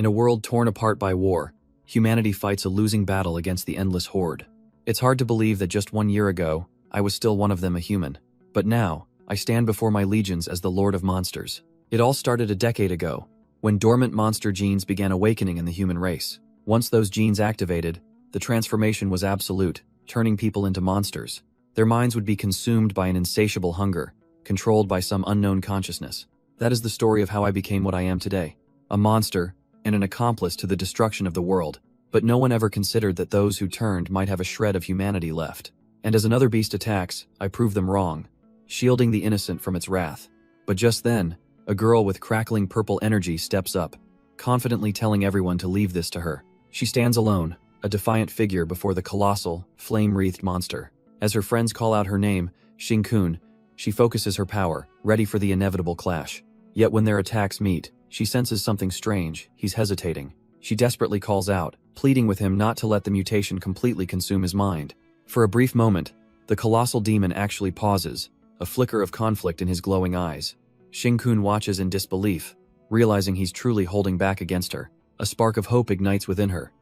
In a world torn apart by war, humanity fights a losing battle against the endless horde. It's hard to believe that just 1 year ago, I was still one of them, a human. But now, I stand before my legions as the Lord of Monsters. It all started a decade ago, when dormant monster genes began awakening in the human race. Once those genes activated, the transformation was absolute, turning people into monsters. Their minds would be consumed by an insatiable hunger, controlled by some unknown consciousness. That is the story of how I became what I am today. A monster, and an accomplice to the destruction of the world. But no one ever considered that those who turned might have a shred of humanity left. And as another beast attacks, I prove them wrong, shielding the innocent from its wrath. But just then, a girl with crackling purple energy steps up, confidently telling everyone to leave this to her. She stands alone, a defiant figure before the colossal, flame-wreathed monster. As her friends call out her name, Shinkun, she focuses her power, ready for the inevitable clash. Yet when their attacks meet, she senses something strange. He's hesitating. She desperately calls out, pleading with him not to let the mutation completely consume his mind. For a brief moment, the colossal demon actually pauses, a flicker of conflict in his glowing eyes. Shinkun watches in disbelief, realizing he's truly holding back against her. A spark of hope ignites within her.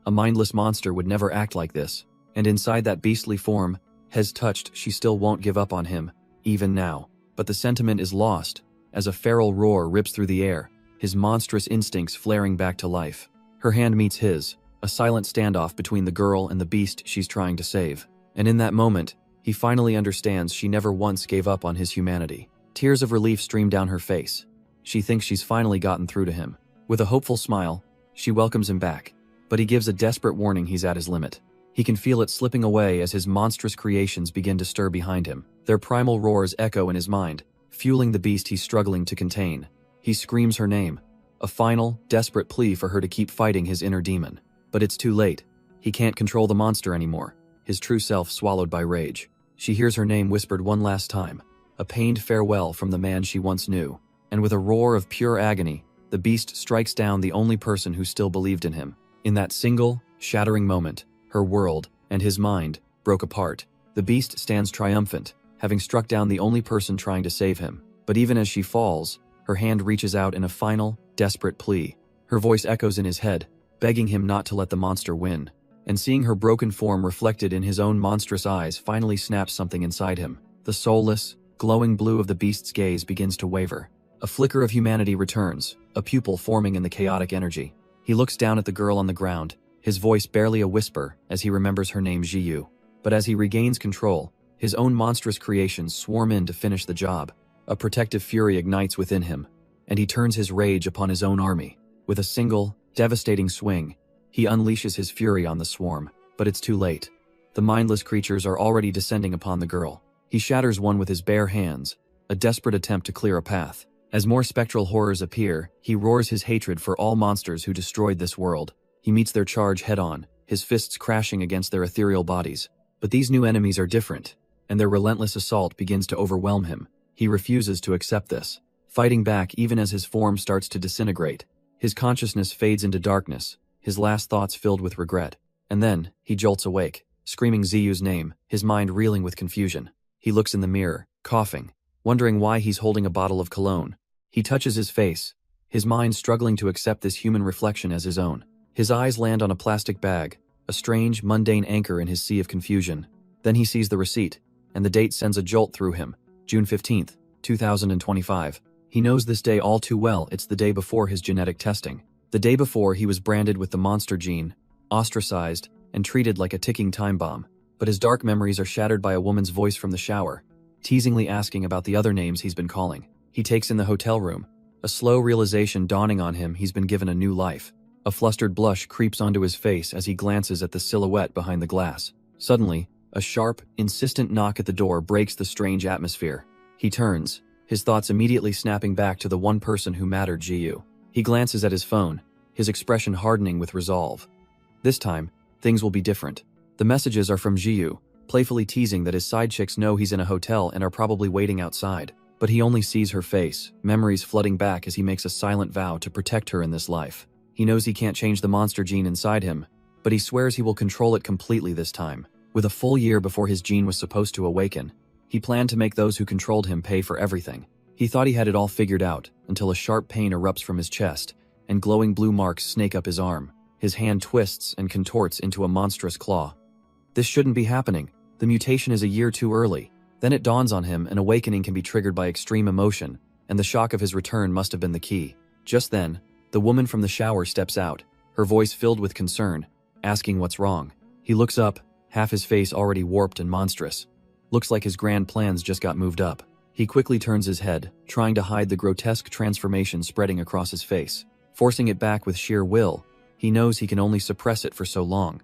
A mindless monster would never act like this, and inside that beastly form, Hes touched, she still won't give up on him, even now. But the sentiment is lost, as a feral roar rips through the air, his monstrous instincts flaring back to life. Her hand meets his, a silent standoff between the girl and the beast she's trying to save. And in that moment, he finally understands she never once gave up on his humanity. Tears of relief stream down her face. She thinks she's finally gotten through to him. With a hopeful smile, she welcomes him back. But he gives a desperate warning he's at his limit. He can feel it slipping away as his monstrous creations begin to stir behind him. Their primal roars echo in his mind, fueling the beast he's struggling to contain. He screams her name, a final, desperate plea for her to keep fighting his inner demon. But it's too late. He can't control the monster anymore, his true self swallowed by rage. She hears her name whispered one last time, a pained farewell from the man she once knew. And with a roar of pure agony, the beast strikes down the only person who still believed in him. In that single, shattering moment, her world, and his mind, broke apart. The beast stands triumphant, having struck down the only person trying to save him. But even as she falls, her hand reaches out in a final, desperate plea. Her voice echoes in his head, begging him not to let the monster win. And seeing her broken form reflected in his own monstrous eyes finally snaps something inside him. The soulless, glowing blue of the beast's gaze begins to waver. A flicker of humanity returns, a pupil forming in the chaotic energy. He looks down at the girl on the ground, his voice barely a whisper as he remembers her name, Jiyu. But as he regains control, his own monstrous creations swarm in to finish the job. A protective fury ignites within him, and he turns his rage upon his own army. With a single, devastating swing, he unleashes his fury on the swarm. But it's too late. The mindless creatures are already descending upon the girl. He shatters one with his bare hands, a desperate attempt to clear a path. As more spectral horrors appear, he roars his hatred for all monsters who destroyed this world. He meets their charge head-on, his fists crashing against their ethereal bodies. But these new enemies are different, and their relentless assault begins to overwhelm him. He refuses to accept this, fighting back even as his form starts to disintegrate. His consciousness fades into darkness, his last thoughts filled with regret. And then, he jolts awake, screaming Ziyu's name, his mind reeling with confusion. He looks in the mirror, coughing, wondering why he's holding a bottle of cologne. He touches his face, his mind struggling to accept this human reflection as his own. His eyes land on a plastic bag, a strange, mundane anchor in his sea of confusion. Then he sees the receipt, and the date sends a jolt through him. June 15th, 2025. He knows this day all too well. It's the day before his genetic testing. The day before he was branded with the monster gene, ostracized, and treated like a ticking time bomb. But his dark memories are shattered by a woman's voice from the shower, teasingly asking about the other names he's been calling. He takes in the hotel room, a slow realization dawning on him he's been given a new life. A flustered blush creeps onto his face as he glances at the silhouette behind the glass. Suddenly, a sharp, insistent knock at the door breaks the strange atmosphere. He turns, his thoughts immediately snapping back to the one person who mattered, Jiyu. He glances at his phone, his expression hardening with resolve. This time, things will be different. The messages are from Jiyu, playfully teasing that his side chicks know he's in a hotel and are probably waiting outside. But he only sees her face, memories flooding back as he makes a silent vow to protect her in this life. He knows he can't change the monster gene inside him, but he swears he will control it completely this time. With a full year before his gene was supposed to awaken, he planned to make those who controlled him pay for everything. He thought he had it all figured out, until a sharp pain erupts from his chest, and glowing blue marks snake up his arm. His hand twists and contorts into a monstrous claw. This shouldn't be happening. The mutation is a year too early. Then it dawns on him an awakening can be triggered by extreme emotion, and the shock of his return must have been the key. Just then, the woman from the shower steps out, her voice filled with concern, asking what's wrong. He looks up, half his face already warped and monstrous. Looks like his grand plans just got moved up. He quickly turns his head, trying to hide the grotesque transformation spreading across his face. Forcing it back with sheer will, he knows he can only suppress it for so long.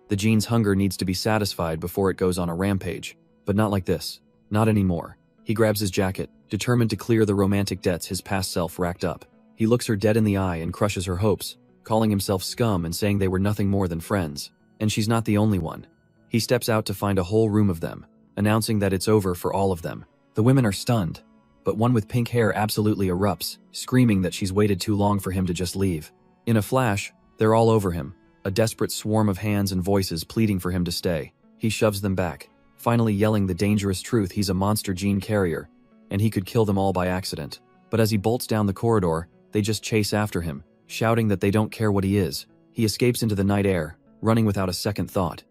The gene's hunger needs to be satisfied before it goes on a rampage. But not like this. Not anymore. He grabs his jacket, determined to clear the romantic debts his past self racked up. He looks her dead in the eye and crushes her hopes, calling himself scum and saying they were nothing more than friends. And she's not the only one. He steps out to find a whole room of them, announcing that it's over for all of them. The women are stunned, but one with pink hair absolutely erupts, screaming that she's waited too long for him to just leave. In a flash, they're all over him, a desperate swarm of hands and voices pleading for him to stay. He shoves them back, finally yelling the dangerous truth he's a monster gene carrier, and he could kill them all by accident. But as he bolts down the corridor, they just chase after him, shouting that they don't care what he is. He escapes into the night air, running without a second thought.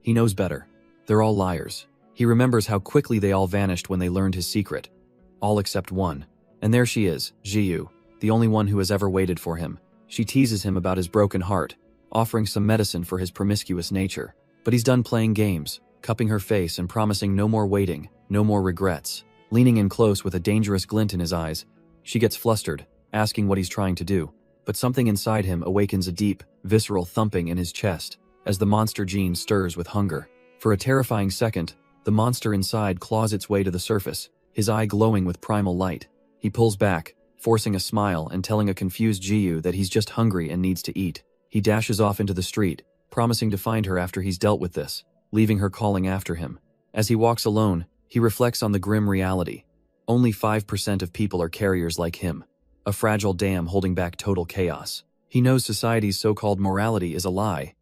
He knows better. They're all liars. He remembers how quickly they all vanished when they learned his secret. All except one. And there she is, Jiyu, the only one who has ever waited for him. She teases him about his broken heart, offering some medicine for his promiscuous nature. But he's done playing games, cupping her face and promising no more waiting, no more regrets. Leaning in close with a dangerous glint in his eyes, she gets flustered, asking what he's trying to do. But something inside him awakens a deep, visceral thumping in his chest, as the monster gene stirs with hunger. For a terrifying second, the monster inside claws its way to the surface, his eye glowing with primal light. He pulls back, forcing a smile and telling a confused Jiyu that he's just hungry and needs to eat. He dashes off into the street, promising to find her after he's dealt with this, leaving her calling after him. As he walks alone, he reflects on the grim reality. Only 5% of people are carriers like him, a fragile dam holding back total chaos. He knows society's so-called morality is a lie.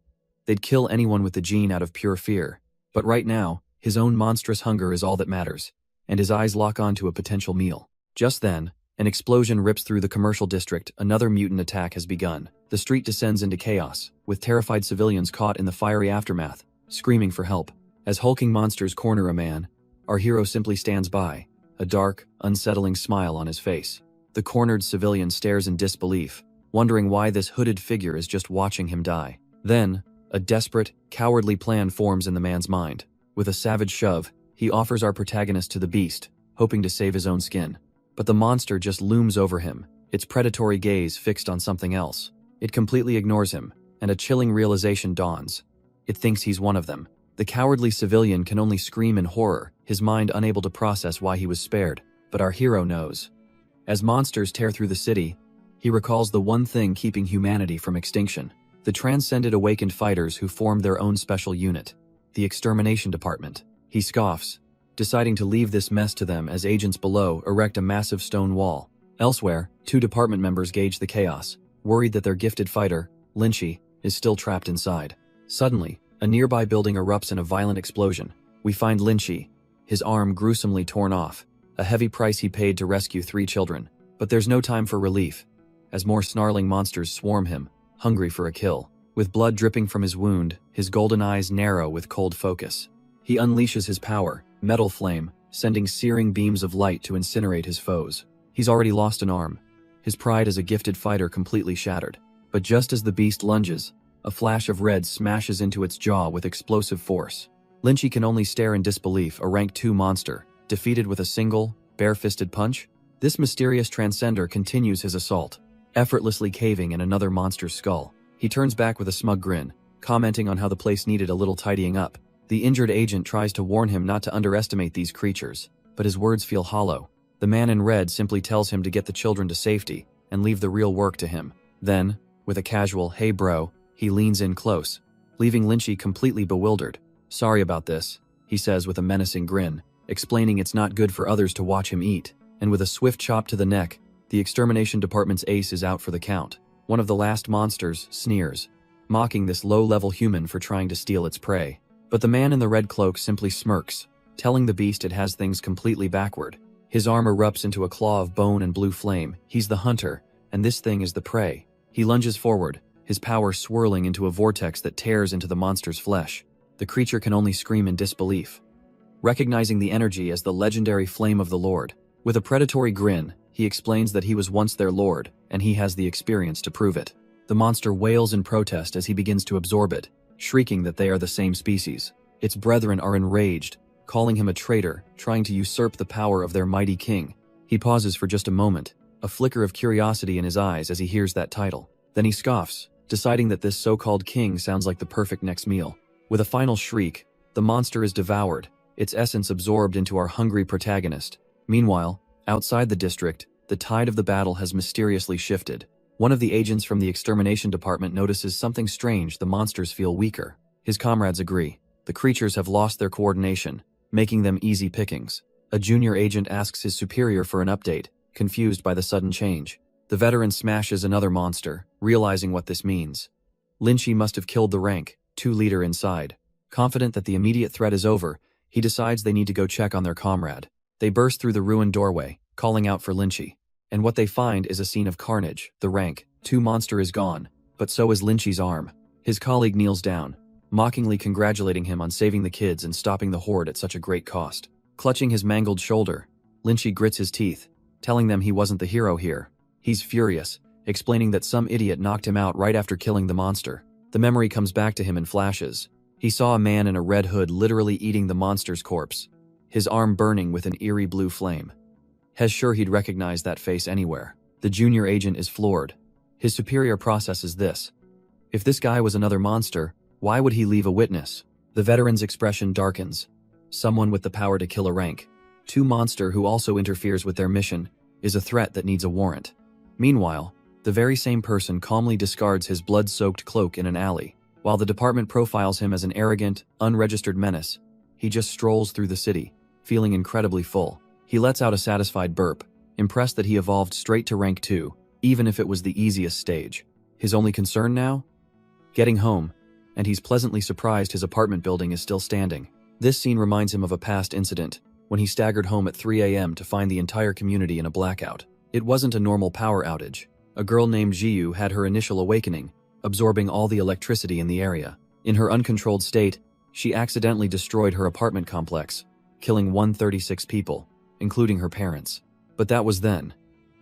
They'd kill anyone with the gene out of pure fear. But right now, his own monstrous hunger is all that matters, and his eyes lock onto a potential meal. Just then, an explosion rips through the commercial district. Another mutant attack has begun. The street descends into chaos, with terrified civilians caught in the fiery aftermath, screaming for help. As hulking monsters corner a man, our hero simply stands by, a dark, unsettling smile on his face. The cornered civilian stares in disbelief, wondering why this hooded figure is just watching him die. Then, a desperate, cowardly plan forms in the man's mind. With a savage shove, he offers our protagonist to the beast, hoping to save his own skin. But the monster just looms over him, its predatory gaze fixed on something else. It completely ignores him, and a chilling realization dawns. It thinks he's one of them. The cowardly civilian can only scream in horror, his mind unable to process why he was spared. But our hero knows. As monsters tear through the city, he recalls the one thing keeping humanity from extinction. The transcended awakened fighters who formed their own special unit, the Extermination Department. He scoffs, deciding to leave this mess to them as agents below erect a massive stone wall. Elsewhere, 2 department members gauge the chaos, worried that their gifted fighter, Lynchy, is still trapped inside. Suddenly, a nearby building erupts in a violent explosion. We find Lynchy, his arm gruesomely torn off, a heavy price he paid to rescue 3 children. But there's no time for relief, as more snarling monsters swarm him, hungry for a kill. With blood dripping from his wound, his golden eyes narrow with cold focus. He unleashes his power, Metal Flame, sending searing beams of light to incinerate his foes. He's already lost an arm, his pride as a gifted fighter completely shattered. But just as the beast lunges, a flash of red smashes into its jaw with explosive force. Lynchy can only stare in disbelief, a rank 2 monster, defeated with a single, bare-fisted punch. This mysterious transcender continues his assault, effortlessly caving in another monster's skull. He turns back with a smug grin, commenting on how the place needed a little tidying up. The injured agent tries to warn him not to underestimate these creatures, but his words feel hollow. The man in red simply tells him to get the children to safety and leave the real work to him. Then, with a casual, "Hey bro," he leans in close, leaving Lynchy completely bewildered. "Sorry about this," he says with a menacing grin, explaining it's not good for others to watch him eat. And with a swift chop to the neck, the Extermination Department's ace is out for the count. One of the last monsters sneers, mocking this low-level human for trying to steal its prey. But the man in the red cloak simply smirks, telling the beast it has things completely backward. His arm erupts into a claw of bone and blue flame. He's the hunter, and this thing is the prey. He lunges forward, his power swirling into a vortex that tears into the monster's flesh. The creature can only scream in disbelief, recognizing the energy as the legendary Flame of the Lord. With a predatory grin, he explains that he was once their lord, and he has the experience to prove it. The monster wails in protest as he begins to absorb it, shrieking that they are the same species. Its brethren are enraged, calling him a traitor, trying to usurp the power of their mighty king. He pauses for just a moment, a flicker of curiosity in his eyes as he hears that title. Then he scoffs, deciding that this so-called king sounds like the perfect next meal. With a final shriek, the monster is devoured, its essence absorbed into our hungry protagonist. Meanwhile, outside the district, the tide of the battle has mysteriously shifted. One of the agents from the extermination department notices something strange. The monsters feel weaker. His comrades agree. The creatures have lost their coordination, making them easy pickings. A junior agent asks his superior for an update, confused by the sudden change. The veteran smashes another monster, realizing what this means. Lynchy must have killed the rank 2 leader inside. Confident that the immediate threat is over, he decides they need to go check on their comrade. They burst through the ruined doorway, calling out for Lynchy. And what they find is a scene of carnage. The rank 2 monster is gone, but so is Lynchy's arm. His colleague kneels down, mockingly congratulating him on saving the kids and stopping the horde at such a great cost. Clutching his mangled shoulder, Lynchy grits his teeth, telling them he wasn't the hero here. He's furious, explaining that some idiot knocked him out right after killing the monster. The memory comes back to him in flashes. He saw a man in a red hood literally eating the monster's corpse, his arm burning with an eerie blue flame. Hes sure he'd recognize that face anywhere. The junior agent is floored. His superior processes this. If this guy was another monster, why would he leave a witness? The veteran's expression darkens. Someone with the power to kill a rank 2 monster who also interferes with their mission is a threat that needs a warrant. Meanwhile, the very same person calmly discards his blood-soaked cloak in an alley. While the department profiles him as an arrogant, unregistered menace, he just strolls through the city, feeling incredibly full. He lets out a satisfied burp, impressed that he evolved straight to rank 2, even if it was the easiest stage. His only concern now? Getting home, and he's pleasantly surprised his apartment building is still standing. This scene reminds him of a past incident, when he staggered home at 3 a.m. to find the entire community in a blackout. It wasn't a normal power outage. A girl named Jiyu had her initial awakening, absorbing all the electricity in the area. In her uncontrolled state, she accidentally destroyed her apartment complex, killing 136 people, including her parents. But that was then.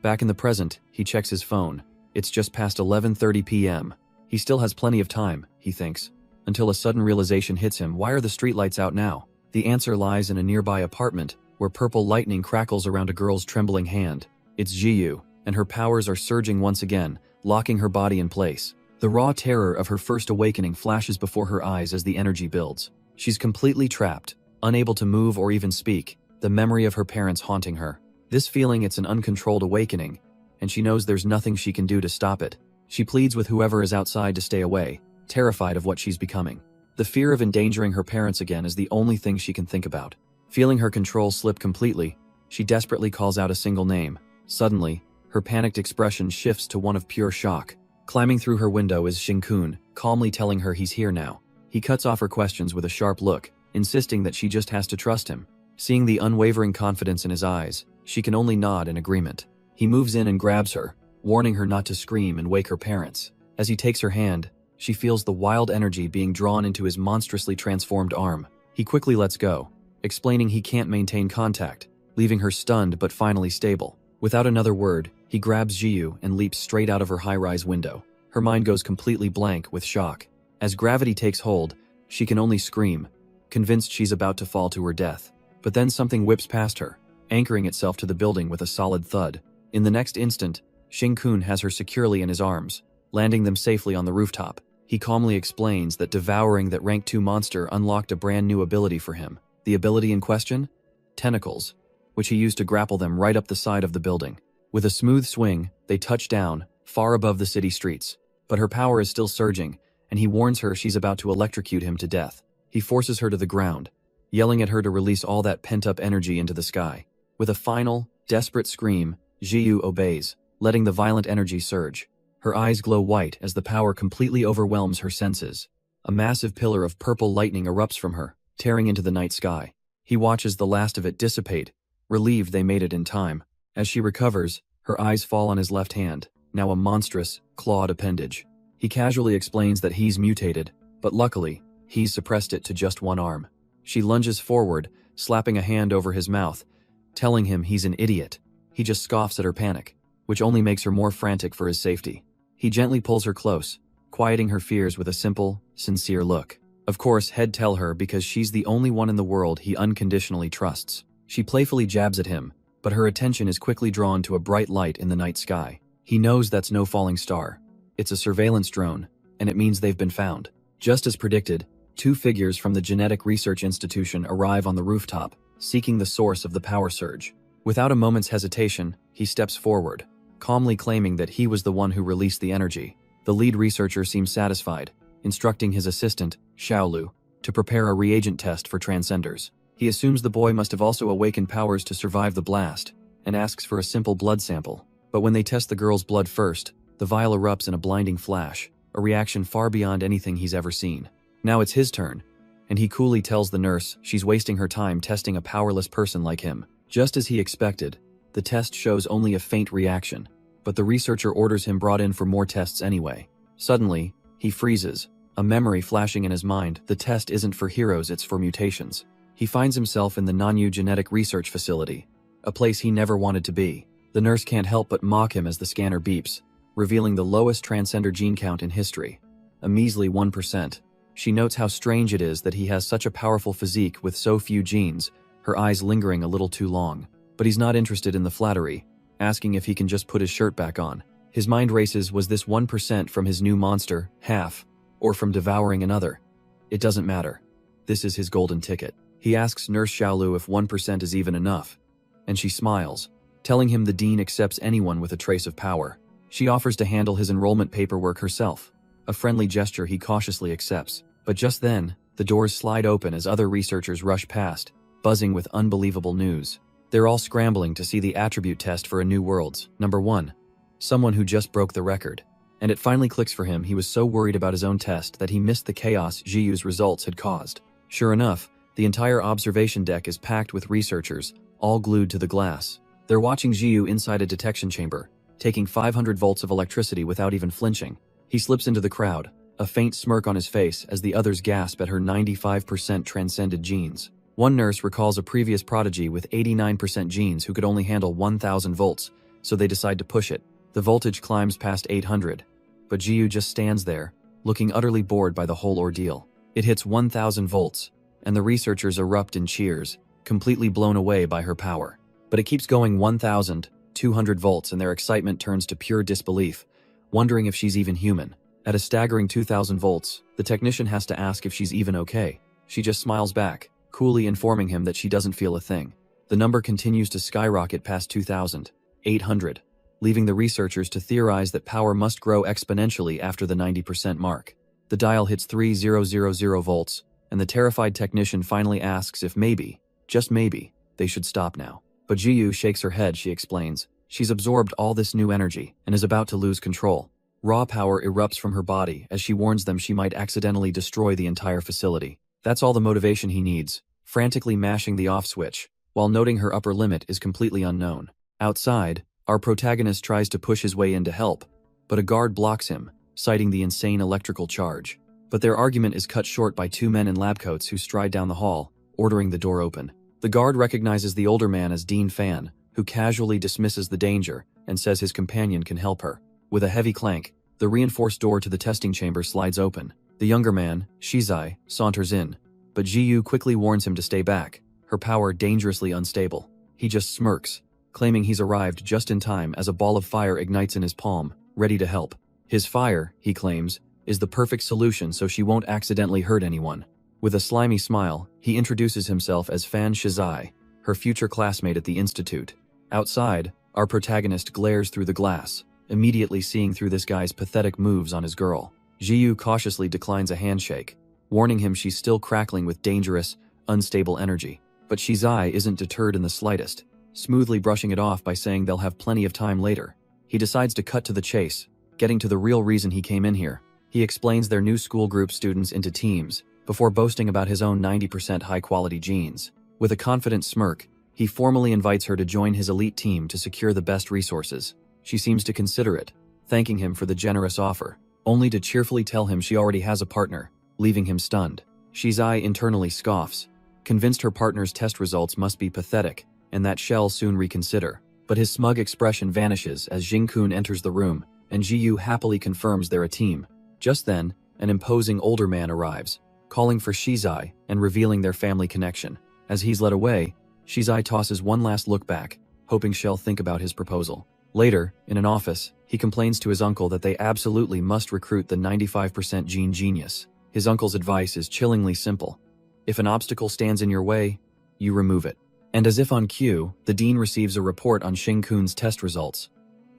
Back in the present, he checks his phone. It's just past 11:30 p.m. He still has plenty of time, he thinks, until a sudden realization hits him. Why are the streetlights out now? The answer lies in a nearby apartment, where purple lightning crackles around a girl's trembling hand. It's Jiyu, and her powers are surging once again, locking her body in place. The raw terror of her first awakening flashes before her eyes as the energy builds. She's completely trapped, unable to move or even speak, the memory of her parents haunting her. This feeling, it's an uncontrolled awakening, and she knows there's nothing she can do to stop it. She pleads with whoever is outside to stay away, terrified of what she's becoming. The fear of endangering her parents again is the only thing she can think about. Feeling her control slip completely, she desperately calls out a single name. Suddenly, her panicked expression shifts to one of pure shock. Climbing through her window is Shinkun, calmly telling her he's here now. He cuts off her questions with a sharp look, insisting that she just has to trust him. Seeing the unwavering confidence in his eyes, she can only nod in agreement. He moves in and grabs her, warning her not to scream and wake her parents. As he takes her hand, she feels the wild energy being drawn into his monstrously transformed arm. He quickly lets go, explaining he can't maintain contact, leaving her stunned but finally stable. Without another word, he grabs Jiyu and leaps straight out of her high-rise window. Her mind goes completely blank with shock. As gravity takes hold, she can only scream, convinced she's about to fall to her death. But then something whips past her, anchoring itself to the building with a solid thud. In the next instant, Shinkun has her securely in his arms, landing them safely on the rooftop. He calmly explains that devouring that rank 2 monster unlocked a brand new ability for him. The ability in question? Tentacles, which he used to grapple them right up the side of the building. With a smooth swing, they touch down, far above the city streets. But her power is still surging, and he warns her she's about to electrocute him to death. He forces her to the ground, yelling at her to release all that pent-up energy into the sky. With a final, desperate scream, Jiyu obeys, letting the violent energy surge. Her eyes glow white as the power completely overwhelms her senses. A massive pillar of purple lightning erupts from her, tearing into the night sky. He watches the last of it dissipate, relieved they made it in time. As she recovers, her eyes fall on his left hand. now a monstrous, clawed appendage. He casually explains that he's mutated, but luckily, he's suppressed it to just one arm. She lunges forward, slapping a hand over his mouth, telling him he's an idiot. He just scoffs at her panic, which only makes her more frantic for his safety. He gently pulls her close, quieting her fears with a simple, sincere look. Of course, he'd tell her because she's the only one in the world he unconditionally trusts. She playfully jabs at him, but her attention is quickly drawn to a bright light in the night sky. He knows that's no falling star. It's a surveillance drone, and it means they've been found. Just as predicted, two figures from the Genetic Research Institution arrive on the rooftop, seeking the source of the power surge. Without a moment's hesitation, he steps forward, calmly claiming that he was the one who released the energy. The lead researcher seems satisfied, instructing his assistant, Xiaolu, to prepare a reagent test for transcenders. He assumes the boy must have also awakened powers to survive the blast, and asks for a simple blood sample. But when they test the girl's blood first, the vial erupts in a blinding flash, a reaction far beyond anything he's ever seen. Now it's his turn, and he coolly tells the nurse she's wasting her time testing a powerless person like him. Just as he expected, the test shows only a faint reaction, but the researcher orders him brought in for more tests anyway. Suddenly, he freezes, a memory flashing in his mind. The test isn't for heroes, it's for mutations. He finds himself in the Nanyu Genetic Research Facility, a place he never wanted to be. The nurse can't help but mock him as the scanner beeps, revealing the lowest transcender gene count in history, a measly 1%. She notes how strange it is that he has such a powerful physique with so few genes, her eyes lingering a little too long. But he's not interested in the flattery, asking if he can just put his shirt back on. His mind races, was this 1% from his new monster, half, or from devouring another? It doesn't matter. This is his golden ticket. He asks Nurse Xiaolu if 1% is even enough, and she smiles, telling him the dean accepts anyone with a trace of power. She offers to handle his enrollment paperwork herself, a friendly gesture he cautiously accepts. But just then, the doors slide open as other researchers rush past, buzzing with unbelievable news. They're all scrambling to see the attribute test for a new world's number 1. Someone who just broke the record. And it finally clicks for him. He was so worried about his own test that he missed the chaos Zhiyu's results had caused. Sure enough, the entire observation deck is packed with researchers, all glued to the glass. They're watching Zhiyu inside a detection chamber, taking 500 volts of electricity without even flinching. He slips into the crowd, a faint smirk on his face as the others gasp at her 95% transcended genes. One nurse recalls a previous prodigy with 89% genes who could only handle 1000 volts, so they decide to push it. The voltage climbs past 800, but Zhiyu just stands there, looking utterly bored by the whole ordeal. It hits 1000 volts, and the researchers erupt in cheers, completely blown away by her power. But it keeps going 1200 volts, and their excitement turns to pure disbelief, wondering if she's even human. At a staggering 2000 volts, the technician has to ask if she's even okay. She just smiles back, coolly informing him that she doesn't feel a thing. The number continues to skyrocket past 2800, leaving the researchers to theorize that power must grow exponentially after the 90% mark. The dial hits 3000 volts, and the terrified technician finally asks if maybe, just maybe, they should stop now. But Zhiyu shakes her head. She explains, she's absorbed all this new energy and is about to lose control. Raw power erupts from her body as she warns them she might accidentally destroy the entire facility. That's all the motivation he needs, frantically mashing the off switch, while noting her upper limit is completely unknown. Outside, our protagonist tries to push his way in to help, but a guard blocks him, citing the insane electrical charge. But their argument is cut short by two men in lab coats who stride down the hall, ordering the door open. The guard recognizes the older man as Dean Fan, who casually dismisses the danger and says his companion can help her. With a heavy clank, the reinforced door to the testing chamber slides open. The younger man, Shizai, saunters in, but Zhiyu quickly warns him to stay back, her power dangerously unstable. He just smirks, claiming he's arrived just in time as a ball of fire ignites in his palm, ready to help. His fire, he claims, is the perfect solution so she won't accidentally hurt anyone. With a slimy smile, he introduces himself as Fan Shizai, her future classmate at the institute. Outside, our protagonist glares through the glass, immediately seeing through this guy's pathetic moves on his girl. Zhiyu cautiously declines a handshake, warning him she's still crackling with dangerous, unstable energy. But Shizai isn't deterred in the slightest, smoothly brushing it off by saying they'll have plenty of time later. He decides to cut to the chase, getting to the real reason he came in here. He explains their new school group students into teams, before boasting about his own 90% high-quality genes. With a confident smirk, he formally invites her to join his elite team to secure the best resources. She seems to consider it, thanking him for the generous offer, only to cheerfully tell him she already has a partner, leaving him stunned. Shizai internally scoffs, convinced her partner's test results must be pathetic, and that she'll soon reconsider. But his smug expression vanishes as Jing-kun enters the room, and Ji-yu happily confirms they're a team. Just then, an imposing older man arrives, calling for Shizai and revealing their family connection. As he's led away, Shizai tosses one last look back, hoping she'll think about his proposal. Later, in an office, he complains to his uncle that they absolutely must recruit the 95% gene genius. His uncle's advice is chillingly simple. If an obstacle stands in your way, you remove it. And as if on cue, the dean receives a report on Shing-kun's test results.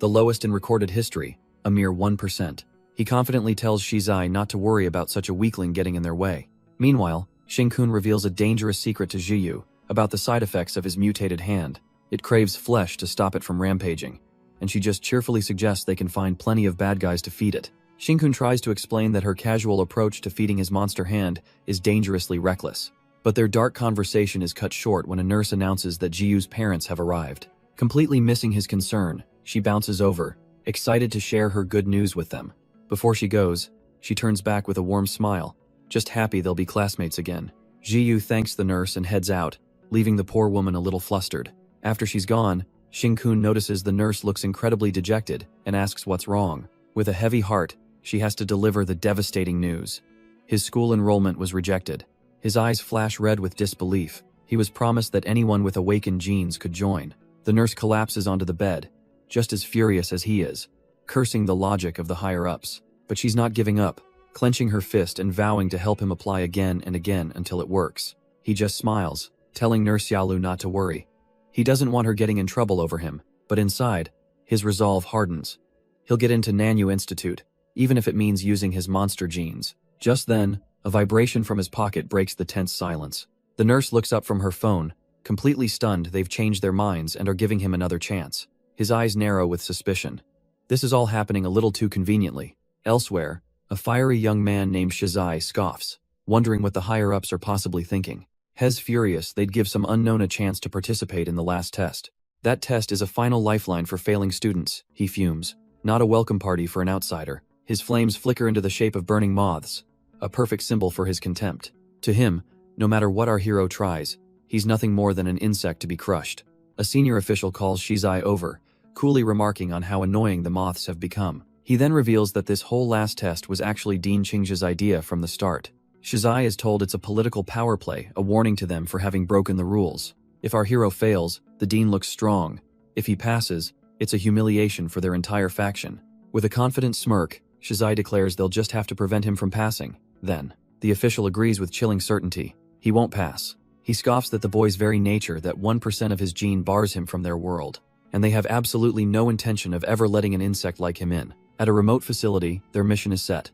The lowest in recorded history, a mere 1%. He confidently tells Shizai not to worry about such a weakling getting in their way. Meanwhile, Shing-kun reveals a dangerous secret to Ji-yu about the side effects of his mutated hand. It craves flesh to stop it from rampaging, and she just cheerfully suggests they can find plenty of bad guys to feed it. Shing-kun tries to explain that her casual approach to feeding his monster hand is dangerously reckless. But their dark conversation is cut short when a nurse announces that Ji-yu's parents have arrived. Completely missing his concern, she bounces over, excited to share her good news with them. Before she goes, she turns back with a warm smile, just happy they'll be classmates again. Ji-yu thanks the nurse and heads out, leaving the poor woman a little flustered. After she's gone, Shing-kun notices the nurse looks incredibly dejected and asks what's wrong. With a heavy heart, she has to deliver the devastating news. His school enrollment was rejected. His eyes flash red with disbelief. He was promised that anyone with awakened genes could join. The nurse collapses onto the bed, just as furious as he is, cursing the logic of the higher-ups. But she's not giving up, clenching her fist and vowing to help him apply again and again until it works. He just smiles, telling Nurse Yahello not to worry. He doesn't want her getting in trouble over him, but inside, his resolve hardens. He'll get into Nanyu Institute, even if it means using his monster genes. Just then, a vibration from his pocket breaks the tense silence. The nurse looks up from her phone, completely stunned they've changed their minds and are giving him another chance. His eyes narrow with suspicion. This is all happening a little too conveniently. Elsewhere, a fiery young man named Shizai scoffs, wondering what the higher-ups are possibly thinking. Hez furious they'd give some unknown a chance to participate in the last test. That test is a final lifeline for failing students, he fumes. Not a welcome party for an outsider. His flames flicker into the shape of burning moths, a perfect symbol for his contempt. To him, no matter what our hero tries, he's nothing more than an insect to be crushed. A senior official calls Shizai over, coolly remarking on how annoying the moths have become. He then reveals that this whole last test was actually Dean Qingzhe's idea from the start. Shizai is told it's a political power play, a warning to them for having broken the rules. If our hero fails, the Dean looks strong. If he passes, it's a humiliation for their entire faction. With a confident smirk, Shizai declares they'll just have to prevent him from passing. Then, the official agrees with chilling certainty. He won't pass. He scoffs at the boy's very nature that 1% of his gene bars him from their world, and they have absolutely no intention of ever letting an insect like him in. At a remote facility, their mission is set.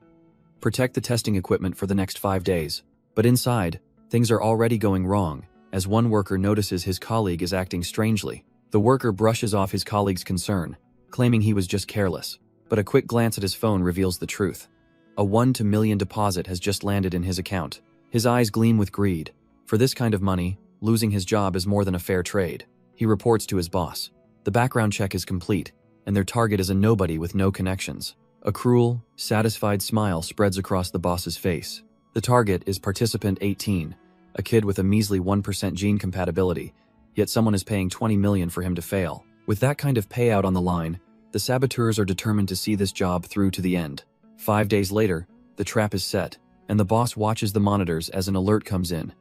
Protect the testing equipment for the next 5 days. But inside, things are already going wrong, as one worker notices his colleague is acting strangely. The worker brushes off his colleague's concern, claiming he was just careless. But a quick glance at his phone reveals the truth. A 1 to million deposit has just landed in his account. His eyes gleam with greed. For this kind of money, losing his job is more than a fair trade. He reports to his boss. The background check is complete, and their target is a nobody with no connections. A cruel, satisfied smile spreads across the boss's face. The target is participant 18, a kid with a measly 1% gene compatibility, yet someone is paying 20 million for him to fail. With that kind of payout on the line, the saboteurs are determined to see this job through to the end. 5 days later, the trap is set, and the boss watches the monitors as an alert comes in.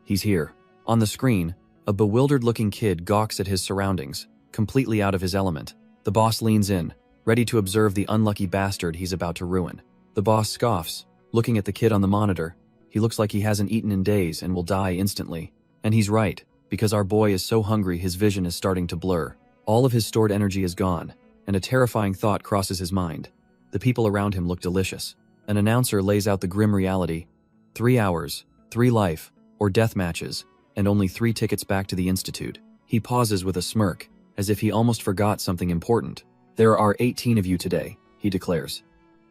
He's here. On the screen, a bewildered-looking kid gawks at his surroundings, completely out of his element. The boss leans in, ready to observe the unlucky bastard he's about to ruin. The boss scoffs, looking at the kid on the monitor. He looks like he hasn't eaten in days and will die instantly. And he's right, because our boy is so hungry his vision is starting to blur. All of his stored energy is gone, and a terrifying thought crosses his mind. The people around him look delicious. An announcer lays out the grim reality. 3 hours, 3 life, or death matches, and only 3 tickets back to the Institute. He pauses with a smirk, as if he almost forgot something important. There are 18 of you today, he declares,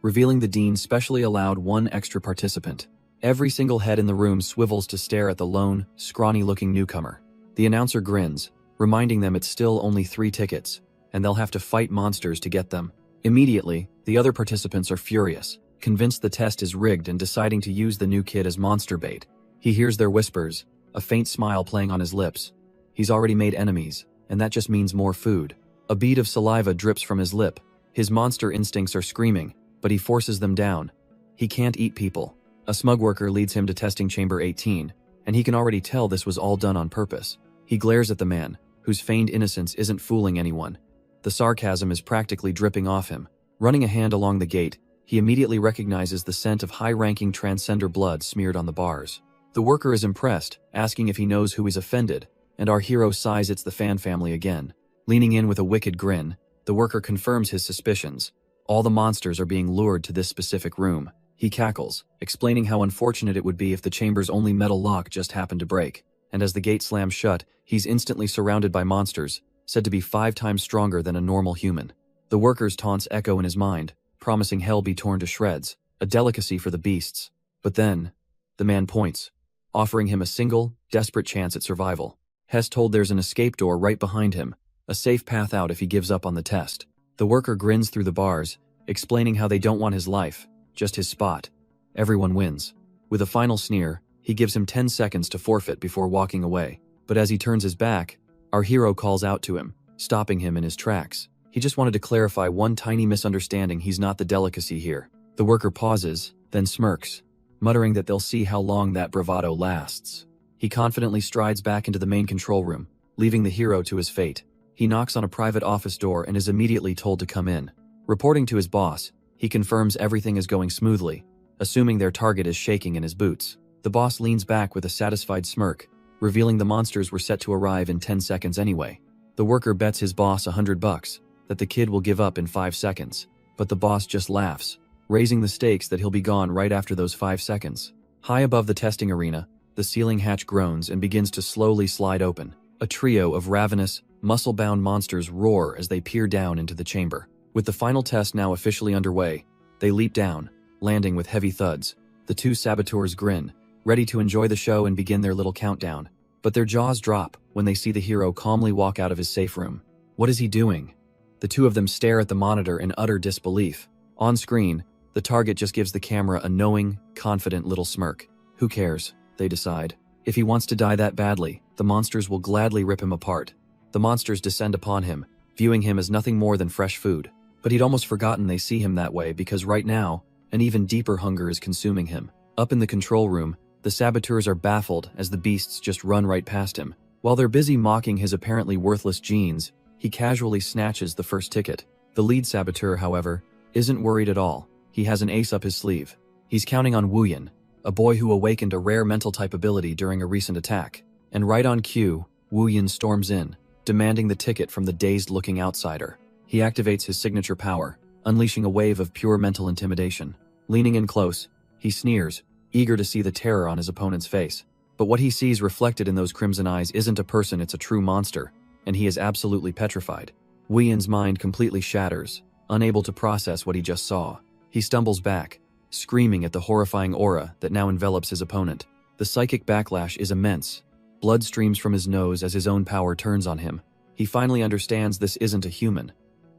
revealing the dean specially allowed 1 extra participant. Every single head in the room swivels to stare at the lone, scrawny-looking newcomer. The announcer grins, reminding them it's still only 3 tickets, and they'll have to fight monsters to get them. Immediately, the other participants are furious, convinced the test is rigged and deciding to use the new kid as monster bait. He hears their whispers, a faint smile playing on his lips. He's already made enemies, and that just means more food. A bead of saliva drips from his lip. His monster instincts are screaming, but he forces them down. He can't eat people. A smug worker leads him to testing chamber 18, and he can already tell this was all done on purpose. He glares at the man, whose feigned innocence isn't fooling anyone. The sarcasm is practically dripping off him. Running a hand along the gate, he immediately recognizes the scent of high-ranking transcender blood smeared on the bars. The worker is impressed, asking if he knows who he's offended, and our hero sighs it's the Fan family again. Leaning in with a wicked grin, the worker confirms his suspicions. All the monsters are being lured to this specific room. He cackles, explaining how unfortunate it would be if the chamber's only metal lock just happened to break. And as the gate slams shut, he's instantly surrounded by monsters, said to be 5 times stronger than a normal human. The worker's taunts echo in his mind, promising hell be torn to shreds, a delicacy for the beasts. But then, the man points, offering him a single, desperate chance at survival. Hess told there's an escape door right behind him, a safe path out if he gives up on the test. The worker grins through the bars, explaining how they don't want his life, just his spot. Everyone wins. With a final sneer, he gives him 10 seconds to forfeit before walking away. But as he turns his back, our hero calls out to him, stopping him in his tracks. He just wanted to clarify one tiny misunderstanding: he's not the delicacy here. The worker pauses, then smirks, muttering that they'll see how long that bravado lasts. He confidently strides back into the main control room, leaving the hero to his fate. He knocks on a private office door and is immediately told to come in. Reporting to his boss, he confirms everything is going smoothly, assuming their target is shaking in his boots. The boss leans back with a satisfied smirk, revealing the monsters were set to arrive in 10 seconds anyway. The worker bets his boss $100 that the kid will give up in 5 seconds, but the boss just laughs, raising the stakes that he'll be gone right after those 5 seconds. High above the testing arena, the ceiling hatch groans and begins to slowly slide open. A trio of ravenous, muscle-bound monsters roar as they peer down into the chamber. With the final test now officially underway, they leap down, landing with heavy thuds. The 2 saboteurs grin, ready to enjoy the show and begin their little countdown. But their jaws drop when they see the hero calmly walk out of his safe room. What is he doing? The 2 of them stare at the monitor in utter disbelief. On screen, the target just gives the camera a knowing, confident little smirk. Who cares, they decide. If he wants to die that badly, the monsters will gladly rip him apart. The monsters descend upon him, viewing him as nothing more than fresh food. But he'd almost forgotten they see him that way, because right now, an even deeper hunger is consuming him. Up in the control room, the saboteurs are baffled as the beasts just run right past him. While they're busy mocking his apparently worthless genes, he casually snatches the first ticket. The lead saboteur, however, isn't worried at all. He has an ace up his sleeve. He's counting on Wuyan, a boy who awakened a rare mental type ability during a recent attack. And right on cue, Wuyan storms in, demanding the ticket from the dazed-looking outsider. He activates his signature power, unleashing a wave of pure mental intimidation. Leaning in close, he sneers, eager to see the terror on his opponent's face. But what he sees reflected in those crimson eyes isn't a person, it's a true monster, and he is absolutely petrified. Wuyan's mind completely shatters, unable to process what he just saw. He stumbles back, screaming at the horrifying aura that now envelops his opponent. The psychic backlash is immense. Blood streams from his nose as his own power turns on him. He finally understands this isn't a human.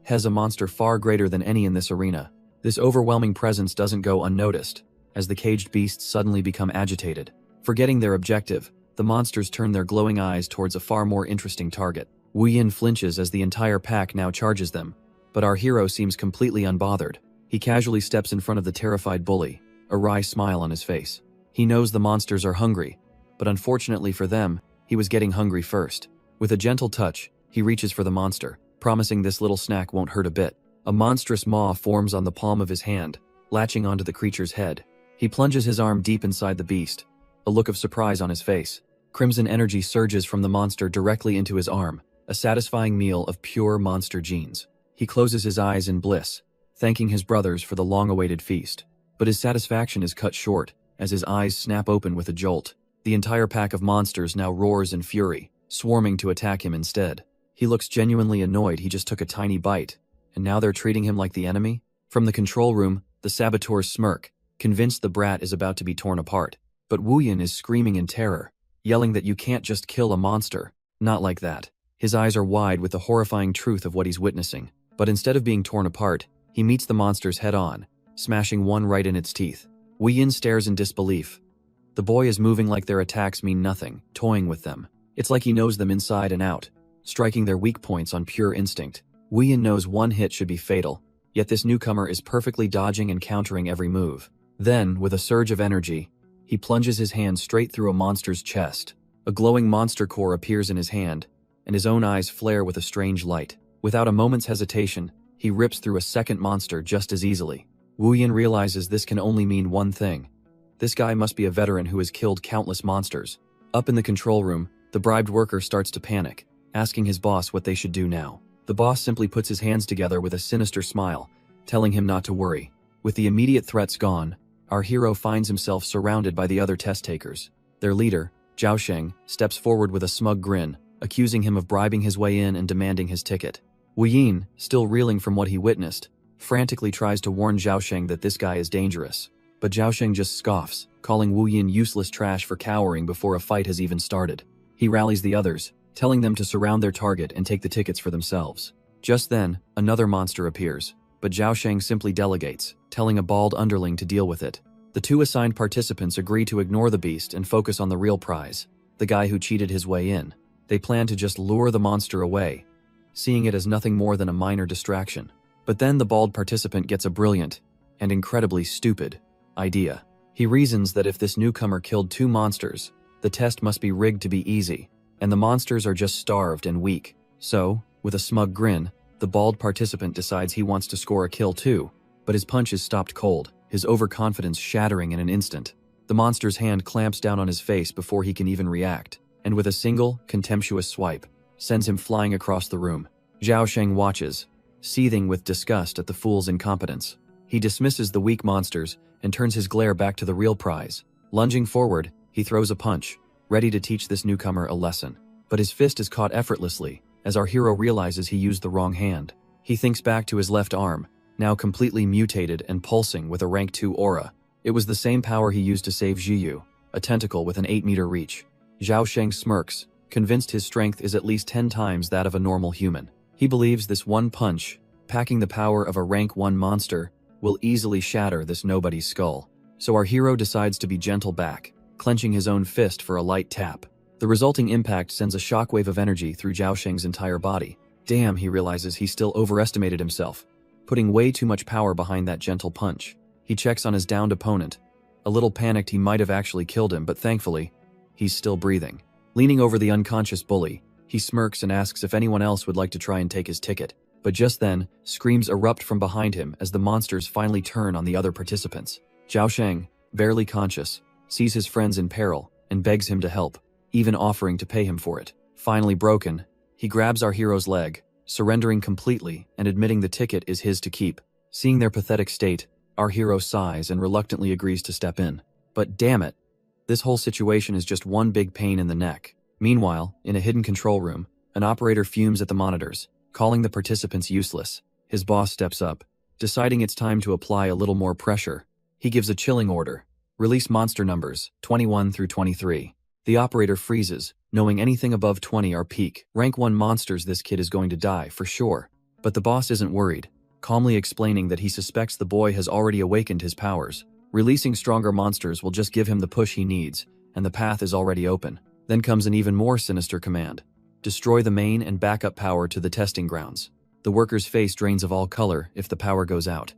Has a monster far greater than any in this arena. This overwhelming presence doesn't go unnoticed, as the caged beasts suddenly become agitated. Forgetting their objective, the monsters turn their glowing eyes towards a far more interesting target. Wuyan flinches as the entire pack now charges them, but our hero seems completely unbothered. He casually steps in front of the terrified bully, a wry smile on his face. He knows the monsters are hungry, but unfortunately for them, he was getting hungry first. With a gentle touch, he reaches for the monster, promising this little snack won't hurt a bit. A monstrous maw forms on the palm of his hand, latching onto the creature's head. He plunges his arm deep inside the beast, a look of surprise on his face. Crimson energy surges from the monster directly into his arm, a satisfying meal of pure monster genes. He closes his eyes in bliss, thanking his brothers for the long-awaited feast. But his satisfaction is cut short, as his eyes snap open with a jolt. The entire pack of monsters now roars in fury, swarming to attack him instead. He looks genuinely annoyed. He just took a tiny bite, and now they're treating him like the enemy? From the control room, the saboteurs smirk, convinced the brat is about to be torn apart. But Wuyan is screaming in terror, yelling that you can't just kill a monster. Not like that. His eyes are wide with the horrifying truth of what he's witnessing. But instead of being torn apart, He meets the monsters head-on, smashing one right in its teeth. Wu Yin stares in disbelief. The boy is moving like their attacks mean nothing, toying with them. It's like he knows them inside and out, striking their weak points on pure instinct. Wu Yin knows one hit should be fatal, yet this newcomer is perfectly dodging and countering every move. Then, with a surge of energy, he plunges his hand straight through a monster's chest. A glowing monster core appears in his hand, and his own eyes flare with a strange light. Without a moment's hesitation, he rips through a second monster just as easily. Wu Yin realizes this can only mean one thing. This guy must be a veteran who has killed countless monsters. Up in the control room, the bribed worker starts to panic, asking his boss what they should do now. The boss simply puts his hands together with a sinister smile, telling him not to worry. With the immediate threats gone, our hero finds himself surrounded by the other test takers. Their leader, Zhao Sheng, steps forward with a smug grin, accusing him of bribing his way in and demanding his ticket. Wu Yin, still reeling from what he witnessed, frantically tries to warn Zhao Sheng that this guy is dangerous. But Zhao Sheng just scoffs, calling Wu Yin useless trash for cowering before a fight has even started. He rallies the others, telling them to surround their target and take the tickets for themselves. Just then, another monster appears, but Zhao Sheng simply delegates, telling a bald underling to deal with it. The two assigned participants agree to ignore the beast and focus on the real prize, the guy who cheated his way in. They plan to just lure the monster away, seeing it as nothing more than a minor distraction. But then the bald participant gets a brilliant, and incredibly stupid, idea. He reasons that if this newcomer killed 2 monsters, the test must be rigged to be easy, and the monsters are just starved and weak. So, with a smug grin, the bald participant decides he wants to score a kill too, but his punch is stopped cold, his overconfidence shattering in an instant. The monster's hand clamps down on his face before he can even react, and with a single, contemptuous swipe, sends him flying across the room. Zhao Sheng watches, seething with disgust at the fool's incompetence. He dismisses the weak monsters and turns his glare back to the real prize. Lunging forward, he throws a punch, ready to teach this newcomer a lesson. But his fist is caught effortlessly, as our hero realizes he used the wrong hand. He thinks back to his left arm, now completely mutated and pulsing with a rank 2 aura. It was the same power he used to save Zhiyu, a tentacle with an 8-meter reach. Zhao Sheng smirks, convinced his strength is at least 10 times that of a normal human. He believes this one punch, packing the power of a rank 1 monster, will easily shatter this nobody's skull. So our hero decides to be gentle back, clenching his own fist for a light tap. The resulting impact sends a shockwave of energy through Zhao Sheng's entire body. Damn, he realizes he still overestimated himself, putting way too much power behind that gentle punch. He checks on his downed opponent. A little panicked he might have actually killed him, but thankfully, he's still breathing. Leaning over the unconscious bully, he smirks and asks if anyone else would like to try and take his ticket. But just then, screams erupt from behind him as the monsters finally turn on the other participants. Zhao Sheng, barely conscious, sees his friends in peril and begs him to help, even offering to pay him for it. Finally broken, he grabs our hero's leg, surrendering completely and admitting the ticket is his to keep. Seeing their pathetic state, our hero sighs and reluctantly agrees to step in. But damn it, this whole situation is just one big pain in the neck. Meanwhile, in a hidden control room, an operator fumes at the monitors, calling the participants useless. His boss steps up, deciding it's time to apply a little more pressure. He gives a chilling order. Release monster numbers, 21 through 23. The operator freezes, knowing anything above 20 are peak. Rank 1 monsters, this kid is going to die, for sure. But the boss isn't worried, calmly explaining that he suspects the boy has already awakened his powers. Releasing stronger monsters will just give him the push he needs, and the path is already open. Then comes an even more sinister command. Destroy the main and backup power to the testing grounds. The worker's face drains of all color if the power goes out.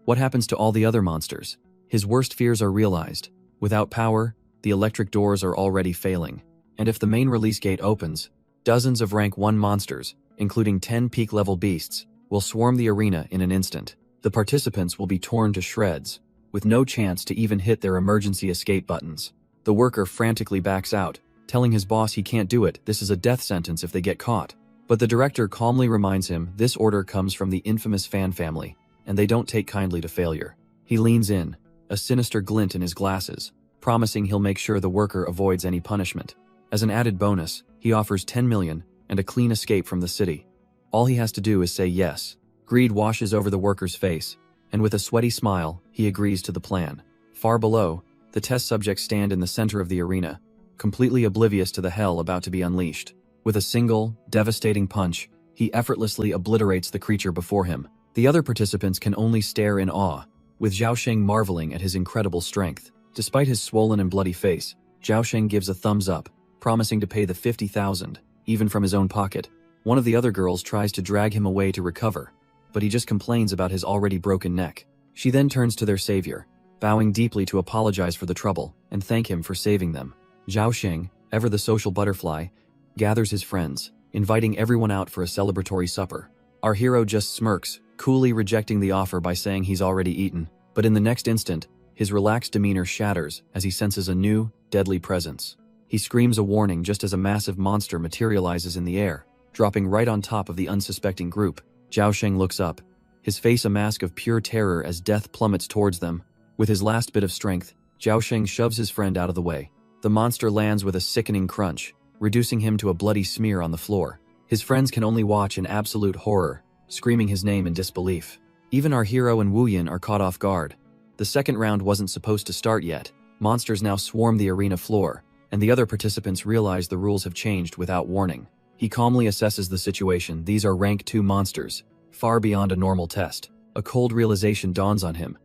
What happens to all the other monsters? His worst fears are realized. Without power, the electric doors are already failing. And if the main release gate opens, dozens of rank 1 monsters, including 10 peak-level beasts, will swarm the arena in an instant. The participants will be torn to shreds, with no chance to even hit their emergency escape buttons. The worker frantically backs out, telling his boss he can't do it, this is a death sentence if they get caught. But the director calmly reminds him this order comes from the infamous fan family, and they don't take kindly to failure. He leans in, a sinister glint in his glasses, promising he'll make sure the worker avoids any punishment. As an added bonus, he offers 10 million and a clean escape from the city. All he has to do is say yes. Greed washes over the worker's face, and with a sweaty smile, he agrees to the plan. Far below, the test subjects stand in the center of the arena, completely oblivious to the hell about to be unleashed. With a single, devastating punch, he effortlessly obliterates the creature before him. The other participants can only stare in awe, with Zhaosheng marveling at his incredible strength. Despite his swollen and bloody face, Zhaosheng gives a thumbs up, promising to pay the 50,000, even from his own pocket. One of the other girls tries to drag him away to recover, but he just complains about his already broken neck. She then turns to their savior, bowing deeply to apologize for the trouble and thank him for saving them. Zhaosheng, ever the social butterfly, gathers his friends, inviting everyone out for a celebratory supper. Our hero just smirks, coolly rejecting the offer by saying he's already eaten, but in the next instant, his relaxed demeanor shatters as he senses a new, deadly presence. He screams a warning just as a massive monster materializes in the air, dropping right on top of the unsuspecting group. Zhaosheng looks up, his face a mask of pure terror as death plummets towards them. With his last bit of strength, Zhaosheng shoves his friend out of the way. The monster lands with a sickening crunch, reducing him to a bloody smear on the floor. His friends can only watch in absolute horror, screaming his name in disbelief. Even our hero and Wu Yin are caught off guard. The second round wasn't supposed to start yet. Monsters now swarm the arena floor, and the other participants realize the rules have changed without warning. He calmly assesses the situation. These are rank 2 monsters, far beyond a normal test. A cold realization dawns on him.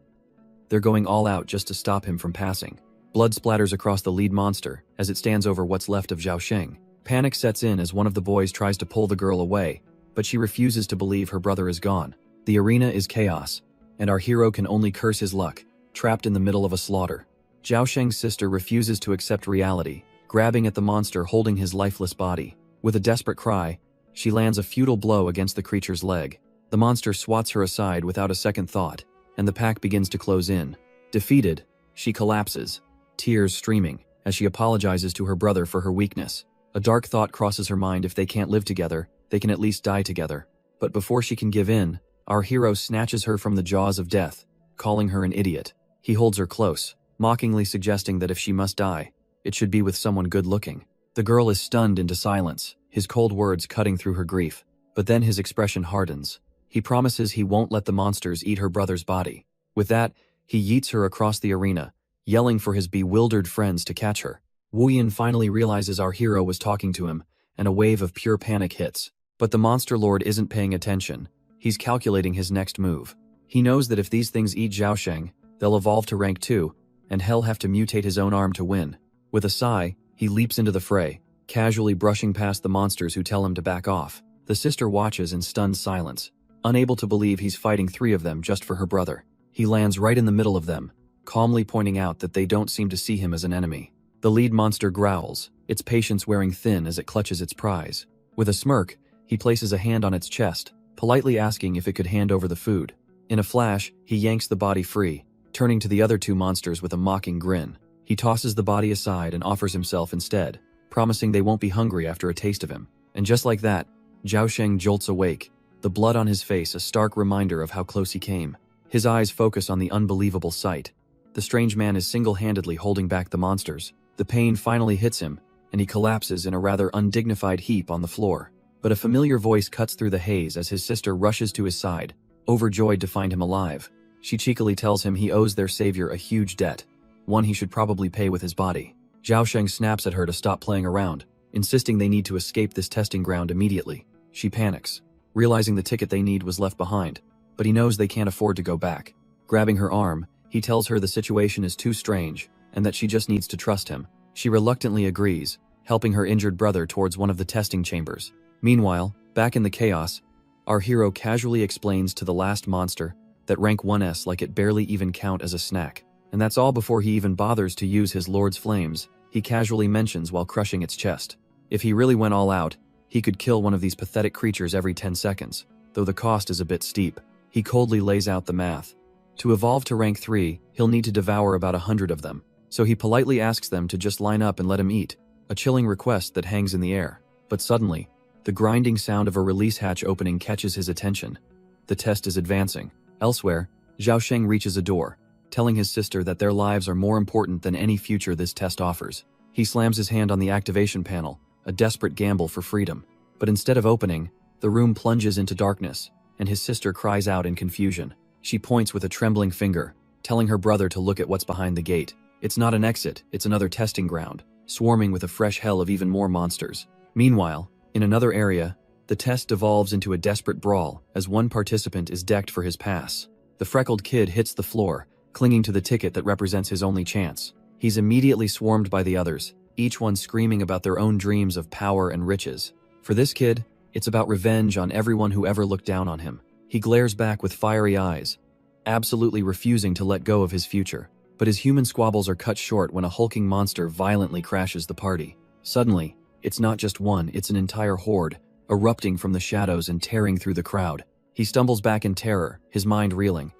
They're going all out just to stop him from passing. Blood splatters across the lead monster as it stands over what's left of Zhaosheng. Panic sets in as one of the boys tries to pull the girl away, but she refuses to believe her brother is gone. The arena is chaos, and our hero can only curse his luck, trapped in the middle of a slaughter. Zhaosheng's sister refuses to accept reality, grabbing at the monster holding his lifeless body. With a desperate cry, she lands a futile blow against the creature's leg. The monster swats her aside without a second thought, and the pack begins to close in. Defeated, she collapses, tears streaming, as she apologizes to her brother for her weakness. A dark thought crosses her mind: if they can't live together, they can at least die together. But before she can give in, our hero snatches her from the jaws of death, calling her an idiot. He holds her close, mockingly suggesting that if she must die, it should be with someone good-looking. The girl is stunned into silence, his cold words cutting through her grief. But then his expression hardens. He promises he won't let the monsters eat her brother's body. With that, he yeets her across the arena, yelling for his bewildered friends to catch her. Wu Yin finally realizes our hero was talking to him, and a wave of pure panic hits. But the monster lord isn't paying attention. He's calculating his next move. He knows that if these things eat Zhaosheng, they'll evolve to rank 2, and he'll have to mutate his own arm to win. With a sigh, he leaps into the fray, casually brushing past the monsters who tell him to back off. The sister watches in stunned silence, unable to believe he's fighting 3 of them just for her brother. He lands right in the middle of them, calmly pointing out that they don't seem to see him as an enemy. The lead monster growls, its patience wearing thin as it clutches its prize. With a smirk, he places a hand on its chest, politely asking if it could hand over the food. In a flash, he yanks the body free, turning to the other 2 monsters with a mocking grin. He tosses the body aside and offers himself instead, promising they won't be hungry after a taste of him. And just like that, Zhaosheng jolts awake, the blood on his face a stark reminder of how close he came. His eyes focus on the unbelievable sight. The strange man is single-handedly holding back the monsters. The pain finally hits him, and he collapses in a rather undignified heap on the floor. But a familiar voice cuts through the haze as his sister rushes to his side, overjoyed to find him alive. She cheekily tells him he owes their savior a huge debt, one he should probably pay with his body. Zhaosheng snaps at her to stop playing around, insisting they need to escape this testing ground immediately. She panics, realizing the ticket they need was left behind, but he knows they can't afford to go back. Grabbing her arm, he tells her the situation is too strange, and that she just needs to trust him. She reluctantly agrees, helping her injured brother towards one of the testing chambers. Meanwhile, back in the chaos, our hero casually explains to the last monster that rank 1s like it barely even count as a snack. And that's all before he even bothers to use his lord's flames, he casually mentions while crushing its chest. If he really went all out, he could kill one of these pathetic creatures every 10 seconds, though the cost is a bit steep. He coldly lays out the math. To evolve to rank 3, he'll need to devour about 100 of them. So he politely asks them to just line up and let him eat, a chilling request that hangs in the air. But suddenly, the grinding sound of a release hatch opening catches his attention. The test is advancing. Elsewhere, Zhaosheng reaches a door, telling his sister that their lives are more important than any future this test offers. He slams his hand on the activation panel, a desperate gamble for freedom. But instead of opening, the room plunges into darkness, and his sister cries out in confusion. She points with a trembling finger, telling her brother to look at what's behind the gate. It's not an exit, it's another testing ground, swarming with a fresh hell of even more monsters. Meanwhile, in another area, The test devolves into a desperate brawl as one participant is decked for his pass. The freckled kid hits the floor, clinging to the ticket that represents his only chance. He's immediately swarmed by the others, each one screaming about their own dreams of power and riches. For this kid, it's about revenge on everyone who ever looked down on him. He glares back with fiery eyes, absolutely refusing to let go of his future. But his human squabbles are cut short when a hulking monster violently crashes the party. Suddenly, it's not just one, it's an entire horde, erupting from the shadows and tearing through the crowd. He stumbles back in terror, his mind reeling.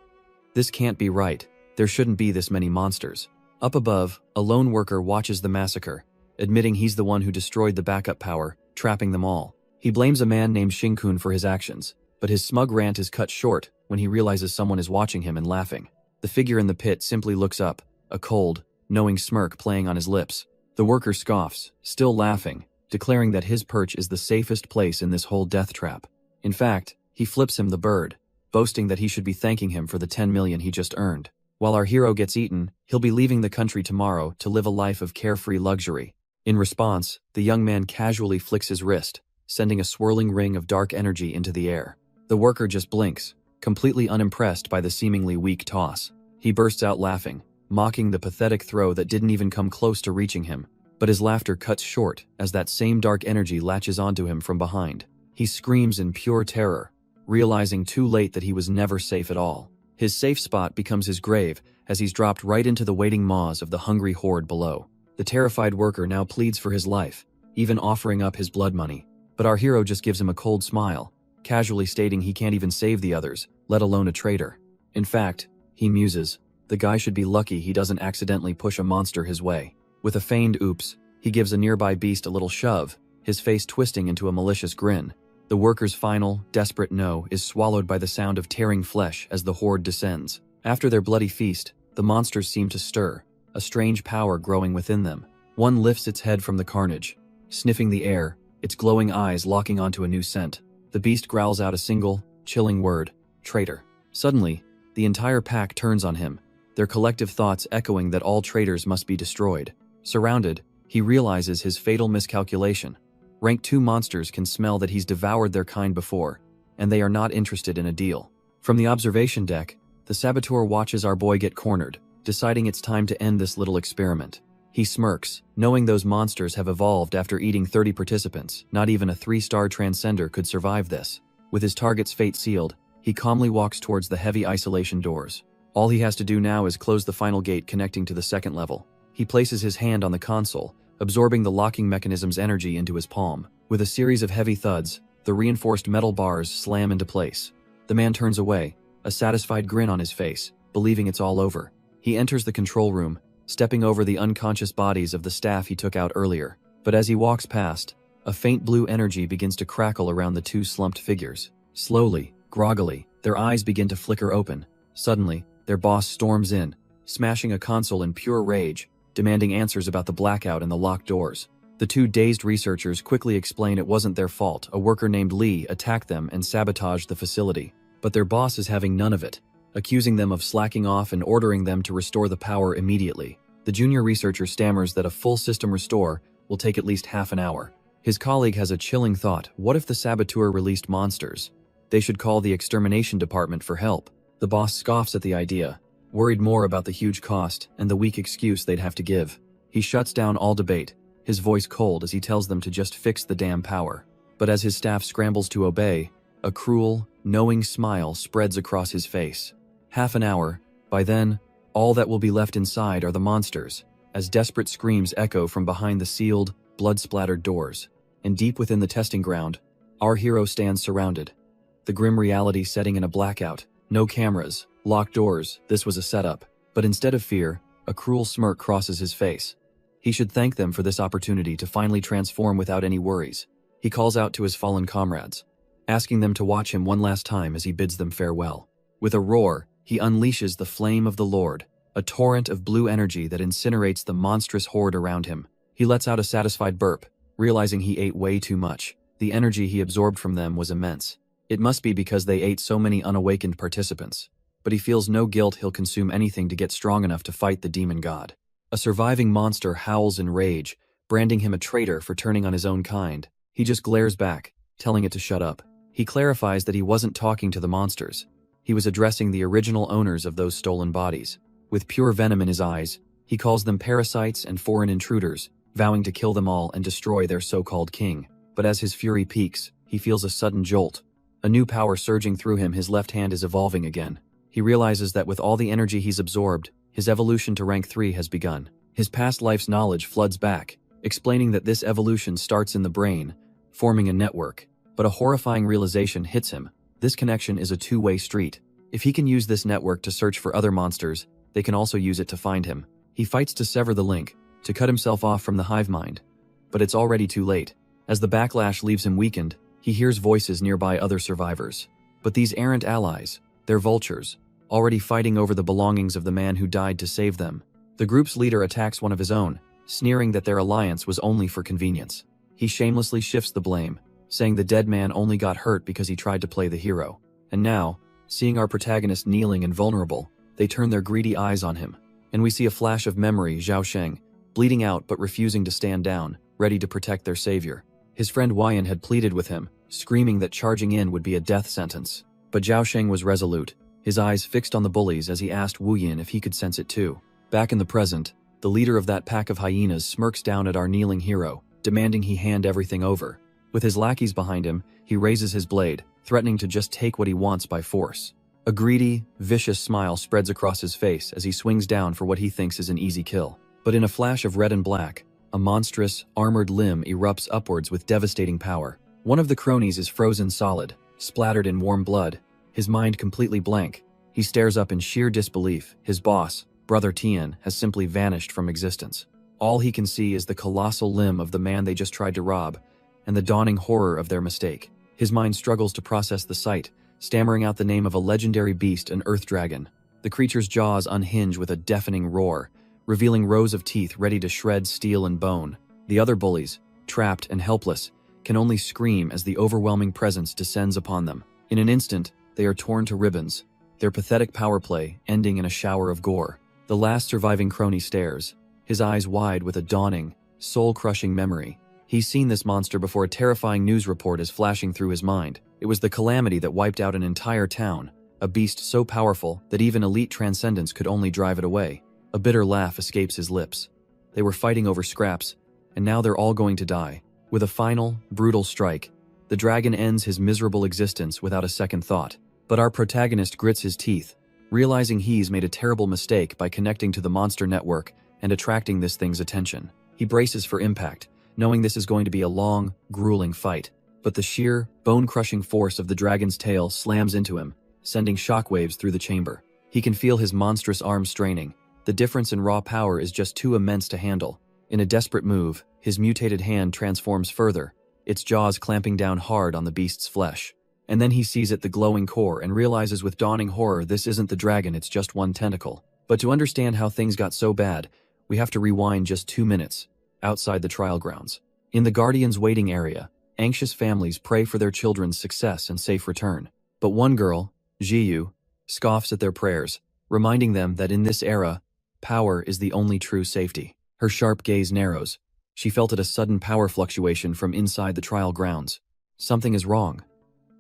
This can't be right. There shouldn't be this many monsters. Up above, a lone worker watches the massacre, admitting he's the one who destroyed the backup power, trapping them all. He blames a man named Shinkun for his actions, but his smug rant is cut short when he realizes someone is watching him and laughing. The figure in the pit simply looks up, a cold, knowing smirk playing on his lips. The worker scoffs, still laughing, declaring that his perch is the safest place in this whole death trap. In fact, he flips him the bird, boasting that he should be thanking him for the 10 million he just earned. While our hero gets eaten, he'll be leaving the country tomorrow to live a life of carefree luxury. In response, the young man casually flicks his wrist, sending a swirling ring of dark energy into the air. The worker just blinks, completely unimpressed by the seemingly weak toss. He bursts out laughing, mocking the pathetic throw that didn't even come close to reaching him. But his laughter cuts short as that same dark energy latches onto him from behind. He screams in pure terror, realizing too late that he was never safe at all. His safe spot becomes his grave as he's dropped right into the waiting maws of the hungry horde below. The terrified worker now pleads for his life, even offering up his blood money. But our hero just gives him a cold smile, casually stating he can't even save the others, let alone a traitor. In fact, he muses, the guy should be lucky he doesn't accidentally push a monster his way. With a feigned oops, he gives a nearby beast a little shove, his face twisting into a malicious grin. The worker's final, desperate no is swallowed by the sound of tearing flesh as the horde descends. After their bloody feast, the monsters seem to stir, a strange power growing within them. One lifts its head from the carnage, sniffing the air, its glowing eyes locking onto a new scent. The beast growls out a single, chilling word, traitor. Suddenly, the entire pack turns on him, their collective thoughts echoing that all traitors must be destroyed. Surrounded, he realizes his fatal miscalculation. Rank 2 monsters can smell that he's devoured their kind before, and they are not interested in a deal. From the observation deck, the saboteur watches our boy get cornered, deciding it's time to end this little experiment. He smirks, knowing those monsters have evolved after eating 30 participants. Not even a 3-star transcender could survive this. With his target's fate sealed, he calmly walks towards the heavy isolation doors. All he has to do now is close the final gate connecting to the second level. He places his hand on the console, absorbing the locking mechanism's energy into his palm. With a series of heavy thuds, the reinforced metal bars slam into place. The man turns away, a satisfied grin on his face, believing it's all over. He enters the control room, stepping over the unconscious bodies of the staff he took out earlier. But as he walks past, a faint blue energy begins to crackle around the 2 slumped figures. Slowly, groggily, their eyes begin to flicker open. Suddenly, their boss storms in, smashing a console in pure rage, demanding answers about the blackout and the locked doors. The 2 dazed researchers quickly explain it wasn't their fault. A worker named Lee attacked them and sabotaged the facility. But their boss is having none of it, accusing them of slacking off and ordering them to restore the power immediately. The junior researcher stammers that a full system restore will take at least half an hour. His colleague has a chilling thought: what if the saboteur released monsters? They should call the extermination department for help. The boss scoffs at the idea, worried more about the huge cost and the weak excuse they'd have to give. He shuts down all debate, his voice cold as he tells them to just fix the damn power. But as his staff scrambles to obey, a cruel, knowing smile spreads across his face. Half an hour, by then, all that will be left inside are the monsters, as desperate screams echo from behind the sealed, blood-splattered doors. And deep within the testing ground, our hero stands surrounded. The grim reality setting in a blackout. No cameras, locked doors, this was a setup. But instead of fear, a cruel smirk crosses his face. He should thank them for this opportunity to finally transform without any worries. He calls out to his fallen comrades, asking them to watch him one last time as he bids them farewell. With a roar, he unleashes the flame of the Lord, a torrent of blue energy that incinerates the monstrous horde around him. He lets out a satisfied burp, realizing he ate way too much. The energy he absorbed from them was immense. It must be because they ate so many unawakened participants. But he feels no guilt. He'll consume anything to get strong enough to fight the demon god. A surviving monster howls in rage, branding him a traitor for turning on his own kind. He just glares back, telling it to shut up. He clarifies that he wasn't talking to the monsters. He was addressing the original owners of those stolen bodies. With pure venom in his eyes, he calls them parasites and foreign intruders, vowing to kill them all and destroy their so-called king. But as his fury peaks, he feels a sudden jolt. A new power surging through him, his left hand is evolving again. He realizes that with all the energy he's absorbed, his evolution to rank 3 has begun. His past life's knowledge floods back, explaining that this evolution starts in the brain, forming a network. But a horrifying realization hits him. This connection is a two-way street. If he can use this network to search for other monsters, they can also use it to find him. He fights to sever the link, to cut himself off from the hive mind. But it's already too late. As the backlash leaves him weakened, he hears voices nearby, other survivors. But these errant allies, they're vultures, already fighting over the belongings of the man who died to save them. The group's leader attacks one of his own, sneering that their alliance was only for convenience. He shamelessly shifts the blame, saying the dead man only got hurt because he tried to play the hero. And now, seeing our protagonist kneeling and vulnerable, they turn their greedy eyes on him. And we see a flash of memory, Zhao Sheng, bleeding out but refusing to stand down, ready to protect their savior. His friend Wyan had pleaded with him, screaming that charging in would be a death sentence. But Zhao Sheng was resolute, his eyes fixed on the bullies as he asked Wu Yin if he could sense it too. Back in the present, the leader of that pack of hyenas smirks down at our kneeling hero, demanding he hand everything over. With his lackeys behind him, he raises his blade, threatening to just take what he wants by force. A greedy, vicious smile spreads across his face as he swings down for what he thinks is an easy kill. But in a flash of red and black, a monstrous, armored limb erupts upwards with devastating power. One of the cronies is frozen solid, splattered in warm blood, his mind completely blank. He stares up in sheer disbelief. His boss, Brother Tian, has simply vanished from existence. All he can see is the colossal limb of the man they just tried to rob, and the dawning horror of their mistake. His mind struggles to process the sight, stammering out the name of a legendary beast, an earth dragon. The creature's jaws unhinge with a deafening roar, revealing rows of teeth ready to shred steel and bone. The other bullies, trapped and helpless, can only scream as the overwhelming presence descends upon them. In an instant, they are torn to ribbons, their pathetic power play ending in a shower of gore. The last surviving crony stares, his eyes wide with a dawning, soul-crushing memory. He's seen this monster before. A terrifying news report is flashing through his mind. It was the calamity that wiped out an entire town, a beast so powerful that even elite transcendence could only drive it away. A bitter laugh escapes his lips. They were fighting over scraps, and now they're all going to die. With a final, brutal strike, the dragon ends his miserable existence without a second thought. But our protagonist grits his teeth, realizing he's made a terrible mistake by connecting to the monster network and attracting this thing's attention. He braces for impact, knowing this is going to be a long, grueling fight. But the sheer, bone-crushing force of the dragon's tail slams into him, sending shockwaves through the chamber. He can feel his monstrous arms straining. The difference in raw power is just too immense to handle. In a desperate move, his mutated hand transforms further, its jaws clamping down hard on the beast's flesh. And then he sees it, the glowing core, and realizes with dawning horror this isn't the dragon, it's just one tentacle. But to understand how things got so bad, we have to rewind just 2 minutes, outside the trial grounds. In the Guardian's waiting area, anxious families pray for their children's success and safe return. But one girl, Jiyu, scoffs at their prayers, reminding them that in this era, power is the only true safety. Her sharp gaze narrows. She felt a sudden power fluctuation from inside the trial grounds. Something is wrong.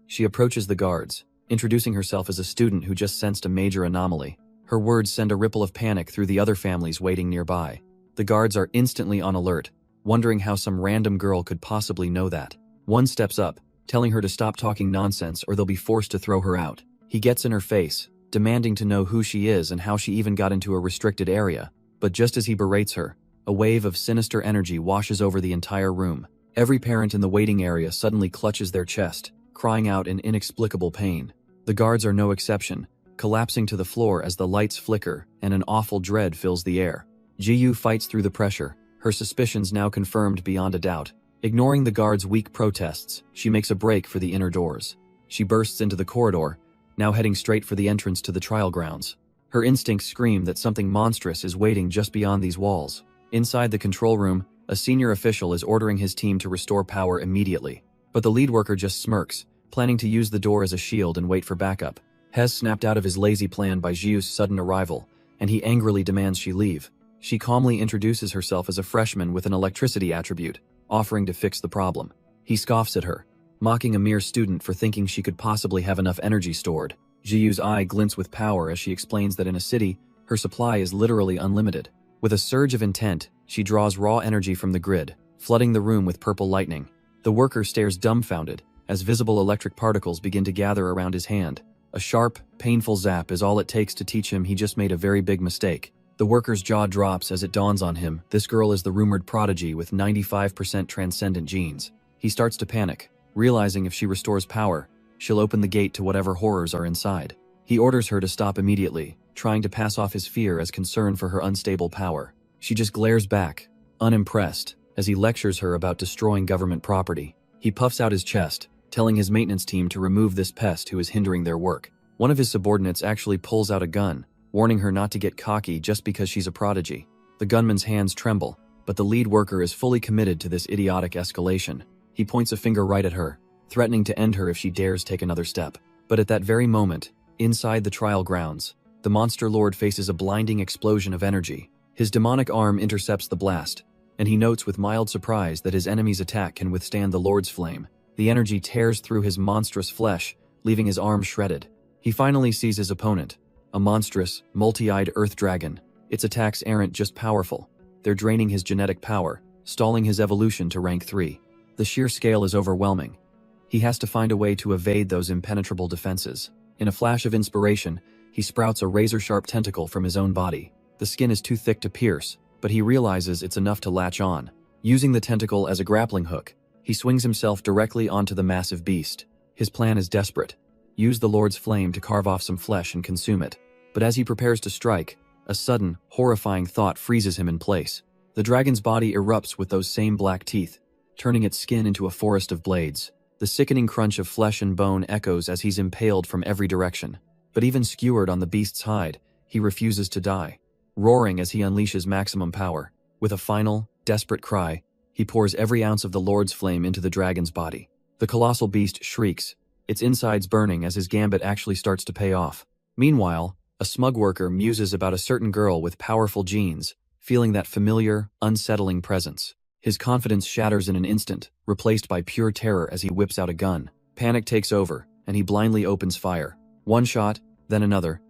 She approaches the guards, introducing herself as a student who just sensed a major anomaly. Her words send a ripple of panic through the other families waiting nearby. The guards are instantly on alert, wondering how some random girl could possibly know that. One steps up, telling her to stop talking nonsense or they'll be forced to throw her out. He gets in her face, demanding to know who she is and how she even got into a restricted area. But just as he berates her, a wave of sinister energy washes over the entire room. Every parent in the waiting area suddenly clutches their chest, crying out in inexplicable pain. The guards are no exception, collapsing to the floor as the lights flicker and an awful dread fills the air. Jiyu fights through the pressure, her suspicions now confirmed beyond a doubt. Ignoring the guards' weak protests, she makes a break for the inner doors. She bursts into the corridor, now heading straight for the entrance to the trial grounds. Her instincts scream that something monstrous is waiting just beyond these walls. Inside the control room, a senior official is ordering his team to restore power immediately. But the lead worker just smirks, planning to use the door as a shield and wait for backup. Hez snapped out of his lazy plan by Jiyu's sudden arrival, and he angrily demands she leave. She calmly introduces herself as a freshman with an electricity attribute, offering to fix the problem. He scoffs at her, mocking a mere student for thinking she could possibly have enough energy stored. Jiyu's eye glints with power as she explains that in a city, her supply is literally unlimited. With a surge of intent, she draws raw energy from the grid, flooding the room with purple lightning. The worker stares dumbfounded as visible electric particles begin to gather around his hand. A sharp, painful zap is all it takes to teach him he just made a very big mistake. The worker's jaw drops as it dawns on him this girl is the rumored prodigy with 95% transcendent genes. He starts to panic, realizing if she restores power, she'll open the gate to whatever horrors are inside. He orders her to stop immediately, trying to pass off his fear as concern for her unstable power. She just glares back, unimpressed, as he lectures her about destroying government property. He puffs out his chest, telling his maintenance team to remove this pest who is hindering their work. One of his subordinates actually pulls out a gun, warning her not to get cocky just because she's a prodigy. The gunman's hands tremble, but the lead worker is fully committed to this idiotic escalation. He points a finger right at her, threatening to end her if she dares take another step. But at that very moment, inside the trial grounds, the monster lord faces a blinding explosion of energy. His demonic arm intercepts the blast, and he notes with mild surprise that his enemy's attack can withstand the lord's flame. The energy tears through his monstrous flesh, leaving his arm shredded. He finally sees his opponent, a monstrous, multi-eyed earth dragon. Its attacks aren't just powerful. They're draining his genetic power, stalling his evolution to rank 3. The sheer scale is overwhelming. He has to find a way to evade those impenetrable defenses. In a flash of inspiration, he sprouts a razor-sharp tentacle from his own body. The skin is too thick to pierce, but he realizes it's enough to latch on. Using the tentacle as a grappling hook, he swings himself directly onto the massive beast. His plan is desperate. Use the Lord's flame to carve off some flesh and consume it. But as he prepares to strike, a sudden, horrifying thought freezes him in place. The dragon's body erupts with those same black teeth, turning its skin into a forest of blades. The sickening crunch of flesh and bone echoes as he's impaled from every direction. But even skewered on the beast's hide, he refuses to die, roaring as he unleashes maximum power. With a final, desperate cry, he pours every ounce of the Lord's flame into the dragon's body. The colossal beast shrieks, its insides burning as his gambit actually starts to pay off. Meanwhile, a smug worker muses about a certain girl with powerful genes, feeling that familiar, unsettling presence. His confidence shatters in an instant, replaced by pure terror as he whips out a gun. Panic takes over, and he blindly opens fire. One shot, then another,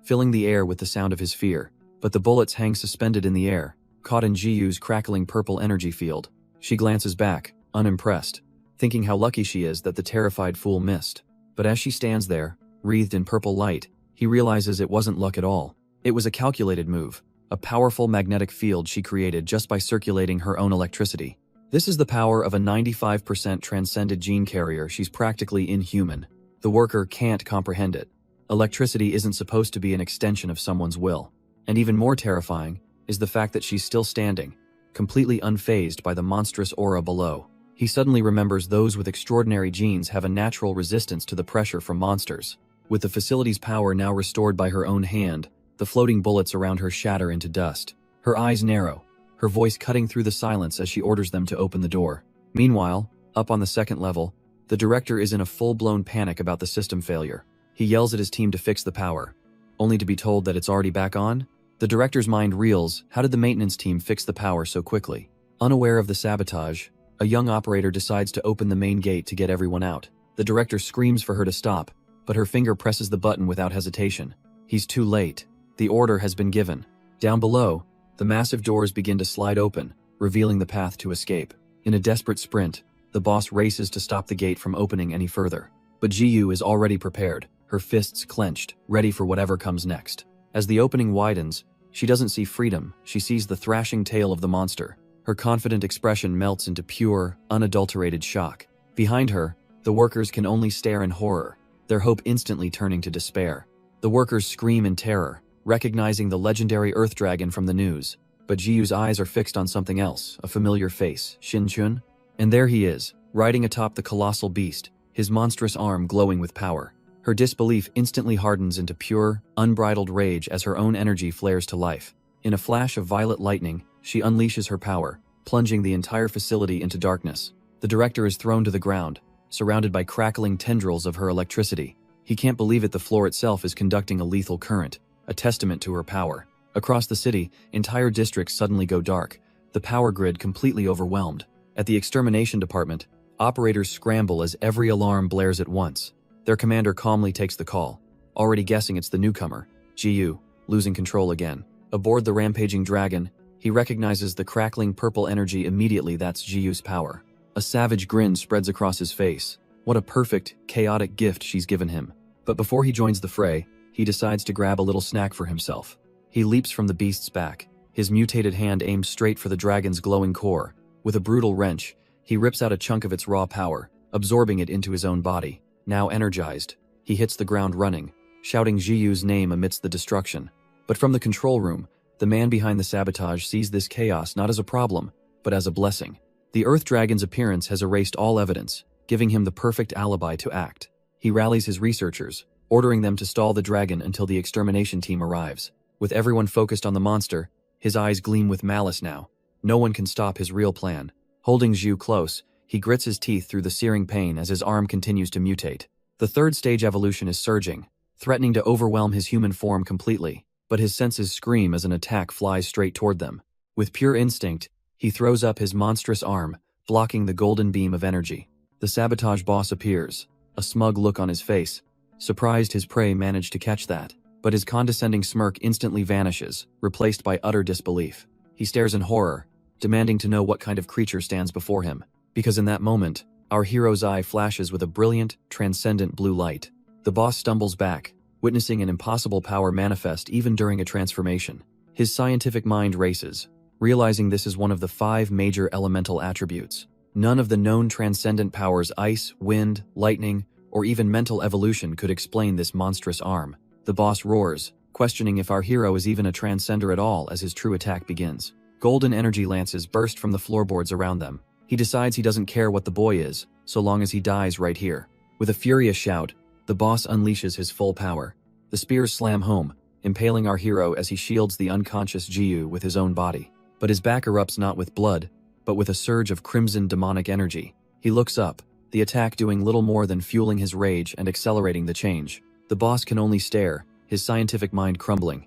filling the air with the sound of his fear. But the bullets hang suspended in the air, caught in Jiyu's crackling purple energy field. She glances back, unimpressed, thinking how lucky she is that the terrified fool missed. But as she stands there, wreathed in purple light, he realizes it wasn't luck at all. It was a calculated move, a powerful magnetic field she created just by circulating her own electricity. This is the power of a 95% transcended gene carrier. She's practically inhuman. The worker can't comprehend it. Electricity isn't supposed to be an extension of someone's will. And even more terrifying is the fact that she's still standing, completely unfazed by the monstrous aura below. He suddenly remembers those with extraordinary genes have a natural resistance to the pressure from monsters. With the facility's power now restored by her own hand, the floating bullets around her shatter into dust. Her eyes narrow, her voice cutting through the silence as she orders them to open the door. Meanwhile, up on the second level, the director is in a full-blown panic about the system failure. He yells at his team to fix the power, only to be told that it's already back on. The director's mind reels. How did the maintenance team fix the power so quickly? Unaware of the sabotage, a young operator decides to open the main gate to get everyone out. The director screams for her to stop, but her finger presses the button without hesitation. He's too late. The order has been given. Down below, the massive doors begin to slide open, revealing the path to escape. In a desperate sprint, the boss races to stop the gate from opening any further. But Jiyu is already prepared, her fists clenched, ready for whatever comes next. As the opening widens, she doesn't see freedom, she sees the thrashing tail of the monster. Her confident expression melts into pure, unadulterated shock. Behind her, the workers can only stare in horror, their hope instantly turning to despair. The workers scream in terror, recognizing the legendary Earth Dragon from the news. But Jiyu's eyes are fixed on something else, a familiar face, Shin-chun. And there he is, riding atop the colossal beast, his monstrous arm glowing with power. Her disbelief instantly hardens into pure, unbridled rage as her own energy flares to life. In a flash of violet lightning, she unleashes her power, plunging the entire facility into darkness. The director is thrown to the ground, surrounded by crackling tendrils of her electricity. He can't believe it, the floor itself is conducting a lethal current, a testament to her power. Across the city, entire districts suddenly go dark, the power grid completely overwhelmed. At the extermination department, Operators scramble as every alarm blares at once. Their commander calmly takes the call, already guessing it's the newcomer, Jiyu, losing control again. Aboard the rampaging dragon, he recognizes the crackling purple energy immediately. That's Jiyu's power. A savage grin spreads across his face. What a perfect, chaotic gift she's given him. But before he joins the fray, he decides to grab a little snack for himself. He leaps from the beast's back, his mutated hand aimed straight for the dragon's glowing core. With a brutal wrench, he rips out a chunk of its raw power, absorbing it into his own body. Now energized, he hits the ground running, shouting Jiyu's name amidst the destruction. But from the control room, the man behind the sabotage sees this chaos not as a problem, but as a blessing. The Earth Dragon's appearance has erased all evidence, giving him the perfect alibi to act. He rallies his researchers, ordering them to stall the dragon until the extermination team arrives. With everyone focused on the monster, his eyes gleam with malice now. No one can stop his real plan. Holding Jiyu close, he grits his teeth through the searing pain as his arm continues to mutate. The third stage evolution is surging, threatening to overwhelm his human form completely, but his senses scream as an attack flies straight toward them. With pure instinct, he throws up his monstrous arm, blocking the golden beam of energy. The sabotage boss appears, a smug look on his face, surprised his prey managed to catch that. But his condescending smirk instantly vanishes, replaced by utter disbelief. He stares in horror, demanding to know what kind of creature stands before him. Because in that moment, our hero's eye flashes with a brilliant, transcendent blue light. The boss stumbles back, witnessing an impossible power manifest even during a transformation. His scientific mind races, realizing this is one of the 5 major elemental attributes. None of the known transcendent powers, ice, wind, lightning, or even mental evolution could explain this monstrous arm. The boss roars, questioning if our hero is even a transcender at all as his true attack begins. Golden energy lances burst from the floorboards around them. He decides he doesn't care what the boy is, so long as he dies right here. With a furious shout, the boss unleashes his full power. The spears slam home, impaling our hero as he shields the unconscious Jiyu with his own body. But his back erupts not with blood, but with a surge of crimson demonic energy. He looks up, the attack doing little more than fueling his rage and accelerating the change. The boss can only stare, his scientific mind crumbling.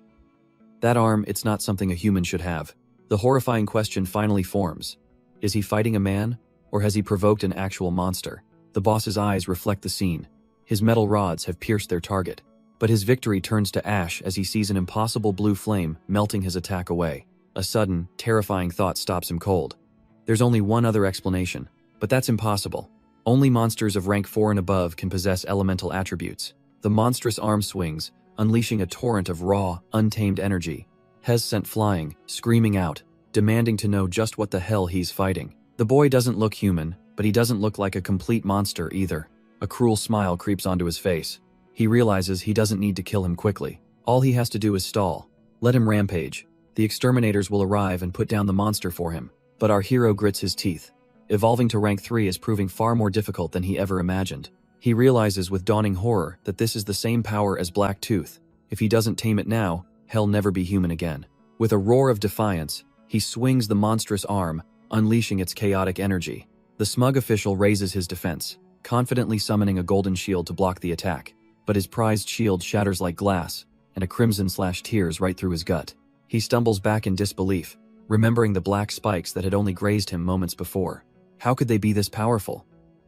That arm, it's not something a human should have. The horrifying question finally forms. Is he fighting a man, or has he provoked an actual monster? The boss's eyes reflect the scene. His metal rods have pierced their target. But his victory turns to ash as he sees an impossible blue flame melting his attack away. A sudden, terrifying thought stops him cold. There's only one other explanation, but that's impossible. Only monsters of rank 4 and above can possess elemental attributes. The monstrous arm swings, unleashing a torrent of raw, untamed energy. Hez sent flying, screaming out, demanding to know just what the hell he's fighting. The boy doesn't look human, but he doesn't look like a complete monster either. A cruel smile creeps onto his face. He realizes he doesn't need to kill him quickly. All he has to do is stall. Let him rampage. The exterminators will arrive and put down the monster for him. But our hero grits his teeth. Evolving to rank 3 is proving far more difficult than he ever imagined. He realizes with dawning horror that this is the same power as Black Tooth. If he doesn't tame it now, he'll never be human again. With a roar of defiance, he swings the monstrous arm, unleashing its chaotic energy. The smug official raises his defense, confidently summoning a golden shield to block the attack. But his prized shield shatters like glass, and a crimson slash tears right through his gut. He stumbles back in disbelief, remembering the black spikes that had only grazed him moments before. How could they be this powerful?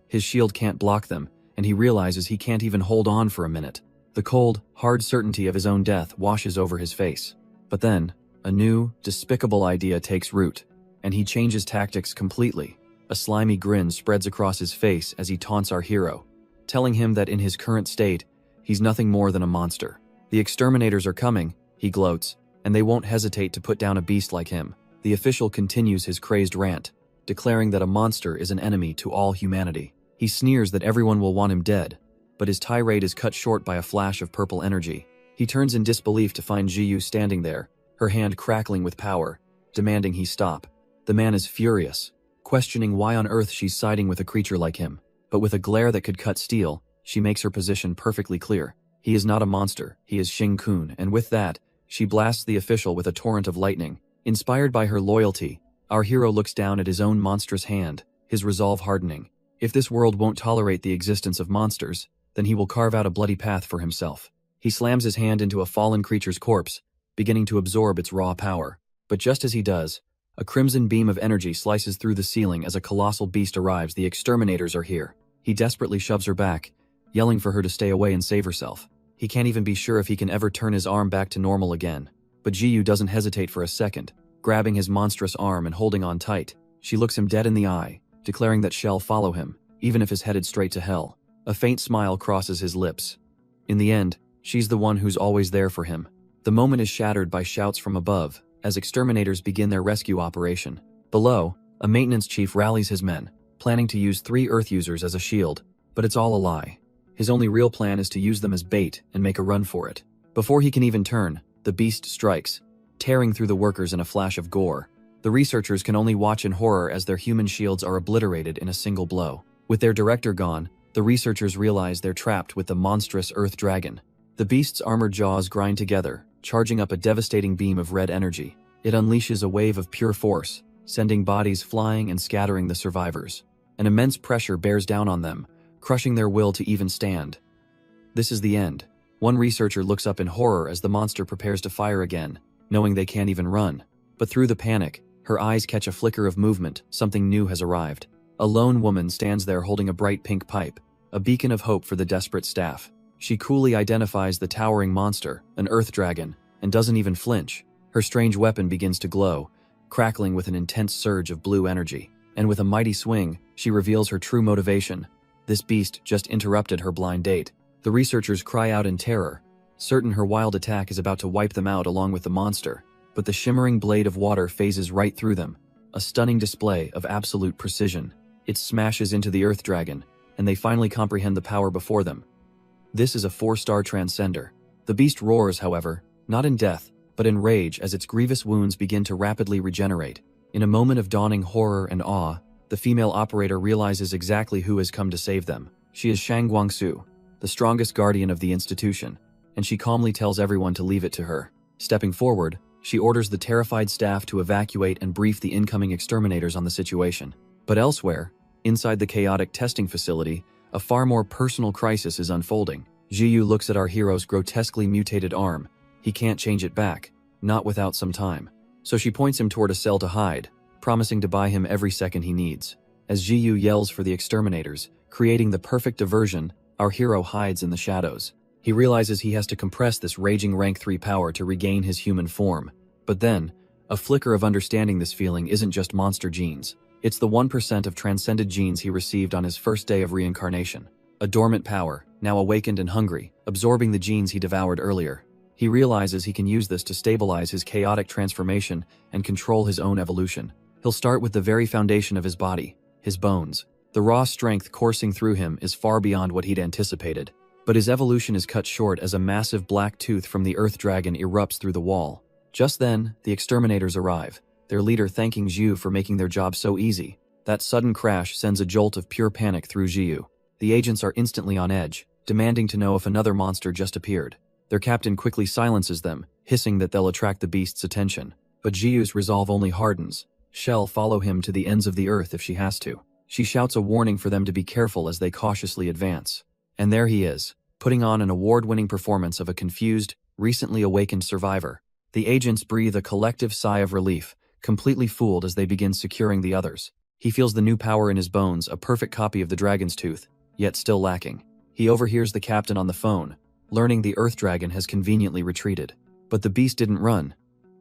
His shield can't block them, and he realizes he can't even hold on for a minute. The cold, hard certainty of his own death washes over his face. But then, a new, despicable idea takes root, and he changes tactics completely. A slimy grin spreads across his face as he taunts our hero, telling him that in his current state, he's nothing more than a monster. The exterminators are coming, he gloats, and they won't hesitate to put down a beast like him. The official continues his crazed rant, declaring that a monster is an enemy to all humanity. He sneers that everyone will want him dead, but his tirade is cut short by a flash of purple energy. He turns in disbelief to find Jiyu standing there, her hand crackling with power, demanding he stop. The man is furious, questioning why on earth she's siding with a creature like him. But with a glare that could cut steel, she makes her position perfectly clear. He is not a monster, he is Xing Kun, and with that, she blasts the official with a torrent of lightning. Inspired by her loyalty, our hero looks down at his own monstrous hand, his resolve hardening. If this world won't tolerate the existence of monsters, then he will carve out a bloody path for himself. He slams his hand into a fallen creature's corpse, beginning to absorb its raw power. But just as he does, A crimson beam of energy slices through the ceiling as a colossal beast arrives. The exterminators are here. He desperately shoves her back, yelling for her to stay away and save herself. He can't even be sure if he can ever turn his arm back to normal again. But Jiyu doesn't hesitate for a second, grabbing his monstrous arm and holding on tight. She looks him dead in the eye, declaring that she'll follow him, even if he's headed straight to hell. A faint smile crosses his lips. In the end, she's the one who's always there for him. The moment is shattered by shouts from above, as exterminators begin their rescue operation. Below, a maintenance chief rallies his men, planning to use 3 Earth users as a shield, but it's all a lie. His only real plan is to use them as bait and make a run for it. Before he can even turn, the beast strikes, tearing through the workers in a flash of gore. The researchers can only watch in horror as their human shields are obliterated in a single blow. With their director gone, the researchers realize they're trapped with the monstrous Earth Dragon. The beast's armored jaws grind together, charging up a devastating beam of red energy. It unleashes a wave of pure force, sending bodies flying and scattering the survivors. An immense pressure bears down on them, crushing their will to even stand. This is the end. One researcher looks up in horror as the monster prepares to fire again, knowing they can't even run. But through the panic, her eyes catch a flicker of movement. Something new has arrived. A lone woman stands there holding a bright pink pipe, a beacon of hope for the desperate staff. She coolly identifies the towering monster, an earth dragon, and doesn't even flinch. Her strange weapon begins to glow, crackling with an intense surge of blue energy. And with a mighty swing, she reveals her true motivation. This beast just interrupted her blind date. The researchers cry out in terror, certain her wild attack is about to wipe them out along with the monster. But the shimmering blade of water phases right through them, a stunning display of absolute precision. It smashes into the Earth Dragon, and they finally comprehend the power before them. This is a 4-star transcender. The beast roars, however, not in death, but in rage as its grievous wounds begin to rapidly regenerate. In a moment of dawning horror and awe, the female operator realizes exactly who has come to save them. She is Shang Guangsu, the strongest guardian of the institution, and she calmly tells everyone to leave it to her. Stepping forward, she orders the terrified staff to evacuate and brief the incoming exterminators on the situation. But elsewhere, inside the chaotic testing facility, a far more personal crisis is unfolding. Jiyu looks at our hero's grotesquely mutated arm. He can't change it back, not without some time. So she points him toward a cell to hide, promising to buy him every second he needs. As Jiyu yells for the exterminators, creating the perfect diversion, our hero hides in the shadows. He realizes he has to compress this raging rank 3 power to regain his human form. But then, a flicker of understanding this feeling isn't just monster genes. It's the 1% of transcended genes he received on his first day of reincarnation. A dormant power, now awakened and hungry, absorbing the genes he devoured earlier. He realizes he can use this to stabilize his chaotic transformation and control his own evolution. He'll start with the very foundation of his body, his bones. The raw strength coursing through him is far beyond what he'd anticipated. But his evolution is cut short as a massive black tooth from the Earth Dragon erupts through the wall. Just then, the exterminators arrive, their leader thanking Jiu for making their job so easy. That sudden crash sends a jolt of pure panic through Jiu. The agents are instantly on edge, demanding to know if another monster just appeared. Their captain quickly silences them, hissing that they'll attract the beast's attention. But Jiu's resolve only hardens. She'll follow him to the ends of the earth if she has to. She shouts a warning for them to be careful as they cautiously advance. And there he is, putting on an award-winning performance of a confused, recently awakened survivor. The agents breathe a collective sigh of relief, completely fooled as they begin securing the others. He feels the new power in his bones, a perfect copy of the dragon's tooth, yet still lacking. He overhears the captain on the phone, learning the Earth Dragon has conveniently retreated. But the beast didn't run.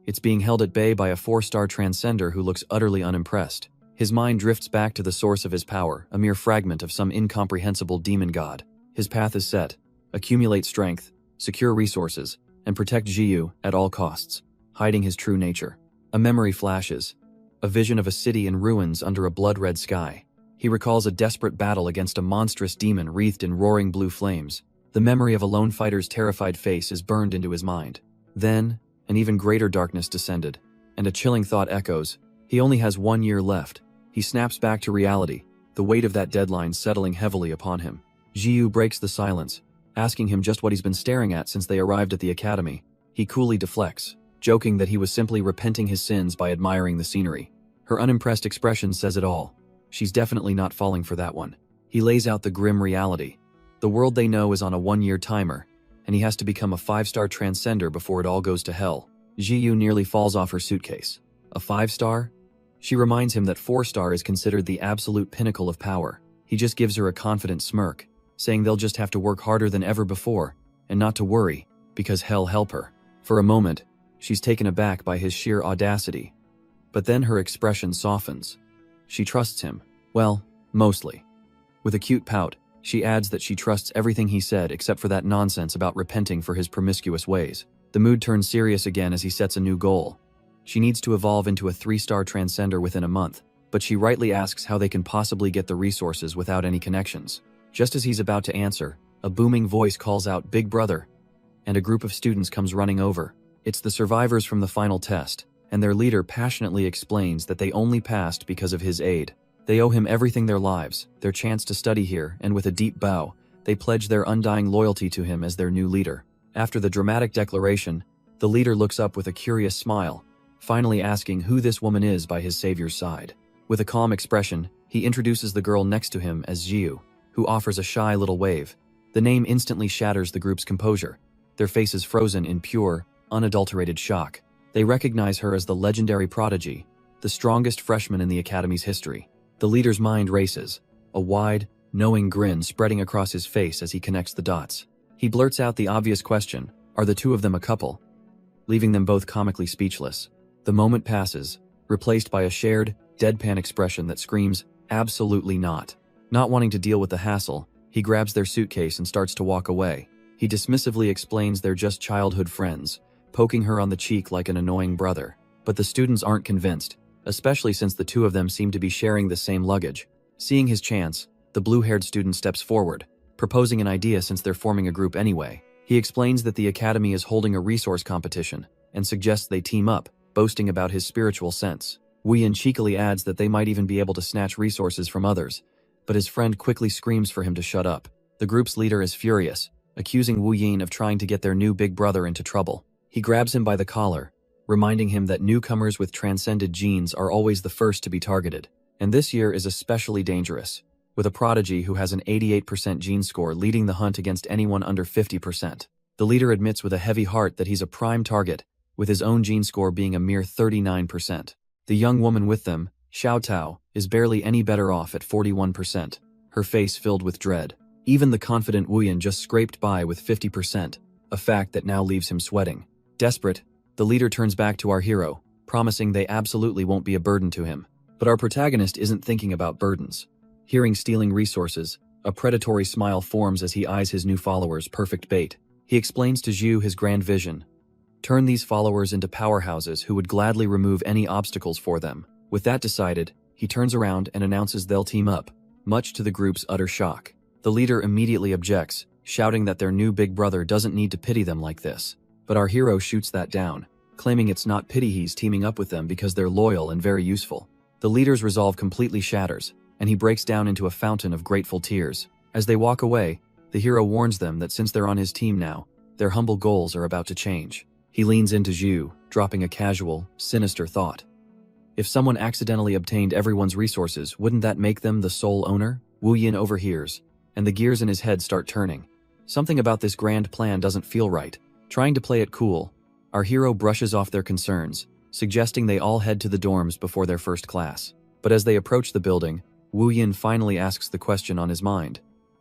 It's being held at bay by a 4-star transcender who looks utterly unimpressed. His mind drifts back to the source of his power, a mere fragment of some incomprehensible demon god. His path is set: accumulate strength, secure resources, and protect Jiu at all costs, hiding his true nature. A memory flashes, a vision of a city in ruins under a blood-red sky. He recalls a desperate battle against a monstrous demon wreathed in roaring blue flames. The memory of a lone fighter's terrified face is burned into his mind. Then, an even greater darkness descended, and a chilling thought echoes. He only has 1 year left. He snaps back to reality, the weight of that deadline settling heavily upon him. Jiu breaks the silence, asking him just what he's been staring at since they arrived at the academy. He coolly deflects, joking that he was simply repenting his sins by admiring the scenery. Her unimpressed expression says it all. She's definitely not falling for that one. He lays out the grim reality. The world they know is on a 1-year timer, and he has to become a 5-star transcender before it all goes to hell. Jiu nearly falls off her suitcase. A 5-star? She reminds him that 4-star is considered the absolute pinnacle of power. He just gives her a confident smirk, saying they'll just have to work harder than ever before, and not to worry, because hell help her. For a moment, she's taken aback by his sheer audacity. But then her expression softens. She trusts him. Well, mostly. With a cute pout, she adds that she trusts everything he said except for that nonsense about repenting for his promiscuous ways. The mood turns serious again as he sets a new goal. She needs to evolve into a 3-star transcender within a month, but she rightly asks how they can possibly get the resources without any connections. Just as he's about to answer, a booming voice calls out, "Big brother," and a group of students comes running over. It's the survivors from the final test, and their leader passionately explains that they only passed because of his aid. They owe him everything, their lives, their chance to study here, and with a deep bow, they pledge their undying loyalty to him as their new leader. After the dramatic declaration, the leader looks up with a curious smile, finally asking who this woman is by his savior's side. With a calm expression, he introduces the girl next to him as Jiu, who offers a shy little wave. The name instantly shatters the group's composure, their faces frozen in pure, unadulterated shock. They recognize her as the legendary prodigy, the strongest freshman in the academy's history. The leader's mind races, a wide, knowing grin spreading across his face as he connects the dots. He blurts out the obvious question, are the two of them a couple? Leaving them both comically speechless. The moment passes, replaced by a shared, deadpan expression that screams, absolutely not. Not wanting to deal with the hassle, he grabs their suitcase and starts to walk away. He dismissively explains they're just childhood friends, poking her on the cheek like an annoying brother. But the students aren't convinced, especially since the two of them seem to be sharing the same luggage. Seeing his chance, the blue-haired student steps forward, proposing an idea since they're forming a group anyway. He explains that the academy is holding a resource competition and suggests they team up, boasting about his spiritual sense. Wu Yin cheekily adds that they might even be able to snatch resources from others, but his friend quickly screams for him to shut up. The group's leader is furious, accusing Wu Yin of trying to get their new big brother into trouble. He grabs him by the collar, reminding him that newcomers with transcended genes are always the first to be targeted. And this year is especially dangerous, with a prodigy who has an 88% gene score leading the hunt against anyone under 50%. The leader admits with a heavy heart that he's a prime target, with his own gene score being a mere 39%. The young woman with them, Xiao Tao, is barely any better off at 41%, her face filled with dread. Even the confident Wu Yin just scraped by with 50%, a fact that now leaves him sweating. Desperate, the leader turns back to our hero, promising they absolutely won't be a burden to him. But our protagonist isn't thinking about burdens. Hearing stealing resources, a predatory smile forms as he eyes his new followers' perfect bait. He explains to Zhu his grand vision. Turn these followers into powerhouses who would gladly remove any obstacles for them. With that decided, he turns around and announces they'll team up, much to the group's utter shock. The leader immediately objects, shouting that their new big brother doesn't need to pity them like this. But our hero shoots that down, claiming it's not pity he's teaming up with them because they're loyal and very useful. The leader's resolve completely shatters, and he breaks down into a fountain of grateful tears. As they walk away, the hero warns them that since they're on his team now, their humble goals are about to change. He leans into Zhu, dropping a casual, sinister thought. If someone accidentally obtained everyone's resources, wouldn't that make them the sole owner? Wu Yin overhears, and the gears in his head start turning. Something about this grand plan doesn't feel right. Trying to play it cool, our hero brushes off their concerns, suggesting they all head to the dorms before their first class. But as they approach the building, Wu Yin finally asks the question on his mind.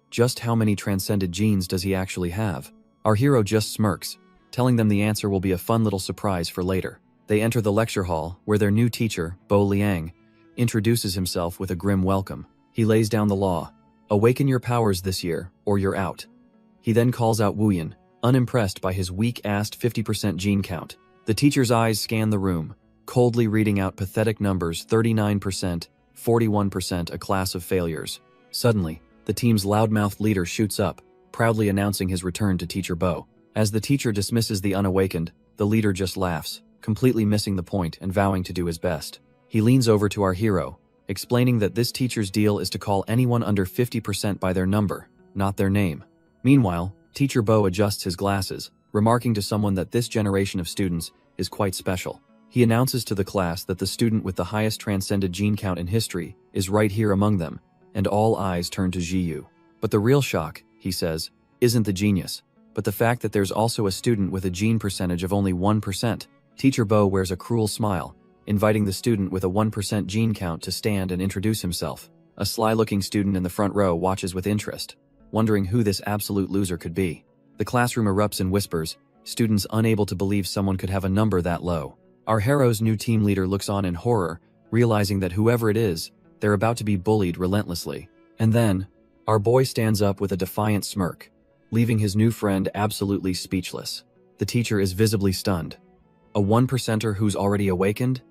Just how many transcended genes does he actually have? Our hero just smirks, telling them the answer will be a fun little surprise for later. They enter the lecture hall, where their new teacher, Bo Liang, introduces himself with a grim welcome. He lays down the law. Awaken your powers this year, or you're out. He then calls out Wu Yin, unimpressed by his weak-assed 50% gene count. The teacher's eyes scan the room, coldly reading out pathetic numbers 39%, 41%, a class of failures. Suddenly, the team's loudmouthed leader shoots up, proudly announcing his return to Teacher Bo. As the teacher dismisses the unawakened, the leader just laughs, completely missing the point and vowing to do his best. He leans over to our hero, explaining that this teacher's deal is to call anyone under 50% by their number, not their name. Meanwhile, Teacher Bo adjusts his glasses, remarking to someone that this generation of students is quite special. He announces to the class that the student with the highest transcended gene count in history is right here among them, and all eyes turn to Jiyu. But the real shock, he says, isn't the genius, but the fact that there's also a student with a gene percentage of only 1%. Teacher Bo wears a cruel smile, inviting the student with a 1% gene count to stand and introduce himself. A sly-looking student in the front row watches with interest, wondering who this absolute loser could be. The classroom erupts in whispers, students unable to believe someone could have a number that low. Our hero's new team leader looks on in horror, realizing that whoever it is, they're about to be bullied relentlessly. And then, our boy stands up with a defiant smirk, leaving his new friend absolutely speechless. The teacher is visibly stunned. A 1%er who's already awakened?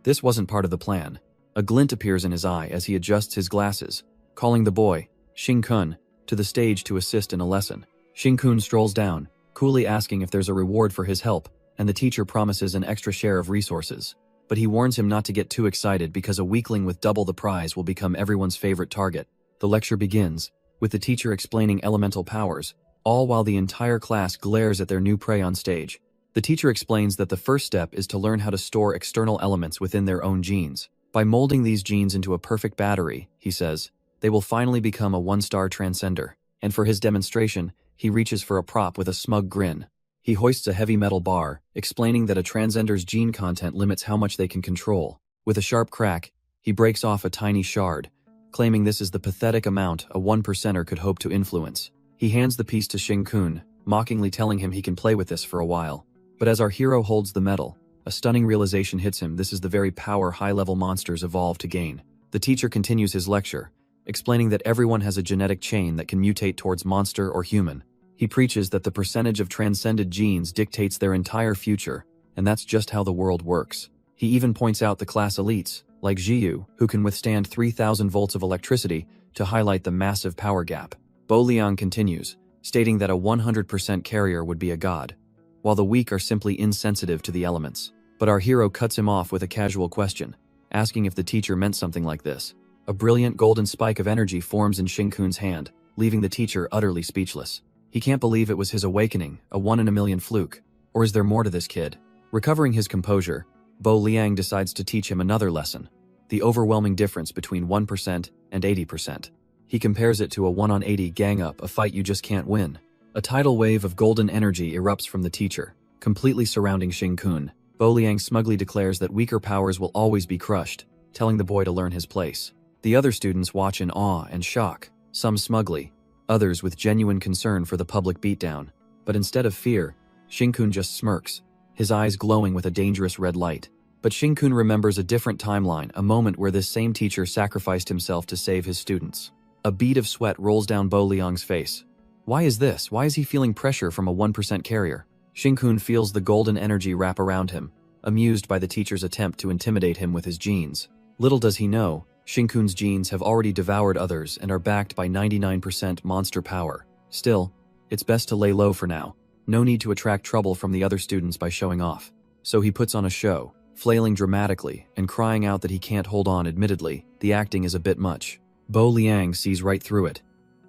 This wasn't part of the plan. A glint appears in his eye as he adjusts his glasses, calling the boy, Shin-kun, to the stage to assist in a lesson. Shin-kun strolls down, coolly asking if there's a reward for his help, and the teacher promises an extra share of resources. But he warns him not to get too excited because a weakling with double the prize will become everyone's favorite target. The lecture begins, with the teacher explaining elemental powers, all while the entire class glares at their new prey on stage. The teacher explains that the first step is to learn how to store external elements within their own genes. By molding these genes into a perfect battery, he says, they will finally become a one-star transcender. And for his demonstration, he reaches for a prop with a smug grin. He hoists a heavy metal bar, explaining that a transcender's gene content limits how much they can control. With a sharp crack, he breaks off a tiny shard, claiming this is the pathetic amount a 1%er could hope to influence. He hands the piece to Shin-kun, mockingly telling him he can play with this for a while. But as our hero holds the metal, a stunning realization hits him: this is the very power high-level monsters evolve to gain. The teacher continues his lecture, explaining that everyone has a genetic chain that can mutate towards monster or human. He preaches that the percentage of transcended genes dictates their entire future, and that's just how the world works. He even points out the class elites, like Jiyu, who can withstand 3,000 volts of electricity, to highlight the massive power gap. Bo Liang continues, stating that a 100% carrier would be a god, while the weak are simply insensitive to the elements. But our hero cuts him off with a casual question, asking if the teacher meant something like this. A brilliant golden spike of energy forms in Shin-kun's hand, leaving the teacher utterly speechless. He can't believe it was his awakening, a 1 in a million fluke. Or is there more to this kid? Recovering his composure, Bo Liang decides to teach him another lesson: the overwhelming difference between 1% and 80%. He compares it to a 1 on 80 gang-up, a fight you just can't win. A tidal wave of golden energy erupts from the teacher, completely surrounding Shin-kun. Bo Liang smugly declares that weaker powers will always be crushed, telling the boy to learn his place. The other students watch in awe and shock, some smugly, others with genuine concern for the public beatdown. But instead of fear, Shin-kun just smirks, his eyes glowing with a dangerous red light. But Shin-kun remembers a different timeline, a moment where this same teacher sacrificed himself to save his students. A bead of sweat rolls down Bo Liang's face. Why is this? Why is he feeling pressure from a 1% carrier? Shin-kun feels the golden energy wrap around him, amused by the teacher's attempt to intimidate him with his genes. Little does he know, Shin-kun's genes have already devoured others and are backed by 99% monster power. Still, it's best to lay low for now. No need to attract trouble from the other students by showing off. So he puts on a show, flailing dramatically and crying out that he can't hold on. Admittedly, the acting is a bit much. Bo Liang sees right through it.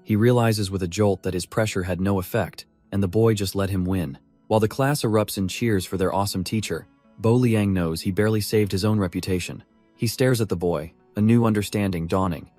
He realizes with a jolt that his pressure had no effect, and the boy just let him win. While the class erupts in cheers for their awesome teacher, Bo Liang knows he barely saved his own reputation. He stares at the boy, a new understanding dawning.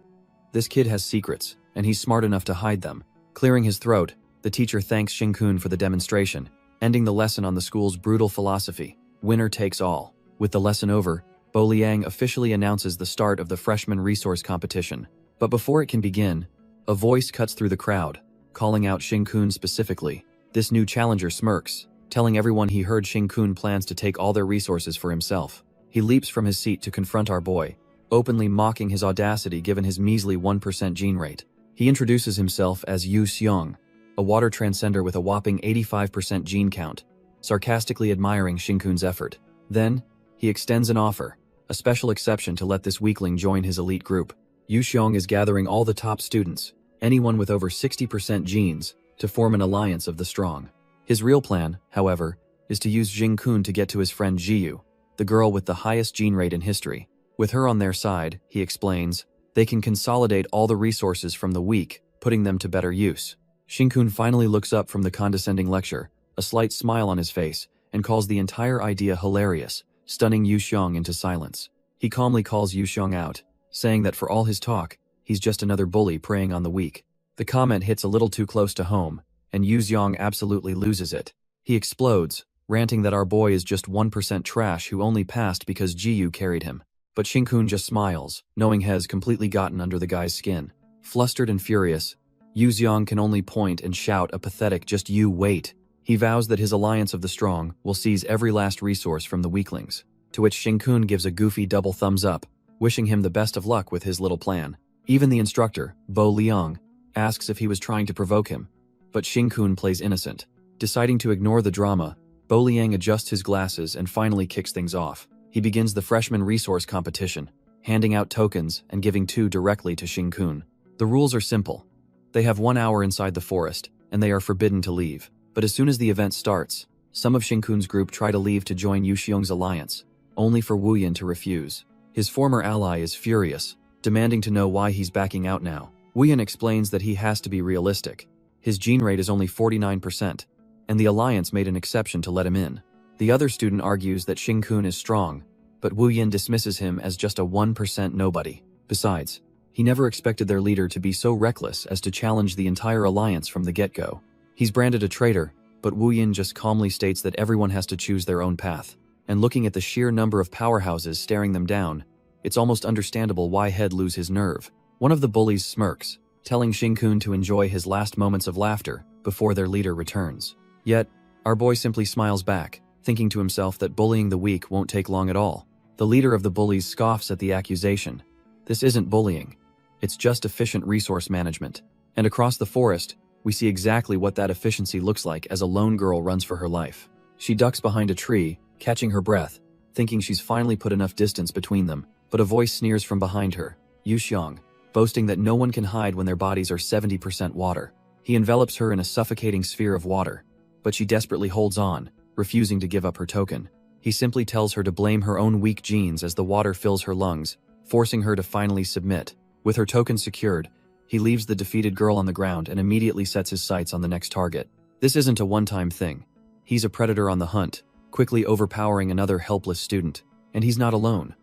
This kid has secrets, and he's smart enough to hide them. Clearing his throat, the teacher thanks Shin-kun for the demonstration, ending the lesson on the school's brutal philosophy: winner takes all. With the lesson over, Bo Liang officially announces the start of the freshman resource competition. But before it can begin, a voice cuts through the crowd, calling out Shin-kun specifically. This new challenger smirks, telling everyone he heard Shin-kun plans to take all their resources for himself. He leaps from his seat to confront our boy, openly mocking his audacity given his measly 1% gene rate. He introduces himself as Yu Seong, a water transcender with a whopping 85% gene count, sarcastically admiring Shin-kun's effort. Then, he extends an offer, a special exception to let this weakling join his elite group. Yu Seong is gathering all the top students, anyone with over 60% genes, to form an alliance of the strong. His real plan, however, is to use Shin-kun to get to his friend Jiyu, the girl with the highest gene rate in history. With her on their side, he explains, they can consolidate all the resources from the weak, putting them to better use. Shin-kun finally looks up from the condescending lecture, a slight smile on his face, and calls the entire idea hilarious, stunning Yu Seong into silence. He calmly calls Yu Seong out, saying that for all his talk, he's just another bully preying on the weak. The comment hits a little too close to home, and Yu Seong absolutely loses it. He explodes, ranting that our boy is just 1% trash who only passed because Jiyu carried him. But Shinkun just smiles, knowing He's completely gotten under the guy's skin. Flustered and furious, Yu Xiong can only point and shout a pathetic "just you wait." He vows that his alliance of the strong will seize every last resource from the weaklings, to which Shinkun gives a goofy double thumbs up, wishing him the best of luck with his little plan. Even the instructor, Bo Liang, asks if he was trying to provoke him, but Shinkun plays innocent. Deciding to ignore the drama, Bo Liang adjusts his glasses and finally kicks things off. He begins the freshman resource competition, handing out tokens and giving 2 directly to Shinkun. The rules are simple. They have 1 hour inside the forest, and they are forbidden to leave. But as soon as the event starts, some of Shinkun's group try to leave to join Yu Xiong's alliance, only for Wu Yin to refuse. His former ally is furious, demanding to know why he's backing out now. Wu Yin explains that he has to be realistic. His gene rate is only 49%, and the alliance made an exception to let him in. The other student argues that Shinkun is strong, but Wu Yin dismisses him as just a 1% nobody. Besides, he never expected their leader to be so reckless as to challenge the entire alliance from the get-go. He's branded a traitor, but Wu Yin just calmly states that everyone has to choose their own path. And looking at the sheer number of powerhouses staring them down, it's almost understandable why He'd lose his nerve. One of the bullies smirks, telling Shinkun to enjoy his last moments of laughter before their leader returns. Yet, our boy simply smiles back, thinking to himself that bullying the weak won't take long at all. The leader of the bullies scoffs at the accusation. This isn't bullying. It's just efficient resource management. And across the forest, we see exactly what that efficiency looks like as a lone girl runs for her life. She ducks behind a tree, catching her breath, thinking she's finally put enough distance between them, but a voice sneers from behind her, Yu Xiong, boasting that no one can hide when their bodies are 70% water. He envelops her in a suffocating sphere of water, but she desperately holds on, refusing to give up her token. He simply tells her to blame her own weak genes as the water fills her lungs, forcing her to finally submit. With her token secured, he leaves the defeated girl on the ground and immediately sets his sights on the next target. This isn't a one-time thing. He's a predator on the hunt, quickly overpowering another helpless student. And he's not alone.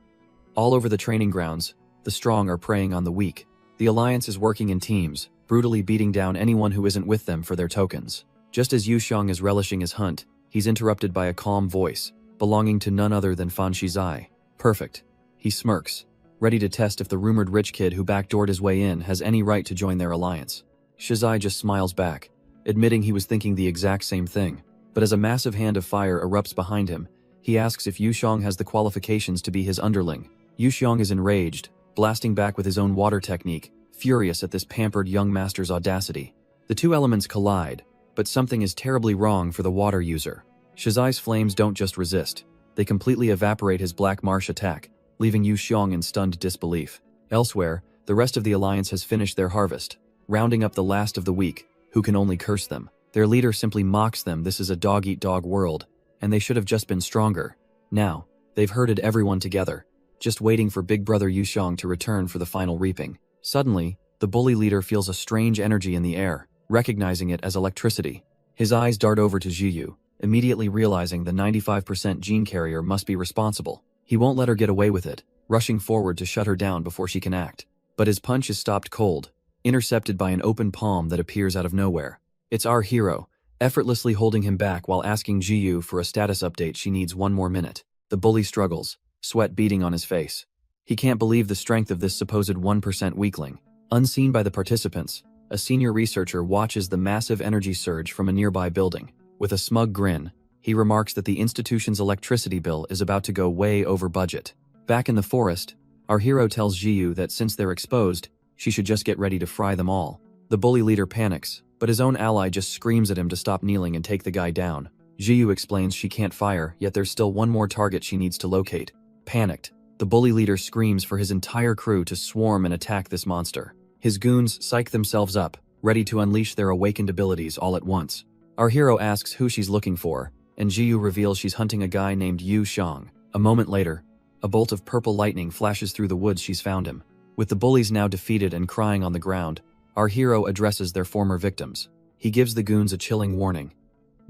All over the training grounds, the strong are preying on the weak. The alliance is working in teams, brutally beating down anyone who isn't with them for their tokens. Just as Yu Xiong is relishing his hunt, he's interrupted by a calm voice, belonging to none other than Fan Shizai. Perfect. He smirks, ready to test if the rumored rich kid who backdoored his way in has any right to join their alliance. Shizai just smiles back, admitting he was thinking the exact same thing. But as a massive hand of fire erupts behind him, he asks if Yu Xiong has the qualifications to be his underling. Yu Xiong is enraged, blasting back with his own water technique, furious at this pampered young master's audacity. The two elements collide, but something is terribly wrong for the water user. Shizai's flames don't just resist, they completely evaporate his black marsh attack, leaving Yu Xiong in stunned disbelief. Elsewhere, the rest of the alliance has finished their harvest, rounding up the last of the weak, who can only curse them. Their leader simply mocks them. This is a dog-eat-dog world, and they should have just been stronger. Now, they've herded everyone together, just waiting for Big Brother Yu Xiong to return for the final reaping. Suddenly, the bully leader feels a strange energy in the air, recognizing it as electricity. His eyes dart over to Jiyu, immediately realizing the 95% gene carrier must be responsible. He won't let her get away with it, rushing forward to shut her down before she can act. But his punch is stopped cold, intercepted by an open palm that appears out of nowhere. It's our hero, effortlessly holding him back while asking Jiyu for a status update. She needs 1 more minute. The bully struggles, sweat beading on his face. He can't believe the strength of this supposed 1% weakling. Unseen by the participants, a senior researcher watches the massive energy surge from a nearby building. With a smug grin, he remarks that the institution's electricity bill is about to go way over budget. Back in the forest, our hero tells Jiyu that since they're exposed, she should just get ready to fry them all. The bully leader panics, but his own ally just screams at him to stop kneeling and take the guy down. Jiyu explains she can't fire, yet there's still 1 more target she needs to locate. Panicked, the bully leader screams for his entire crew to swarm and attack this monster. His goons psych themselves up, ready to unleash their awakened abilities all at once. Our hero asks who she's looking for, and Jiyu reveals she's hunting a guy named Yu Xiong. A moment later, a bolt of purple lightning flashes through the woods. She's found him. With the bullies now defeated and crying on the ground, our hero addresses their former victims. He gives the goons a chilling warning.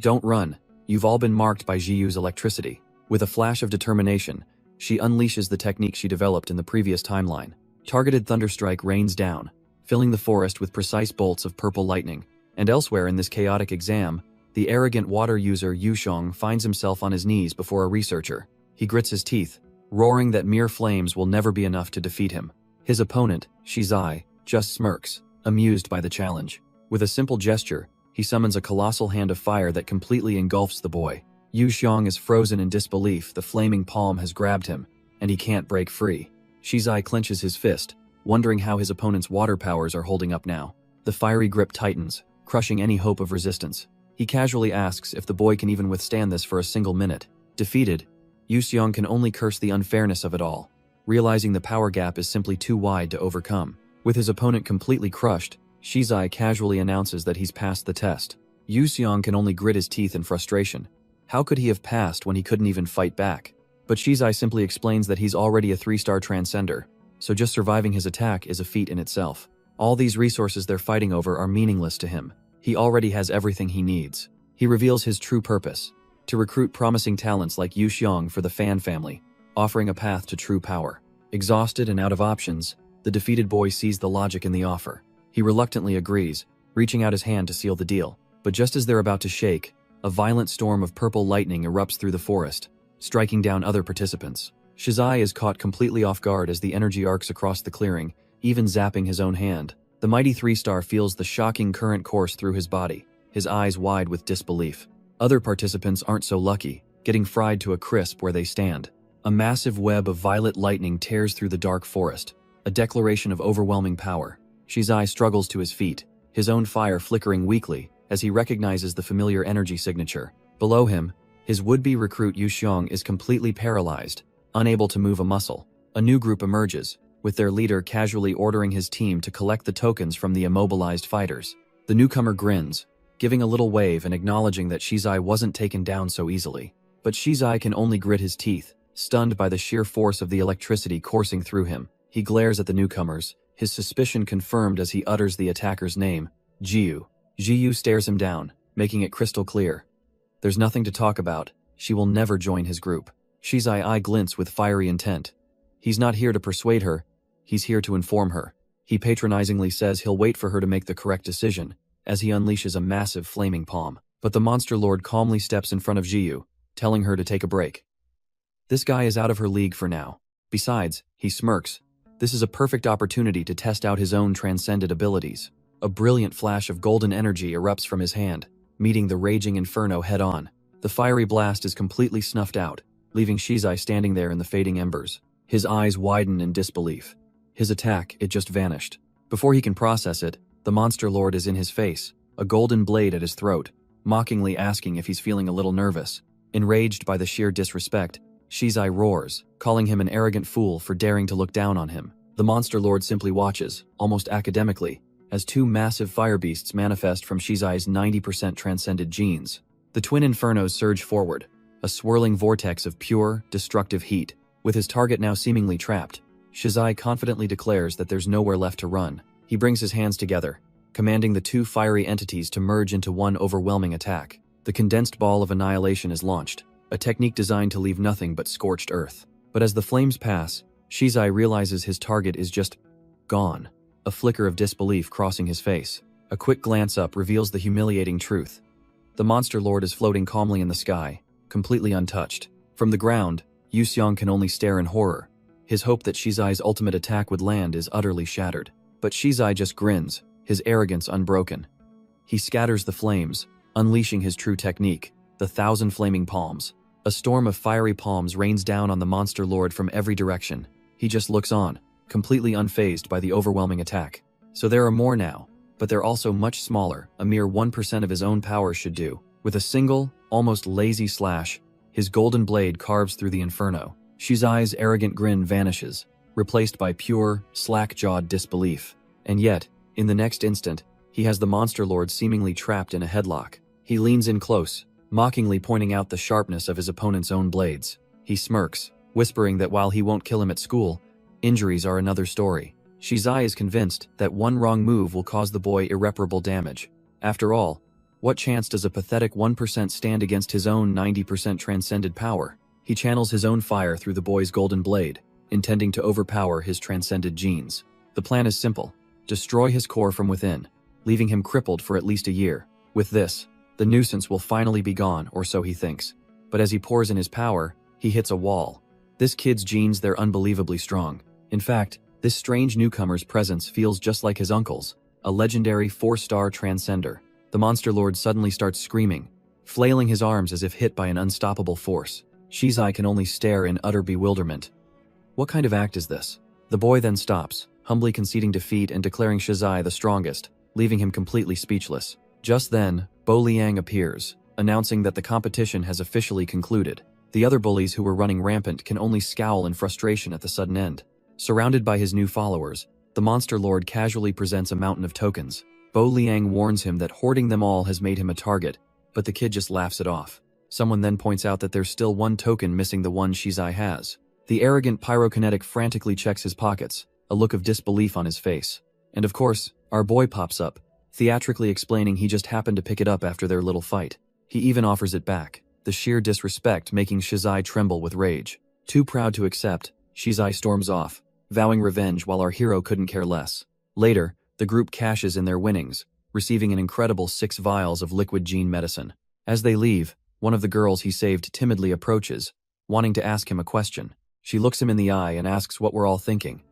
Don't run, you've all been marked by Jiyu's electricity. With a flash of determination, she unleashes the technique she developed in the previous timeline. Targeted thunderstrike rains down, filling the forest with precise bolts of purple lightning. And elsewhere in this chaotic exam, The arrogant water user Yuxiong finds himself on his knees before a researcher. He grits his teeth, roaring that mere flames will never be enough to defeat him. His opponent, Shizai, just smirks, amused by the challenge. With a simple gesture, he summons a colossal hand of fire that completely engulfs the boy. Yuxiong is frozen in disbelief. The flaming palm has grabbed him, and he can't break free. Shizai clenches his fist, wondering how his opponent's water powers are holding up now. The fiery grip tightens, crushing any hope of resistance. He casually asks if the boy can even withstand this for a single minute. Defeated, Yuxiong can only curse the unfairness of it all, realizing the power gap is simply too wide to overcome. With his opponent completely crushed, Shizai casually announces that he's passed the test. Yuxiong can only grit his teeth in frustration. How could he have passed when he couldn't even fight back? But Shizai simply explains that he's already a 3-star transcender, so just surviving his attack is a feat in itself. All these resources they're fighting over are meaningless to him. He already has everything he needs. He reveals his true purpose: to recruit promising talents like Yuxiong for the Fan family, offering a path to true power. Exhausted and out of options, the defeated boy sees the logic in the offer. He reluctantly agrees, reaching out his hand to seal the deal. But just as they're about to shake, a violent storm of purple lightning erupts through the forest, striking down other participants. Shizai is caught completely off guard as the energy arcs across the clearing, even zapping his own hand. The mighty 3-star feels the shocking current course through his body, his eyes wide with disbelief. Other participants aren't so lucky, getting fried to a crisp where they stand. A massive web of violet lightning tears through the dark forest, a declaration of overwhelming power. Shizai struggles to his feet, his own fire flickering weakly as he recognizes the familiar energy signature. Below him, his would-be recruit Yuxiong is completely paralyzed, unable to move a muscle. A new group emerges, with their leader casually ordering his team to collect the tokens from the immobilized fighters. The newcomer grins, giving a little wave and acknowledging that Shizai wasn't taken down so easily. But Shizai can only grit his teeth, stunned by the sheer force of the electricity coursing through him. He glares at the newcomers, his suspicion confirmed as he utters the attacker's name, Jiu. Jiu stares him down, making it crystal clear. There's nothing to talk about. She will never join his group. Shizai eye glints with fiery intent. He's not here to persuade her, he's here to inform her. He patronizingly says he'll wait for her to make the correct decision, as he unleashes a massive flaming palm. But the monster lord calmly steps in front of Jiu, telling her to take a break. This guy is out of her league for now. Besides, he smirks. This is a perfect opportunity to test out his own transcended abilities. A brilliant flash of golden energy erupts from his hand, meeting the raging inferno head-on. The fiery blast is completely snuffed out, leaving Shizai standing there in the fading embers. His eyes widen in disbelief. His attack, it just vanished. Before he can process it, the monster lord is in his face, a golden blade at his throat, mockingly asking if he's feeling a little nervous. Enraged by the sheer disrespect, Shizai roars, calling him an arrogant fool for daring to look down on him. The monster lord simply watches, almost academically, as two massive fire beasts manifest from Shizai's 90% transcended genes. The twin infernos surge forward, a swirling vortex of pure, destructive heat. With his target now seemingly trapped, Shizai confidently declares that there's nowhere left to run. He brings his hands together, commanding the two fiery entities to merge into one overwhelming attack. The condensed ball of annihilation is launched, a technique designed to leave nothing but scorched earth. But as the flames pass, Shizai realizes his target is just gone. A flicker of disbelief crossing his face. A quick glance up reveals the humiliating truth. The monster lord is floating calmly in the sky, completely untouched. From the ground, Yuxiong can only stare in horror. His hope that Shizai's ultimate attack would land is utterly shattered. But Shizai just grins, his arrogance unbroken. He scatters the flames, unleashing his true technique, the 1,000 flaming palms. A storm of fiery palms rains down on the monster lord from every direction. He just looks on, completely unfazed by the overwhelming attack. So there are more now, but they're also much smaller, a mere 1% of his own power should do. With a single, almost lazy slash, his golden blade carves through the inferno. Shizai's arrogant grin vanishes, replaced by pure, slack-jawed disbelief. And yet, in the next instant, he has the monster lord seemingly trapped in a headlock. He leans in close, mockingly pointing out the sharpness of his opponent's own blades. He smirks, whispering that while he won't kill him at school, injuries are another story. Shizai is convinced that one wrong move will cause the boy irreparable damage. After all, what chance does a pathetic 1% stand against his own 90% transcended power? He channels his own fire through the boy's golden blade, intending to overpower his transcended genes. The plan is simple: destroy his core from within, leaving him crippled for at least a year. With this, The nuisance will finally be gone, or so he thinks. But as he pours in his power, he hits a wall. This kid's genes, they're unbelievably strong. In fact, this strange newcomer's presence feels just like his uncle's, a legendary 4-star transcender. The monster lord suddenly starts screaming, flailing his arms as if hit by an unstoppable force. Shizai can only stare in utter bewilderment. What kind of act is this? The boy then stops, humbly conceding defeat and declaring Shizai the strongest, leaving him completely speechless. Just then, Bo Liang appears, announcing that the competition has officially concluded. The other bullies who were running rampant can only scowl in frustration at the sudden end. Surrounded by his new followers, the monster lord casually presents a mountain of tokens. Bo Liang warns him that hoarding them all has made him a target, but the kid just laughs it off. Someone then points out that there's still one token missing, the one Shizai has. The arrogant pyrokinetic frantically checks his pockets, a look of disbelief on his face. And of course, our boy pops up, theatrically explaining he just happened to pick it up after their little fight. He even offers it back, the sheer disrespect making Shizai tremble with rage. Too proud to accept, Shizai storms off, vowing revenge while our hero couldn't care less. Later, the group cashes in their winnings, receiving an incredible 6 vials of liquid gene medicine. As they leave, one of the girls he saved timidly approaches, wanting to ask him a question. She looks him in the eye and asks what we're all thinking.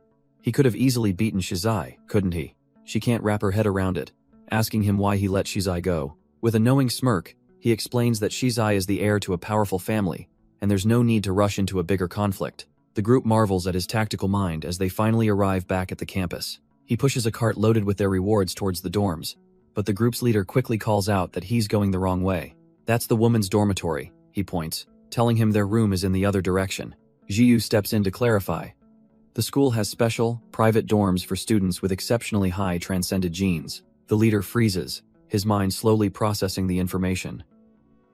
He could have easily beaten Shizai, couldn't he? She can't wrap her head around it, asking him why he let Shizai go. With a knowing smirk, he explains that Shizai is the heir to a powerful family, and there's no need to rush into a bigger conflict. The group marvels at his tactical mind as they finally arrive back at the campus. He pushes a cart loaded with their rewards towards the dorms, but the group's leader quickly calls out that he's going the wrong way. That's the woman's dormitory, he points, telling him their room is in the other direction. Jiyu steps in to clarify. The school has special, private dorms for students with exceptionally high transcended genes. The leader freezes, his mind slowly processing the information.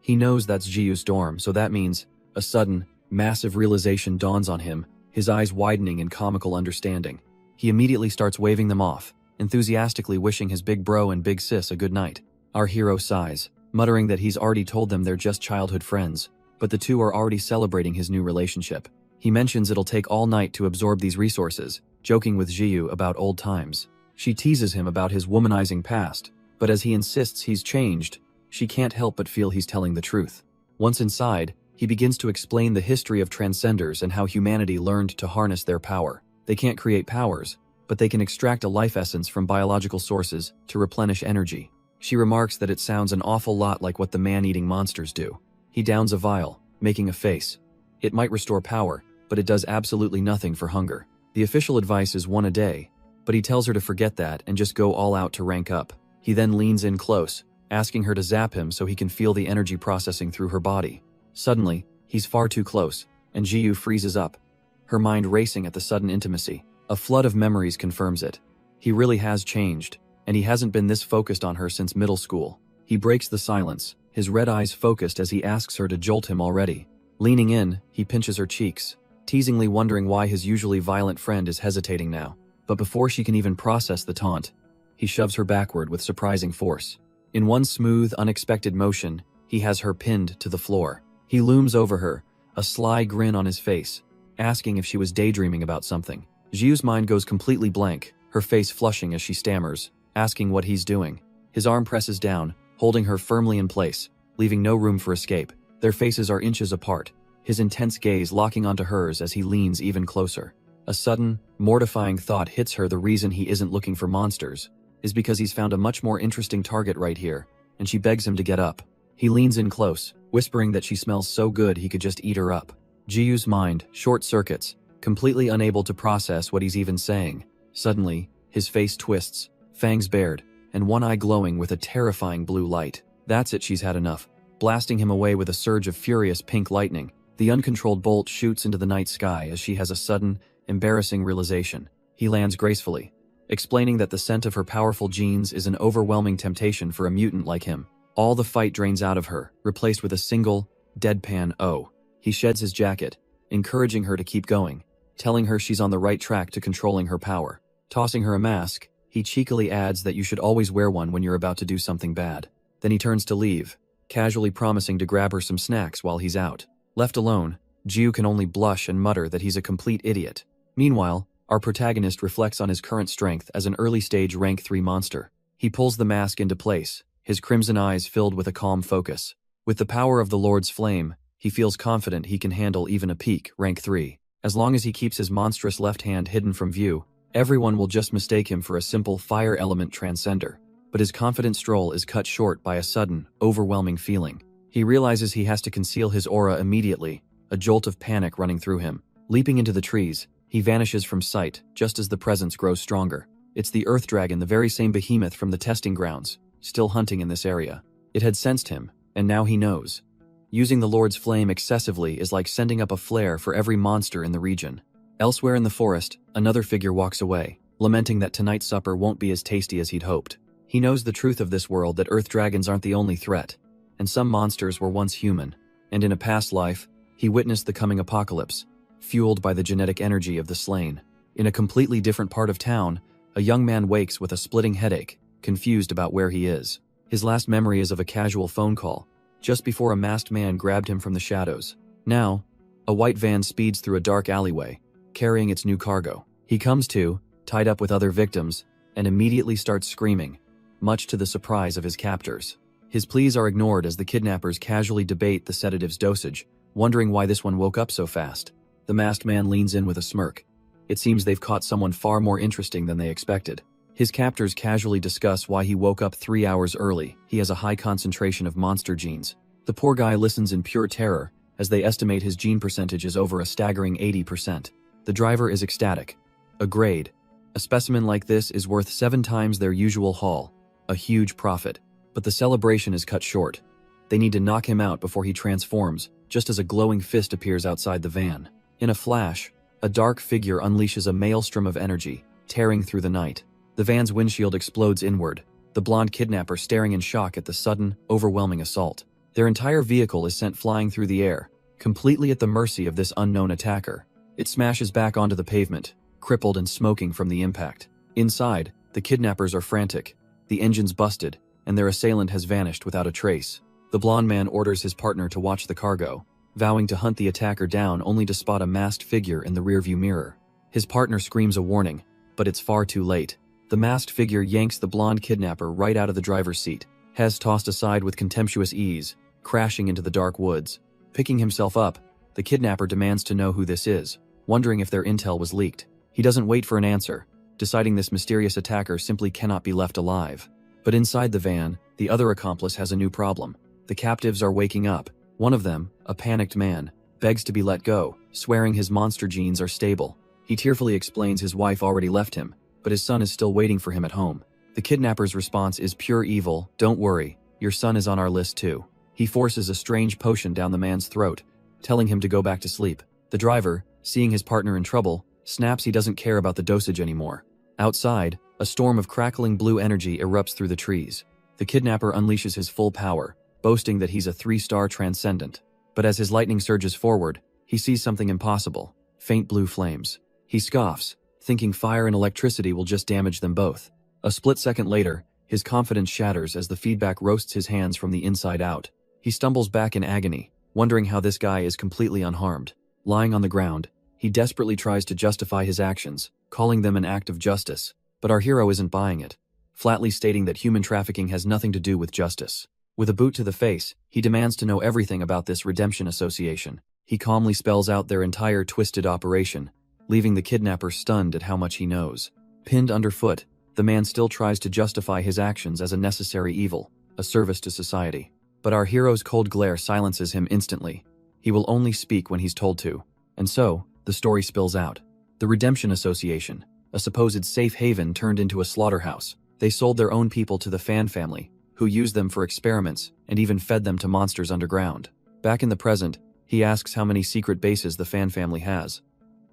He knows that's Jiyu's dorm, so that means a sudden, massive realization dawns on him, his eyes widening in comical understanding. He immediately starts waving them off, enthusiastically wishing his big bro and big sis a good night. Our hero sighs, muttering that he's already told them they're just childhood friends, but the two are already celebrating his new relationship. He mentions it'll take all night to absorb these resources, joking with Jiyu about old times. She teases him about his womanizing past, but as he insists he's changed, she can't help but feel he's telling the truth. Once inside, he begins to explain the history of transcenders and how humanity learned to harness their power. They can't create powers, but they can extract a life essence from biological sources to replenish energy. She remarks that it sounds an awful lot like what the man-eating monsters do. He downs a vial, making a face. It might restore power, but it does absolutely nothing for hunger. The official advice is 1 a day, but he tells her to forget that and just go all out to rank up. He then leans in close, asking her to zap him so he can feel the energy processing through her body. Suddenly, he's far too close, and Jiyu freezes up, her mind racing at the sudden intimacy. A flood of memories confirms it. He really has changed, and he hasn't been this focused on her since middle school. He breaks the silence, his red eyes focused as he asks her to jolt him already. Leaning in, he pinches her cheeks, teasingly wondering why his usually violent friend is hesitating now. But before she can even process the taunt, he shoves her backward with surprising force. In one smooth, unexpected motion, he has her pinned to the floor. He looms over her, a sly grin on his face, asking if she was daydreaming about something. Jiyu's mind goes completely blank, her face flushing as she stammers, asking what he's doing. His arm presses down, holding her firmly in place, leaving no room for escape. Their faces are inches apart, his intense gaze locking onto hers as he leans even closer. A sudden, mortifying thought hits her. The reason he isn't looking for monsters is because he's found a much more interesting target right here, and she begs him to get up. He leans in close, whispering that she smells so good he could just eat her up. Jiyu's mind short circuits, completely unable to process what he's even saying. Suddenly, his face twists, fangs bared, and one eye glowing with a terrifying blue light. That's it, she's had enough. Blasting him away with a surge of furious pink lightning, the uncontrolled bolt shoots into the night sky as she has a sudden, embarrassing realization. He lands gracefully, explaining that the scent of her powerful genes is an overwhelming temptation for a mutant like him. All the fight drains out of her, replaced with a single, deadpan "oh." He sheds his jacket, encouraging her to keep going, telling her she's on the right track to controlling her power. Tossing her a mask, he cheekily adds that you should always wear one when you're about to do something bad. Then he turns to leave, casually promising to grab her some snacks while he's out. Left alone, Jiu can only blush and mutter that he's a complete idiot. Meanwhile, our protagonist reflects on his current strength as an early-stage rank 3 monster. He pulls the mask into place, his crimson eyes filled with a calm focus. With the power of the Lord's flame, he feels confident he can handle even a peak, rank 3. As long as he keeps his monstrous left hand hidden from view, everyone will just mistake him for a simple fire element transcender. But his confident stroll is cut short by a sudden, overwhelming feeling. He realizes he has to conceal his aura immediately, a jolt of panic running through him. Leaping into the trees, he vanishes from sight just as the presence grows stronger. It's the Earth Dragon, the very same behemoth from the testing grounds, still hunting in this area. It had sensed him, and now he knows. Using the Lord's flame excessively is like sending up a flare for every monster in the region. Elsewhere in the forest, another figure walks away, lamenting that tonight's supper won't be as tasty as he'd hoped. He knows the truth of this world, that Earth Dragons aren't the only threat, and some monsters were once human, and in a past life, he witnessed the coming apocalypse, fueled by the genetic energy of the slain. In a completely different part of town, a young man wakes with a splitting headache, confused about where he is. His last memory is of a casual phone call, just before a masked man grabbed him from the shadows. Now, a white van speeds through a dark alleyway, carrying its new cargo. He comes to, tied up with other victims, and immediately starts screaming, much to the surprise of his captors. His pleas are ignored as the kidnappers casually debate the sedative's dosage, wondering why this one woke up so fast. The masked man leans in with a smirk. It seems they've caught someone far more interesting than they expected. His captors casually discuss why he woke up 3 hours early. He has a high concentration of monster genes. The poor guy listens in pure terror, as they estimate his gene percentage is over a staggering 80%. The driver is ecstatic. A grade. A specimen like this is worth 7 times their usual haul. A huge profit. But the celebration is cut short. They need to knock him out before he transforms, just as a glowing fist appears outside the van. In a flash, a dark figure unleashes a maelstrom of energy, tearing through the night. The van's windshield explodes inward, the blonde kidnapper staring in shock at the sudden, overwhelming assault. Their entire vehicle is sent flying through the air, completely at the mercy of this unknown attacker. It smashes back onto the pavement, crippled and smoking from the impact. Inside, the kidnappers are frantic. The engine's busted, and their assailant has vanished without a trace. The blonde man orders his partner to watch the cargo, vowing to hunt the attacker down only to spot a masked figure in the rearview mirror. His partner screams a warning, but it's far too late. The masked figure yanks the blonde kidnapper right out of the driver's seat, has tossed aside with contemptuous ease, crashing into the dark woods. Picking himself up, the kidnapper demands to know who this is, wondering if their intel was leaked. He doesn't wait for an answer, deciding this mysterious attacker simply cannot be left alive. But inside the van, the other accomplice has a new problem. The captives are waking up. One of them, a panicked man, begs to be let go, swearing his monster genes are stable. He tearfully explains his wife already left him, but his son is still waiting for him at home. The kidnapper's response is pure evil. Don't worry, your son is on our list too. He forces a strange potion down the man's throat, telling him to go back to sleep. The driver, seeing his partner in trouble, snaps he doesn't care about the dosage anymore. Outside, a storm of crackling blue energy erupts through the trees. The kidnapper unleashes his full power, boasting that he's a 3-star transcendent. But as his lightning surges forward, he sees something impossible: faint blue flames. He scoffs, thinking fire and electricity will just damage them both. A split second later, his confidence shatters as the feedback roasts his hands from the inside out. He stumbles back in agony, wondering how this guy is completely unharmed. Lying on the ground, he desperately tries to justify his actions, calling them an act of justice. But our hero isn't buying it, flatly stating that human trafficking has nothing to do with justice. With a boot to the face, he demands to know everything about this redemption association. He calmly spells out their entire twisted operation, leaving the kidnapper stunned at how much he knows. Pinned underfoot, the man still tries to justify his actions as a necessary evil, a service to society. But our hero's cold glare silences him instantly. He will only speak when he's told to. And so, the story spills out. The Redemption Association, a supposed safe haven turned into a slaughterhouse. They sold their own people to the Fan family, who used them for experiments and even fed them to monsters underground. Back in the present, he asks how many secret bases the Fan family has.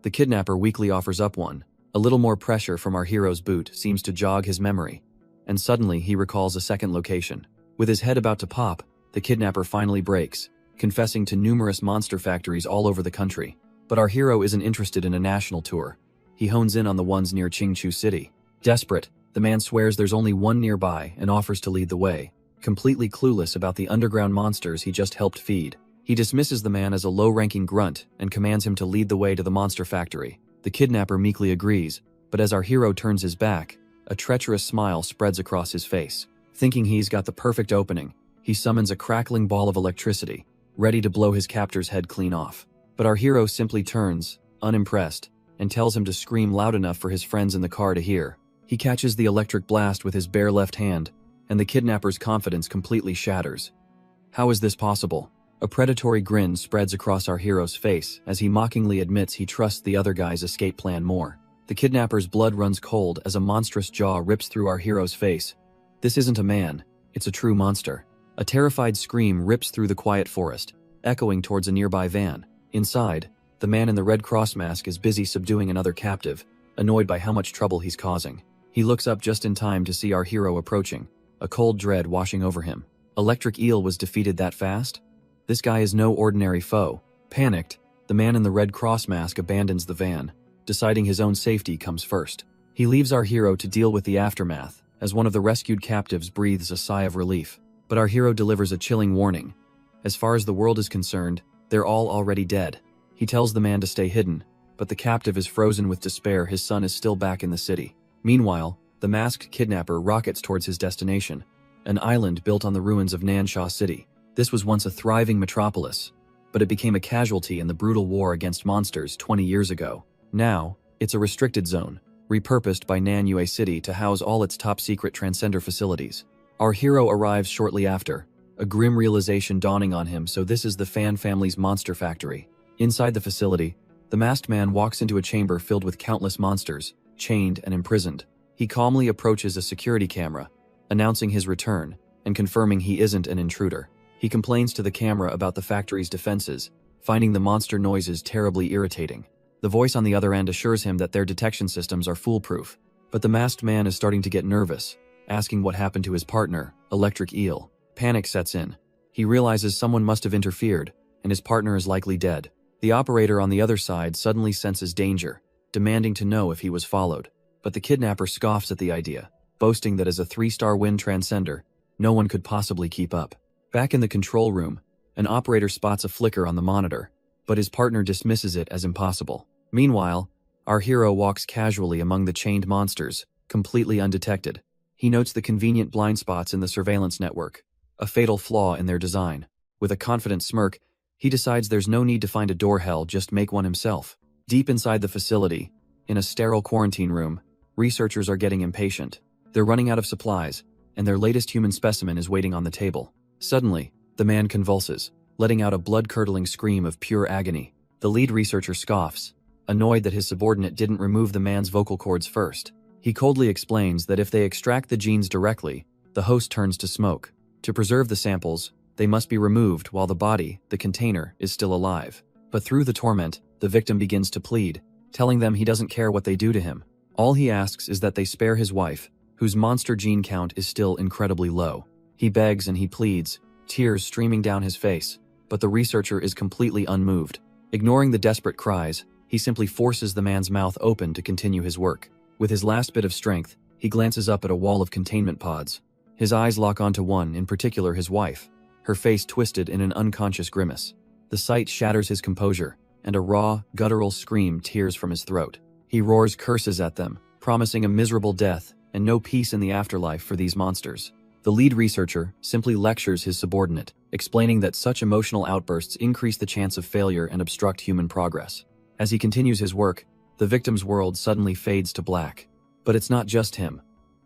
The kidnapper weakly offers up one. A little more pressure from our hero's boot seems to jog his memory, and suddenly he recalls a second location. With his head about to pop, the kidnapper finally breaks, confessing to numerous monster factories all over the country. But our hero isn't interested in a national tour. He hones in on the ones near Qingchu City. Desperate, the man swears there's only one nearby and offers to lead the way, completely clueless about the underground monsters he just helped feed. He dismisses the man as a low-ranking grunt and commands him to lead the way to the monster factory. The kidnapper meekly agrees, but as our hero turns his back, a treacherous smile spreads across his face. Thinking he's got the perfect opening, he summons a crackling ball of electricity, ready to blow his captor's head clean off. But our hero simply turns, unimpressed, and tells him to scream loud enough for his friends in the car to hear. He catches the electric blast with his bare left hand, and the kidnapper's confidence completely shatters. How is this possible? A predatory grin spreads across our hero's face as he mockingly admits he trusts the other guy's escape plan more. The kidnapper's blood runs cold as a monstrous jaw rips through our hero's face. This isn't a man, it's a true monster. A terrified scream rips through the quiet forest, echoing towards a nearby van. Inside, the man in the red cross mask is busy subduing another captive, annoyed by how much trouble he's causing. He looks up just in time to see our hero approaching, a cold dread washing over him. Electric Eel was defeated that fast? This guy is no ordinary foe. Panicked, the man in the red cross mask abandons the van, deciding his own safety comes first. He leaves our hero to deal with the aftermath, as one of the rescued captives breathes a sigh of relief. But our hero delivers a chilling warning. As far as the world is concerned, they're all already dead. He tells the man to stay hidden, but the captive is frozen with despair his son is still back in the city. Meanwhile, the masked kidnapper rockets towards his destination, an island built on the ruins of Nansha City. This was once a thriving metropolis, but it became a casualty in the brutal war against monsters 20 years ago. Now, it's a restricted zone, repurposed by Nanhua City to house all its top-secret transcender facilities. Our hero arrives shortly after, a grim realization dawning on him. So this is the Fan family's monster factory. Inside the facility, the masked man walks into a chamber filled with countless monsters, chained and imprisoned. He calmly approaches a security camera, announcing his return and confirming he isn't an intruder. He complains to the camera about the factory's defenses, finding the monster noises terribly irritating. The voice on the other end assures him that their detection systems are foolproof. But the masked man is starting to get nervous, asking what happened to his partner, Electric Eel. Panic sets in. He realizes someone must have interfered, and his partner is likely dead. The operator on the other side suddenly senses danger, demanding to know if he was followed. But the kidnapper scoffs at the idea, boasting that as a 3-star wind transcender, no one could possibly keep up. Back in the control room, an operator spots a flicker on the monitor, but his partner dismisses it as impossible. Meanwhile, our hero walks casually among the chained monsters, completely undetected. He notes the convenient blind spots in the surveillance network, a fatal flaw in their design. With a confident smirk, he decides there's no need to find a door hell, just make one himself. Deep inside the facility, in a sterile quarantine room, researchers are getting impatient. They're running out of supplies, and their latest human specimen is waiting on the table. Suddenly, the man convulses, letting out a blood-curdling scream of pure agony. The lead researcher scoffs, annoyed that his subordinate didn't remove the man's vocal cords first. He coldly explains that if they extract the genes directly, the host turns to smoke. To preserve the samples, they must be removed while the body, the container, is still alive. But through the torment, the victim begins to plead, telling them he doesn't care what they do to him. All he asks is that they spare his wife, whose monster gene count is still incredibly low. He begs and he pleads, tears streaming down his face, but the researcher is completely unmoved. Ignoring the desperate cries, he simply forces the man's mouth open to continue his work. With his last bit of strength, he glances up at a wall of containment pods. His eyes lock onto one, in particular his wife, her face twisted in an unconscious grimace. The sight shatters his composure, and a raw, guttural scream tears from his throat. He roars curses at them, promising a miserable death and no peace in the afterlife for these monsters. The lead researcher simply lectures his subordinate, explaining that such emotional outbursts increase the chance of failure and obstruct human progress. As he continues his work, the victim's world suddenly fades to black. But it's not just him.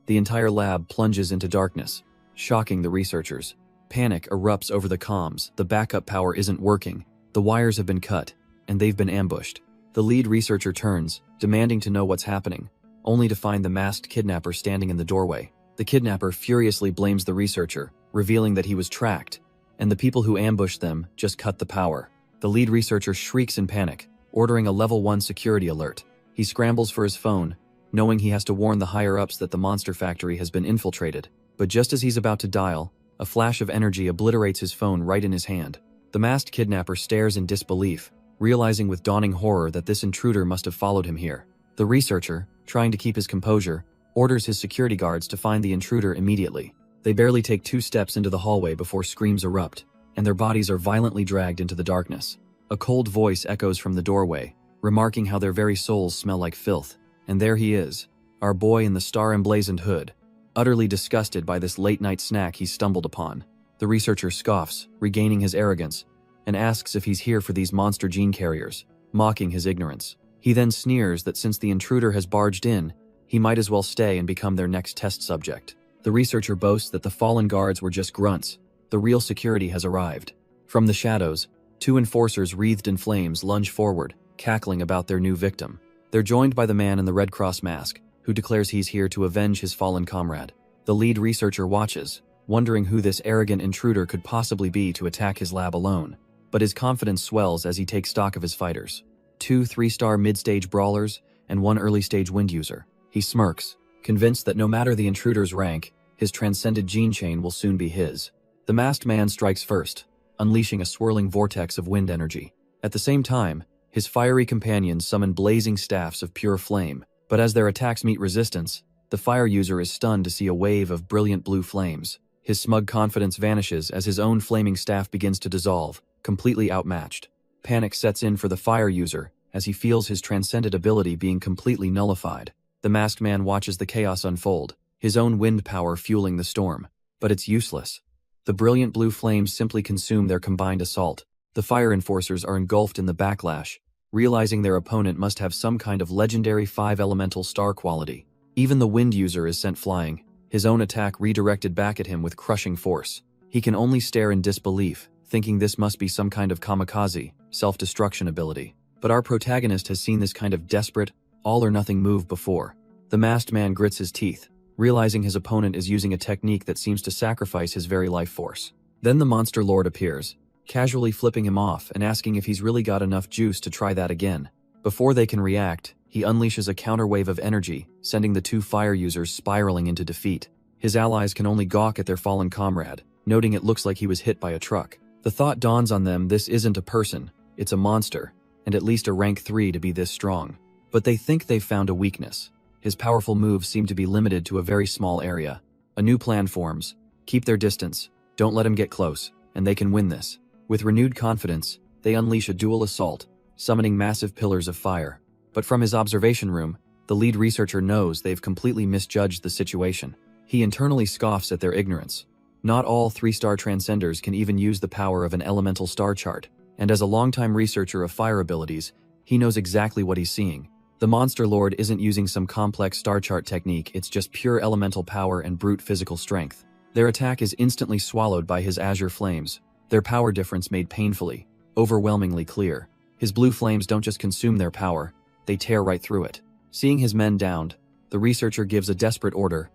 The entire lab plunges into darkness, shocking the researchers. Panic erupts over the comms. The backup power isn't working, the wires have been cut, and they've been ambushed. The lead researcher turns, demanding to know what's happening, only to find the masked kidnapper standing in the doorway. The kidnapper furiously blames the researcher, revealing that he was tracked, and the people who ambushed them just cut the power. The lead researcher shrieks in panic, ordering a level 1 security alert. He scrambles for his phone, knowing he has to warn the higher-ups that the monster factory has been infiltrated. But just as he's about to dial, a flash of energy obliterates his phone right in his hand. The masked kidnapper stares in disbelief, realizing with dawning horror that this intruder must have followed him here. The researcher, trying to keep his composure, orders his security guards to find the intruder immediately. They barely take 2 steps into the hallway before screams erupt, and their bodies are violently dragged into the darkness. A cold voice echoes from the doorway, remarking how their very souls smell like filth. And there he is, our boy in the star-emblazoned hood, utterly disgusted by this late-night snack he's stumbled upon. The researcher scoffs, regaining his arrogance, and asks if he's here for these monster gene carriers, mocking his ignorance. He then sneers that since the intruder has barged in, he might as well stay and become their next test subject. The researcher boasts that the fallen guards were just grunts. The real security has arrived. From the shadows, two enforcers wreathed in flames lunge forward, cackling about their new victim. They're joined by the man in the Red Cross mask, who declares he's here to avenge his fallen comrade. The lead researcher watches, wondering who this arrogant intruder could possibly be to attack his lab alone. But his confidence swells as he takes stock of his fighters. 2 3-star mid-stage brawlers and 1 early-stage wind user. He smirks, convinced that no matter the intruder's rank, his transcended gene chain will soon be his. The masked man strikes first, unleashing a swirling vortex of wind energy. At the same time, his fiery companions summon blazing staffs of pure flame. But as their attacks meet resistance, the fire user is stunned to see a wave of brilliant blue flames. His smug confidence vanishes as his own flaming staff begins to dissolve, completely outmatched. Panic sets in for the fire user as he feels his transcendent ability being completely nullified. The masked man watches the chaos unfold, his own wind power fueling the storm. But it's useless. The brilliant blue flames simply consume their combined assault. The fire enforcers are engulfed in the backlash, realizing their opponent must have some kind of legendary 5-elemental star quality. Even the wind user is sent flying, his own attack redirected back at him with crushing force. He can only stare in disbelief, thinking this must be some kind of kamikaze, self-destruction ability. But our protagonist has seen this kind of desperate, all-or-nothing move before. The masked man grits his teeth, realizing his opponent is using a technique that seems to sacrifice his very life force. Then the monster lord appears, casually flipping him off and asking if he's really got enough juice to try that again. Before they can react, he unleashes a counterwave of energy, sending the 2 fire users spiraling into defeat. His allies can only gawk at their fallen comrade, noting it looks like he was hit by a truck. The thought dawns on them this isn't a person, it's a monster, and at least a rank 3 to be this strong. But they think they've found a weakness. His powerful moves seem to be limited to a very small area. A new plan forms. Keep their distance, don't let him get close, and they can win this. With renewed confidence, they unleash a dual assault, summoning massive pillars of fire. But from his observation room, the lead researcher knows they've completely misjudged the situation. He internally scoffs at their ignorance. Not all 3-star transcenders can even use the power of an elemental star chart, and as a longtime researcher of fire abilities, he knows exactly what he's seeing. The monster lord isn't using some complex star chart technique, it's just pure elemental power and brute physical strength. Their attack is instantly swallowed by his azure flames, their power difference made painfully, overwhelmingly clear. His blue flames don't just consume their power, they tear right through it. Seeing his men downed, the researcher gives a desperate order.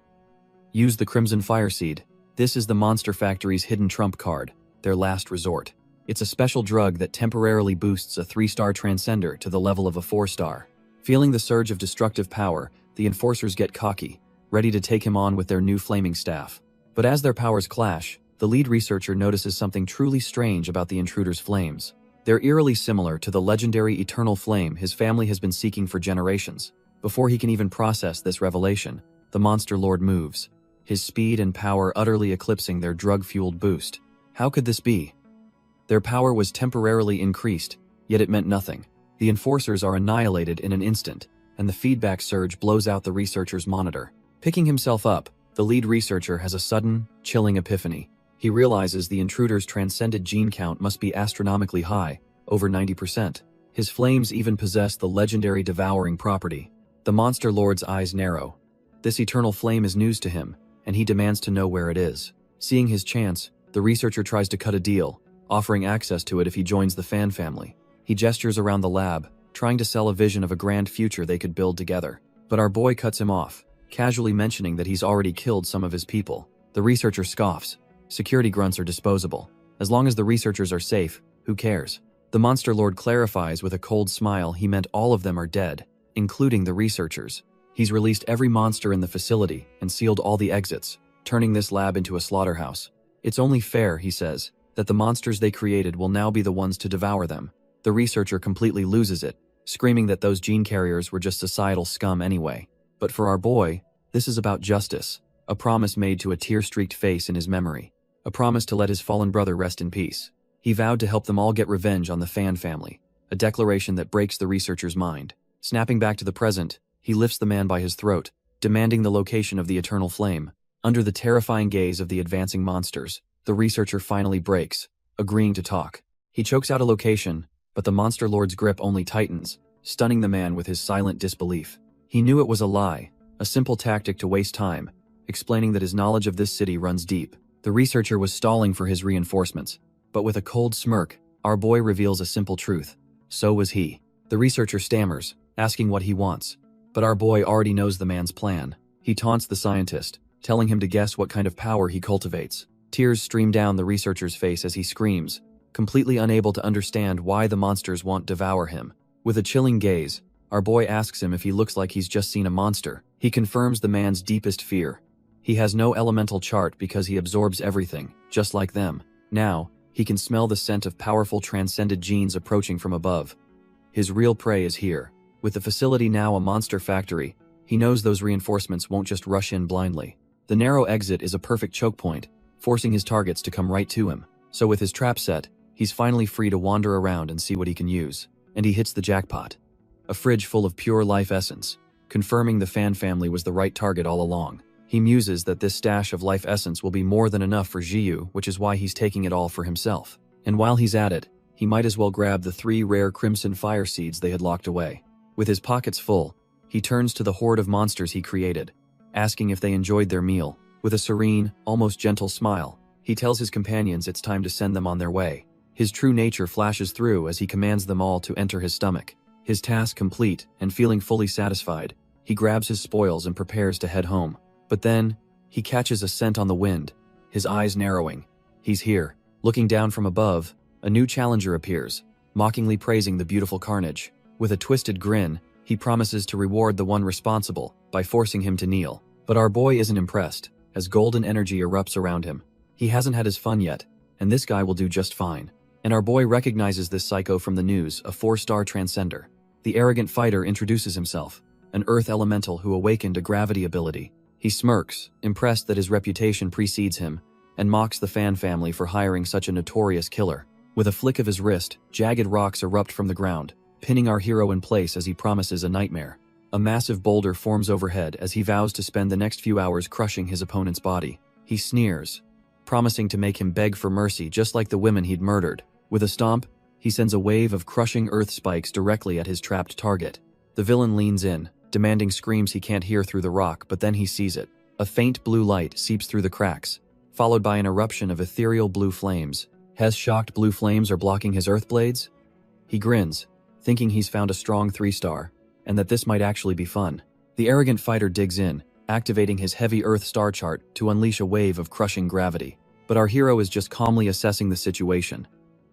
Use the Crimson Fire Seed. This is the Monster Factory's hidden trump card, their last resort. It's a special drug that temporarily boosts a 3-star transcender to the level of a 4-star. Feeling the surge of destructive power, the enforcers get cocky, ready to take him on with their new flaming staff. But as their powers clash, the lead researcher notices something truly strange about the intruder's flames. They're eerily similar to the legendary eternal flame his family has been seeking for generations. Before he can even process this revelation, the monster lord moves, his speed and power utterly eclipsing their drug-fueled boost. How could this be? Their power was temporarily increased, yet it meant nothing. The enforcers are annihilated in an instant, and the feedback surge blows out the researcher's monitor. Picking himself up, the lead researcher has a sudden, chilling epiphany. He realizes the intruder's transcended gene count must be astronomically high, over 90%. His flames even possess the legendary devouring property. The monster lord's eyes narrow. This eternal flame is news to him, and he demands to know where it is. Seeing his chance, the researcher tries to cut a deal, offering access to it if he joins the fan family. He gestures around the lab, trying to sell a vision of a grand future they could build together. But our boy cuts him off, casually mentioning that he's already killed some of his people. The researcher scoffs. Security grunts are disposable. As long as the researchers are safe, who cares? The monster lord clarifies with a cold smile he meant all of them are dead, including the researchers. He's released every monster in the facility and sealed all the exits, turning this lab into a slaughterhouse. It's only fair, he says, that the monsters they created will now be the ones to devour them. The researcher completely loses it, screaming that those gene carriers were just societal scum anyway. But for our boy, this is about justice, a promise made to a tear-streaked face in his memory, a promise to let his fallen brother rest in peace. He vowed to help them all get revenge on the fan family, a declaration that breaks the researcher's mind. Snapping back to the present, he lifts the man by his throat, demanding the location of the eternal flame. Under the terrifying gaze of the advancing monsters, the researcher finally breaks, agreeing to talk. He chokes out a location, but the monster lord's grip only tightens, stunning the man with his silent disbelief. He knew it was a lie, a simple tactic to waste time, explaining that his knowledge of this city runs deep. The researcher was stalling for his reinforcements, but with a cold smirk, our boy reveals a simple truth. So was he. The researcher stammers, asking what he wants, but our boy already knows the man's plan. He taunts the scientist, telling him to guess what kind of power he cultivates. Tears stream down the researcher's face as he screams, completely unable to understand why the monsters won't devour him. With a chilling gaze, our boy asks him if he looks like he's just seen a monster. He confirms the man's deepest fear. He has no elemental chart because he absorbs everything, just like them. Now, he can smell the scent of powerful transcended genes approaching from above. His real prey is here. With the facility now a monster factory, he knows those reinforcements won't just rush in blindly. The narrow exit is a perfect choke point, forcing his targets to come right to him. So with his trap set, he's finally free to wander around and see what he can use. And he hits the jackpot. A fridge full of pure life essence, confirming the Fan family was the right target all along. He muses that this stash of life essence will be more than enough for Jiyu, which is why he's taking it all for himself. And while he's at it, he might as well grab the 3 rare crimson fire seeds they had locked away. With his pockets full, he turns to the horde of monsters he created, asking if they enjoyed their meal. With a serene, almost gentle smile, he tells his companions it's time to send them on their way. His true nature flashes through as he commands them all to enter his stomach. His task complete, and feeling fully satisfied, he grabs his spoils and prepares to head home. But then, he catches a scent on the wind, his eyes narrowing. He's here. Looking down from above, a new challenger appears, mockingly praising the beautiful carnage. With a twisted grin, he promises to reward the one responsible by forcing him to kneel. But our boy isn't impressed, as golden energy erupts around him. He hasn't had his fun yet, and this guy will do just fine. And our boy recognizes this psycho from the news, a 4-star transcender. The arrogant fighter introduces himself, an earth elemental who awakened a gravity ability. He smirks, impressed that his reputation precedes him, and mocks the Fan family for hiring such a notorious killer. With a flick of his wrist, jagged rocks erupt from the ground, pinning our hero in place as he promises a nightmare. A massive boulder forms overhead as he vows to spend the next few hours crushing his opponent's body. He sneers, promising to make him beg for mercy just like the women he'd murdered. With a stomp, he sends a wave of crushing earth spikes directly at his trapped target. The villain leans in, demanding screams he can't hear through the rock, but then he sees it. A faint blue light seeps through the cracks, followed by an eruption of ethereal blue flames. His shocked blue flames are blocking his earth blades? He grins, thinking he's found a strong 3-star, and that this might actually be fun. The arrogant fighter digs in, activating his heavy earth star chart to unleash a wave of crushing gravity. But our hero is just calmly assessing the situation.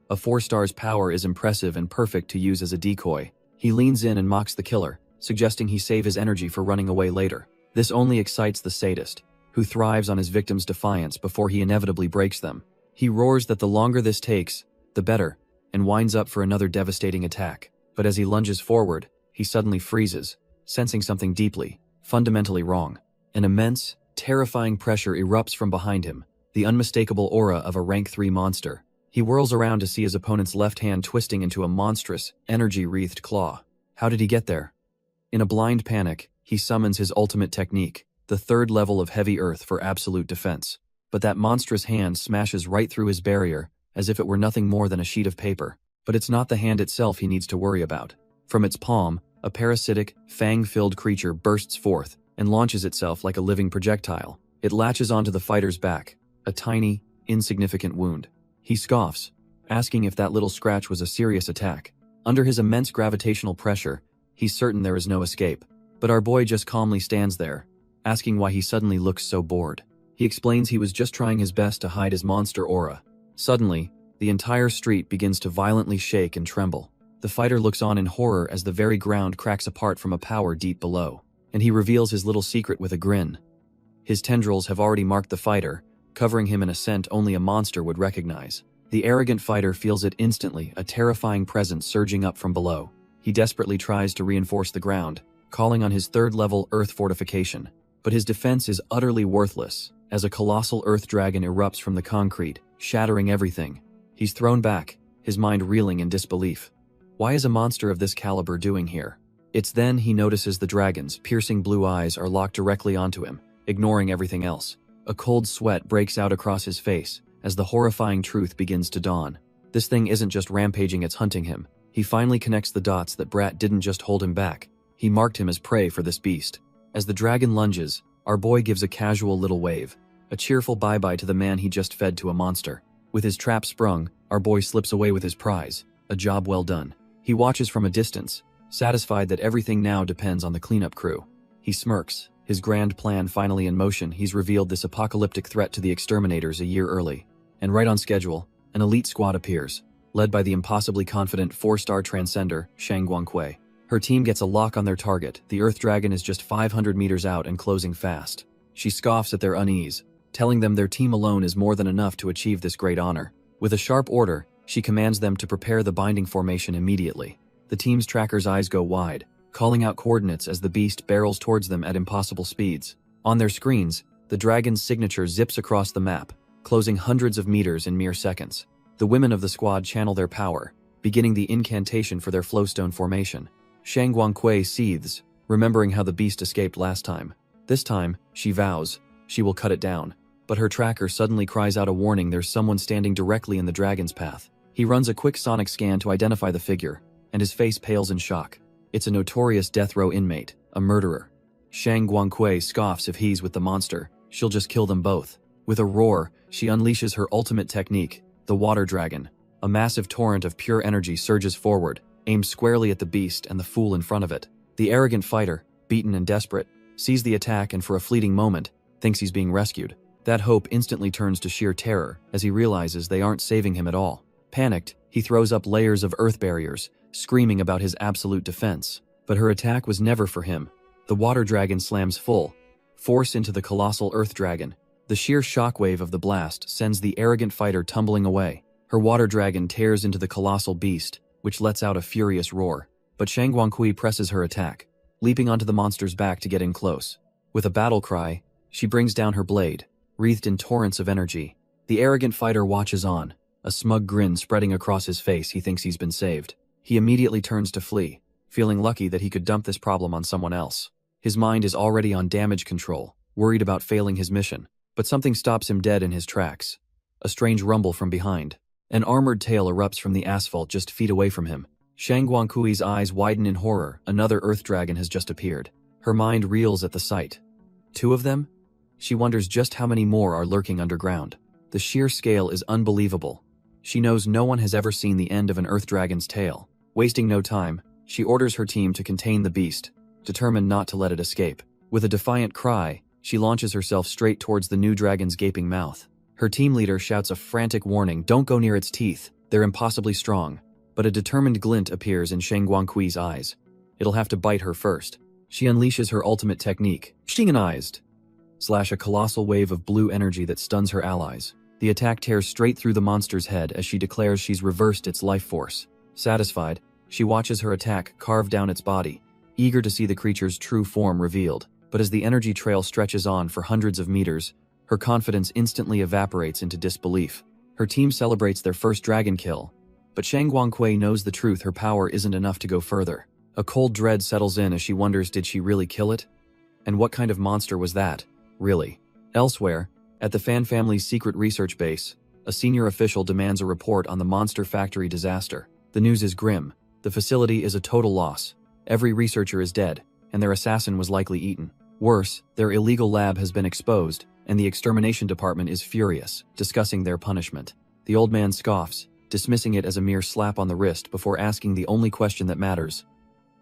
A 4-star's power is impressive and perfect to use as a decoy. He leans in and mocks the killer, suggesting he save his energy for running away later. This only excites the sadist, who thrives on his victim's defiance before he inevitably breaks them. He roars that the longer this takes, the better, and winds up for another devastating attack. But as he lunges forward, he suddenly freezes, sensing something deeply, fundamentally wrong. An immense, terrifying pressure erupts from behind him, the unmistakable aura of a rank 3 monster. He whirls around to see his opponent's left hand twisting into a monstrous, energy-wreathed claw. How did he get there? In a blind panic, he summons his ultimate technique, the 3rd level of heavy earth for absolute defense. But that monstrous hand smashes right through his barrier, as if it were nothing more than a sheet of paper. But it's not the hand itself he needs to worry about. From its palm, a parasitic, fang-filled creature bursts forth and launches itself like a living projectile. It latches onto the fighter's back, a tiny, insignificant wound. He scoffs, asking if that little scratch was a serious attack. Under his immense gravitational pressure, he's certain there is no escape. But our boy just calmly stands there, asking why he suddenly looks so bored. He explains he was just trying his best to hide his monster aura. Suddenly, the entire street begins to violently shake and tremble. The fighter looks on in horror as the very ground cracks apart from a power deep below, and he reveals his little secret with a grin. His tendrils have already marked the fighter, covering him in a scent only a monster would recognize. The arrogant fighter feels it instantly, a terrifying presence surging up from below. He desperately tries to reinforce the ground, calling on his 3rd-level earth fortification. But his defense is utterly worthless, as a colossal earth dragon erupts from the concrete, shattering everything. He's thrown back, his mind reeling in disbelief. Why is a monster of this caliber doing here? It's then he notices the dragon's piercing blue eyes are locked directly onto him, ignoring everything else. A cold sweat breaks out across his face as the horrifying truth begins to dawn. This thing isn't just rampaging, it's hunting him. He finally connects the dots that Brat didn't just hold him back. He marked him as prey for this beast. As the dragon lunges, our boy gives a casual little wave, a cheerful bye-bye to the man he just fed to a monster. With his trap sprung, our boy slips away with his prize. A job well done. He watches from a distance, satisfied that everything now depends on the cleanup crew. He smirks, his grand plan finally in motion. He's revealed this apocalyptic threat to the exterminators a year early. And right on schedule, an elite squad appears, led by the impossibly confident 4-star transcender, Shang Guangque. Her team gets a lock on their target. The Earth Dragon is just 500 meters out and closing fast. She scoffs at their unease, telling them their team alone is more than enough to achieve this great honor. With a sharp order, she commands them to prepare the binding formation immediately. The team's tracker's eyes go wide, calling out coordinates as the beast barrels towards them at impossible speeds. On their screens, the dragon's signature zips across the map, closing hundreds of meters in mere seconds. The women of the squad channel their power, beginning the incantation for their flowstone formation. Shang Guangque seethes, remembering how the beast escaped last time. This time, she vows, she will cut it down. But her tracker suddenly cries out a warning. There's someone standing directly in the dragon's path. He runs a quick sonic scan to identify the figure, and his face pales in shock. It's a notorious death row inmate, a murderer. Shang Guangque scoffs. If he's with the monster, she'll just kill them both. With a roar, she unleashes her ultimate technique, the water dragon. A massive torrent of pure energy surges forward, aimed squarely at the beast and the fool in front of it. The arrogant fighter, beaten and desperate, sees the attack and for a fleeting moment, thinks he's being rescued. That hope instantly turns to sheer terror as he realizes they aren't saving him at all. Panicked, he throws up layers of earth barriers, screaming about his absolute defense. But her attack was never for him. The water dragon slams full force into the colossal earth dragon. The sheer shockwave of the blast sends the arrogant fighter tumbling away. Her water dragon tears into the colossal beast, which lets out a furious roar. But Shang Guangque presses her attack, leaping onto the monster's back to get in close. With a battle cry, she brings down her blade, wreathed in torrents of energy. The arrogant fighter watches on, a smug grin spreading across his face. He thinks he's been saved. He immediately turns to flee, feeling lucky that he could dump this problem on someone else. His mind is already on damage control, worried about failing his mission. But something stops him dead in his tracks. A strange rumble from behind. An armored tail erupts from the asphalt just feet away from him. Shang Guangque's eyes widen in horror. Another earth dragon has just appeared. Her mind reels at the sight. 2 of them? She wonders just how many more are lurking underground. The sheer scale is unbelievable. She knows no one has ever seen the end of an earth dragon's tail. Wasting no time, she orders her team to contain the beast, determined not to let it escape. With a defiant cry, she launches herself straight towards the new dragon's gaping mouth. Her team leader shouts a frantic warning. Don't go near its teeth. They're impossibly strong. But a determined glint appears in Shang Guangque's eyes. It'll have to bite her first. She unleashes her ultimate technique, Shinganized, slash a colossal wave of blue energy that stuns her allies. The attack tears straight through the monster's head as she declares she's reversed its life force. Satisfied, she watches her attack carve down its body, eager to see the creature's true form revealed. But as the energy trail stretches on for hundreds of meters, her confidence instantly evaporates into disbelief. Her team celebrates their first dragon kill, but Shang Guangque knows the truth. Her power isn't enough to go further. A cold dread settles in as she wonders, did she really kill it? And what kind of monster was that, really? Elsewhere, at the Fan family's secret research base, a senior official demands a report on the Monster Factory disaster. The news is grim. The facility is a total loss. Every researcher is dead, and their assassin was likely eaten. Worse, their illegal lab has been exposed, and the extermination department is furious, discussing their punishment. The old man scoffs, dismissing it as a mere slap on the wrist before asking the only question that matters.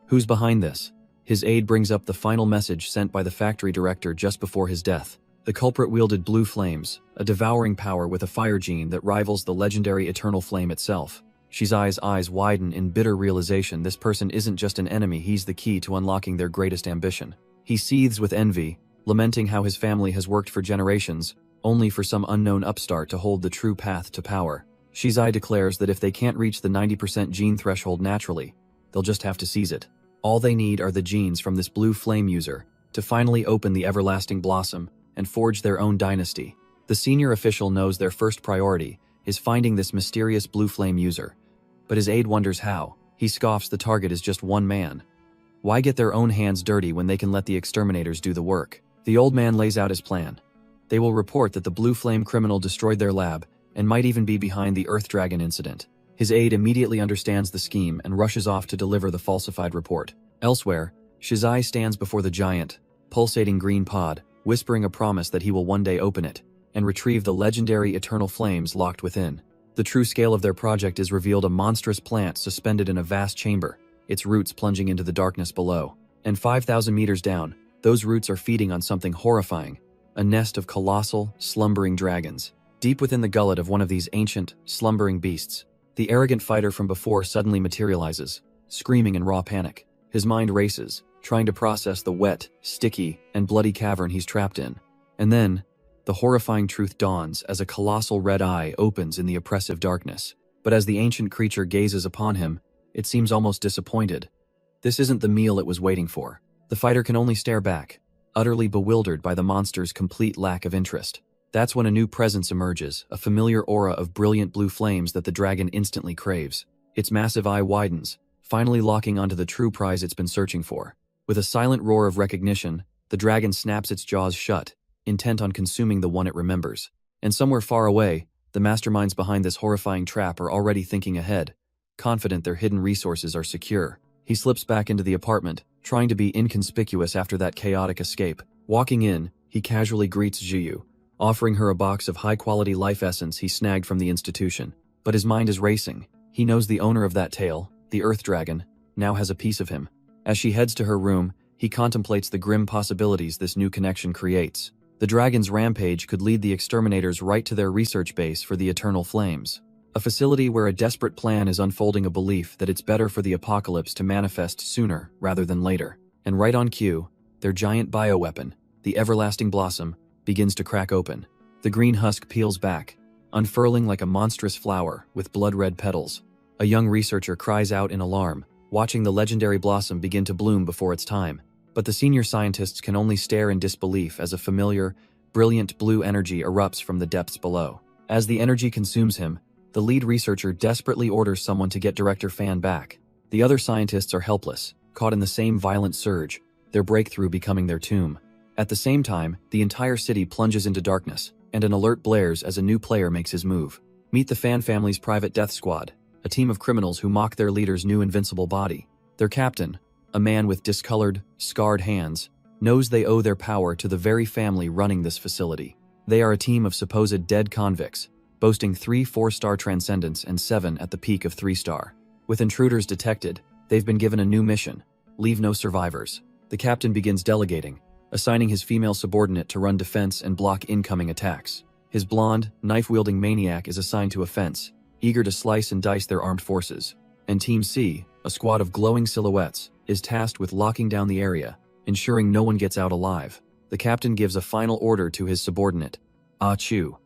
Who's behind this? His aide brings up the final message sent by the factory director just before his death. The culprit wielded blue flames, a devouring power with a fire gene that rivals the legendary eternal flame itself. Shizui's eyes widen in bitter realization this person isn't just an enemy, he's the key to unlocking their greatest ambition. He seethes with envy, lamenting how his family has worked for generations, only for some unknown upstart to hold the true path to power. Shizui declares that if they can't reach the 90% gene threshold naturally, they'll just have to seize it. All they need are the genes from this blue flame user to finally open the everlasting blossom and forge their own dynasty. The senior official knows their first priority is finding this mysterious blue flame user, but his aide wonders how. He scoffs the target is just one man. Why get their own hands dirty when they can let the exterminators do the work? The old man lays out his plan. They will report that the blue flame criminal destroyed their lab and might even be behind the Earth Dragon incident. His aide immediately understands the scheme and rushes off to deliver the falsified report. Elsewhere, Shizai stands before the giant, pulsating green pod, whispering a promise that he will one day open it and retrieve the legendary eternal flames locked within. The true scale of their project is revealed: a monstrous plant suspended in a vast chamber, its roots plunging into the darkness below. And 5,000 meters down, those roots are feeding on something horrifying, a nest of colossal, slumbering dragons. Deep within the gullet of one of these ancient, slumbering beasts, the arrogant fighter from before suddenly materializes, screaming in raw panic. His mind races, trying to process the wet, sticky, and bloody cavern he's trapped in. And then, the horrifying truth dawns as a colossal red eye opens in the oppressive darkness. But as the ancient creature gazes upon him, it seems almost disappointed. This isn't the meal it was waiting for. The fighter can only stare back, utterly bewildered by the monster's complete lack of interest. That's when a new presence emerges, a familiar aura of brilliant blue flames that the dragon instantly craves. Its massive eye widens, finally locking onto the true prize it's been searching for. With a silent roar of recognition, the dragon snaps its jaws shut, intent on consuming the one it remembers. And somewhere far away, the masterminds behind this horrifying trap are already thinking ahead, confident their hidden resources are secure. He slips back into the apartment, trying to be inconspicuous after that chaotic escape. Walking in, he casually greets Jiyu, offering her a box of high-quality life essence he snagged from the institution. But his mind is racing. He knows the owner of that tale, the Earth Dragon, now has a piece of him. As she heads to her room, he contemplates the grim possibilities this new connection creates. The dragon's rampage could lead the exterminators right to their research base for the Eternal Flames, a facility where a desperate plan is unfolding, a belief that it's better for the apocalypse to manifest sooner rather than later. And right on cue, their giant bioweapon, the Everlasting Blossom, begins to crack open. The green husk peels back, unfurling like a monstrous flower with blood-red petals. A young researcher cries out in alarm, watching the legendary blossom begin to bloom before its time. But the senior scientists can only stare in disbelief as a familiar, brilliant blue energy erupts from the depths below. As the energy consumes him, the lead researcher desperately orders someone to get Director Fan back. The other scientists are helpless, caught in the same violent surge, their breakthrough becoming their tomb. At the same time, the entire city plunges into darkness, and an alert blares as a new player makes his move. Meet the Fan family's private death squad, a team of criminals who mock their leader's new invincible body. Their captain, a man with discolored, scarred hands, knows they owe their power to the very family running this facility. They are a team of supposed dead convicts, boasting 3 4-star transcendence and 7 at the peak of 3-star. With intruders detected, they've been given a new mission: leave no survivors. The captain begins delegating, assigning his female subordinate to run defense and block incoming attacks. His blonde, knife-wielding maniac is assigned to offense, eager to slice and dice their armed forces. And Team C, a squad of glowing silhouettes, is tasked with locking down the area, ensuring no one gets out alive. The captain gives a final order to his subordinate: Ah Chu,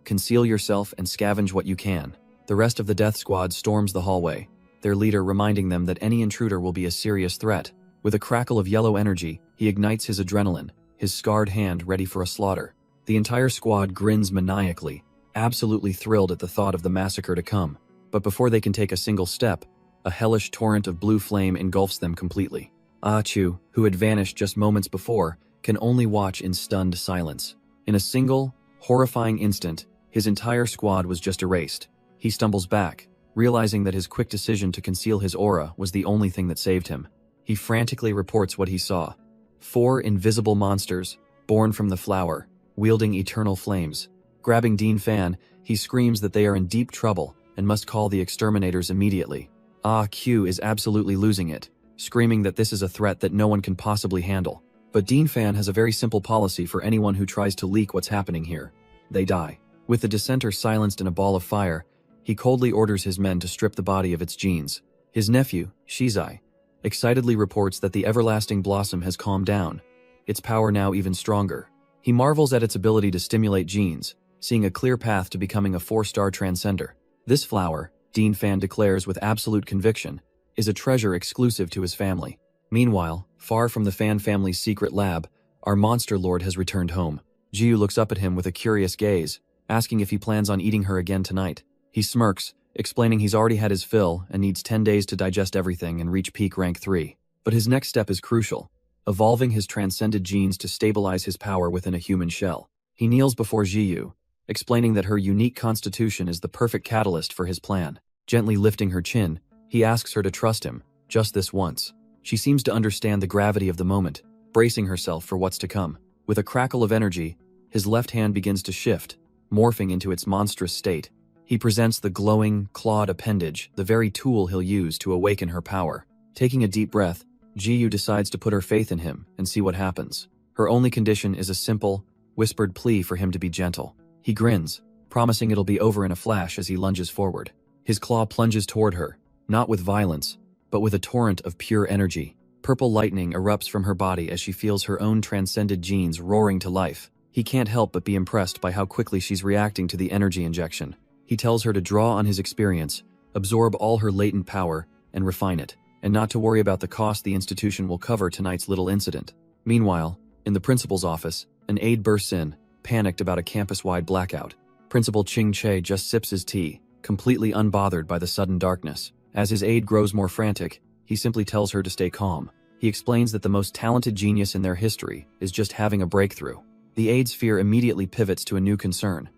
conceal yourself and scavenge what you can. The rest of the death squad storms the hallway, their leader reminding them that any intruder will be a serious threat. With a crackle of yellow energy, he ignites his adrenaline, his scarred hand ready for a slaughter. The entire squad grins maniacally, absolutely thrilled at the thought of the massacre to come. But before they can take a single step, a hellish torrent of blue flame engulfs them completely. Ah Chu, who had vanished just moments before, can only watch in stunned silence. In a single, horrifying instant, his entire squad was just erased. He stumbles back, realizing that his quick decision to conceal his aura was the only thing that saved him. He frantically reports what he saw: 4 invisible monsters, born from the flower, wielding eternal flames. Grabbing Dean Fan, he screams that they are in deep trouble and must call the exterminators immediately. Ah Q is absolutely losing it, screaming that this is a threat that no one can possibly handle. But Dean Fan has a very simple policy for anyone who tries to leak what's happening here: they die. With the dissenter silenced in a ball of fire, he coldly orders his men to strip the body of its genes. His nephew, Shizai, excitedly reports that the Everlasting Blossom has calmed down, its power now even stronger. He marvels at its ability to stimulate genes, seeing a clear path to becoming a 4-star transcender. This flower, Dean Fan declares with absolute conviction, is a treasure exclusive to his family. Meanwhile, far from the Fan family's secret lab, our monster lord has returned home. Jiu looks up at him with a curious gaze, asking if he plans on eating her again tonight. He smirks, explaining he's already had his fill and needs 10 days to digest everything and reach peak rank 3. But his next step is crucial: evolving his transcended genes to stabilize his power within a human shell. He kneels before Jiyu, explaining that her unique constitution is the perfect catalyst for his plan. Gently lifting her chin, he asks her to trust him, just this once. She seems to understand the gravity of the moment, bracing herself for what's to come. With a crackle of energy, his left hand begins to shift, morphing into its monstrous state. He presents the glowing, clawed appendage, the very tool he'll use to awaken her power. Taking a deep breath, Jiyu decides to put her faith in him and see what happens. Her only condition is a simple, whispered plea for him to be gentle. He grins, promising it'll be over in a flash as he lunges forward. His claw plunges toward her, not with violence, but with a torrent of pure energy. Purple lightning erupts from her body as she feels her own transcended genes roaring to life. He can't help but be impressed by how quickly she's reacting to the energy injection. He tells her to draw on his experience, absorb all her latent power, and refine it, and not to worry about the cost the institution will cover tonight's little incident. Meanwhile, in the principal's office, an aide bursts in, panicked about a campus-wide blackout. Principal Ching Che just sips his tea, completely unbothered by the sudden darkness. As his aide grows more frantic, he simply tells her to stay calm. He explains that the most talented genius in their history is just having a breakthrough. The aide's fear immediately pivots to a new concern.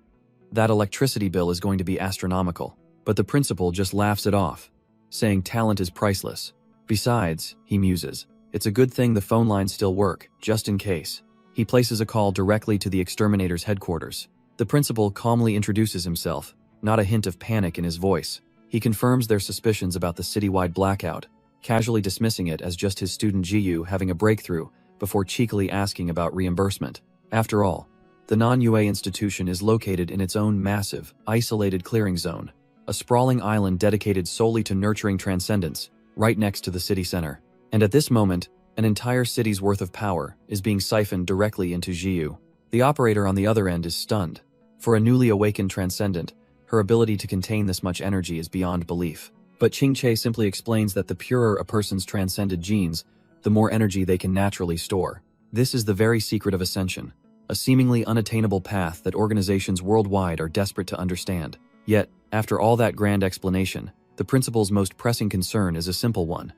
That electricity bill is going to be astronomical, but the principal just laughs it off, saying talent is priceless. Besides, he muses, it's a good thing the phone lines still work, just in case. He places a call directly to the exterminator's headquarters. The principal calmly introduces himself, not a hint of panic in his voice. He confirms their suspicions about the citywide blackout, casually dismissing it as just his student Jiyu having a breakthrough before cheekily asking about reimbursement. After all, the non-UA institution is located in its own massive, isolated clearing zone, a sprawling island dedicated solely to nurturing transcendence, right next to the city center. And at this moment, an entire city's worth of power is being siphoned directly into Jiyu. The operator on the other end is stunned. For a newly awakened transcendent, her ability to contain this much energy is beyond belief. But Ching Che simply explains that the purer a person's transcended genes, the more energy they can naturally store. This is the very secret of ascension, a seemingly unattainable path that organizations worldwide are desperate to understand. Yet, after all that grand explanation, the principal's most pressing concern is a simple one.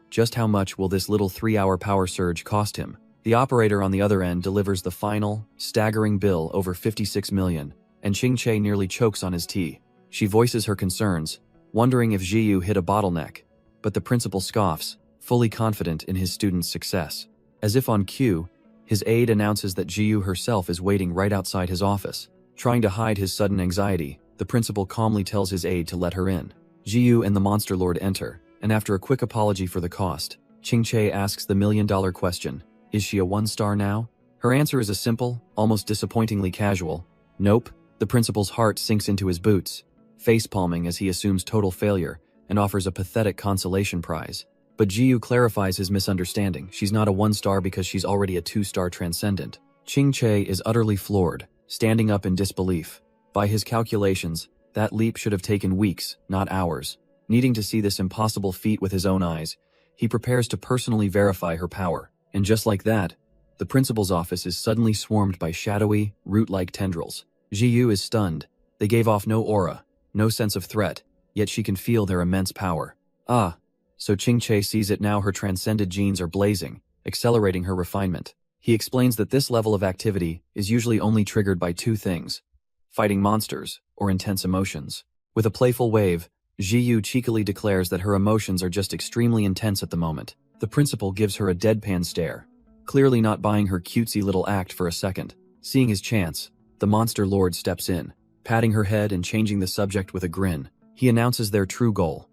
Just how much will this little 3-hour power surge cost him? The operator on the other end delivers the final, staggering bill over 56 million, and Ching Che nearly chokes on his tea. She voices her concerns, wondering if Jiyu hit a bottleneck, but the principal scoffs, fully confident in his student's success. As if on cue, his aide announces that Jiyu herself is waiting right outside his office. Trying to hide his sudden anxiety, the principal calmly tells his aide to let her in. Jiyu and the Monster Lord enter, and after a quick apology for the cost, Ching Che asks the million-dollar question, is she a 1-star now? Her answer is a simple, almost disappointingly casual, nope. The principal's heart sinks into his boots, face-palming as he assumes total failure and offers a pathetic consolation prize. But Jiyu clarifies his misunderstanding. She's not a 1-star because she's already a 2-star transcendent. Ching Che is utterly floored, standing up in disbelief. By his calculations, that leap should have taken weeks, not hours. Needing to see this impossible feat with his own eyes, he prepares to personally verify her power. And just like that, the principal's office is suddenly swarmed by shadowy, root-like tendrils. Jiyu is stunned. They gave off no aura, no sense of threat, yet she can feel their immense power. Ah, so Ching Che sees it now. Her transcended genes are blazing, accelerating her refinement. He explains that this level of activity is usually only triggered by 2 things: fighting monsters or intense emotions. With a playful wave, Jiyu cheekily declares that her emotions are just extremely intense at the moment. The principal gives her a deadpan stare, clearly not buying her cutesy little act for a second. Seeing his chance, the Monster Lord steps in, patting her head and changing the subject with a grin. He announces their true goal: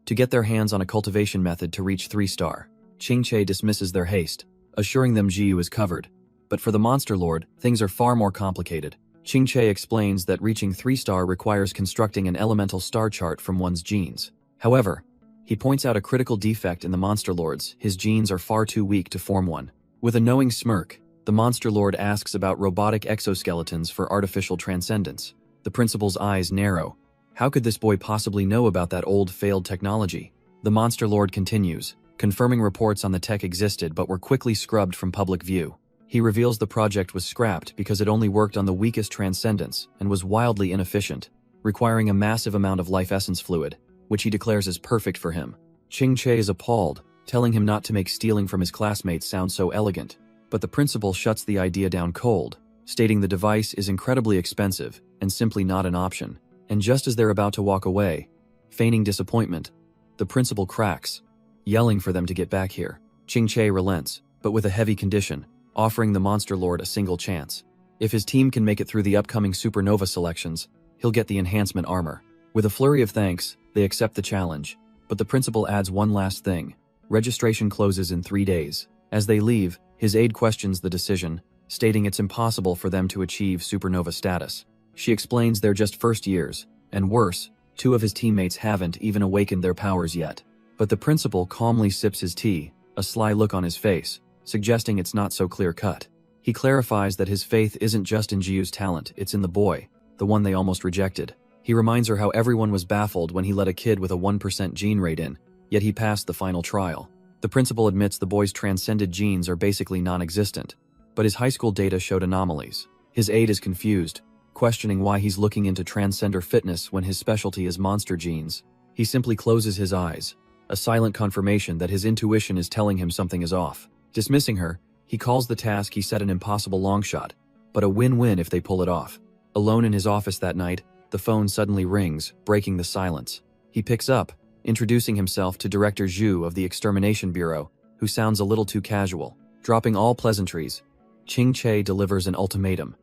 to get their hands on a cultivation method to reach 3-star. Ching Che dismisses their haste, assuring them Jiyu is covered. But for the Monster Lord, things are far more complicated. Ching Che explains that reaching 3-star requires constructing an elemental star chart from one's genes. However, he points out a critical defect in the Monster Lord's: his genes are far too weak to form one. With a knowing smirk, the Monster Lord asks about robotic exoskeletons for artificial transcendence. The principal's eyes narrow. How could this boy possibly know about that old, failed technology? The Monster Lord continues, confirming reports on the tech existed but were quickly scrubbed from public view. He reveals the project was scrapped because it only worked on the weakest transcendents and was wildly inefficient, requiring a massive amount of life essence fluid, which he declares is perfect for him. Ching Che is appalled, telling him not to make stealing from his classmates sound so elegant. But the principal shuts the idea down cold, stating the device is incredibly expensive and simply not an option. And just as they're about to walk away, feigning disappointment, the principal cracks, yelling for them to get back here. Ching-che relents, but with a heavy condition, offering the Monster Lord a single chance. If his team can make it through the upcoming Supernova selections, he'll get the enhancement armor. With a flurry of thanks, they accept the challenge, but the principal adds one last thing. Registration closes in 3 days. As they leave, his aide questions the decision, stating it's impossible for them to achieve Supernova status. She explains they're just first years, and worse, 2 of his teammates haven't even awakened their powers yet. But the principal calmly sips his tea, a sly look on his face, suggesting it's not so clear-cut. He clarifies that his faith isn't just in Jiyu's talent, it's in the boy, the one they almost rejected. He reminds her how everyone was baffled when he let a kid with a 1% gene rate in, yet he passed the final trial. The principal admits the boy's transcended genes are basically non-existent, but his high school data showed anomalies. His aide is confused, questioning why he's looking into transcender fitness when his specialty is monster genes. He simply closes his eyes, a silent confirmation that his intuition is telling him something is off. Dismissing her, he calls the task he set an impossible longshot, but a win-win if they pull it off. Alone in his office that night, the phone suddenly rings, breaking the silence. He picks up, introducing himself to Director Zhu of the Extermination Bureau, who sounds a little too casual. Dropping all pleasantries, Ching-che delivers an ultimatum.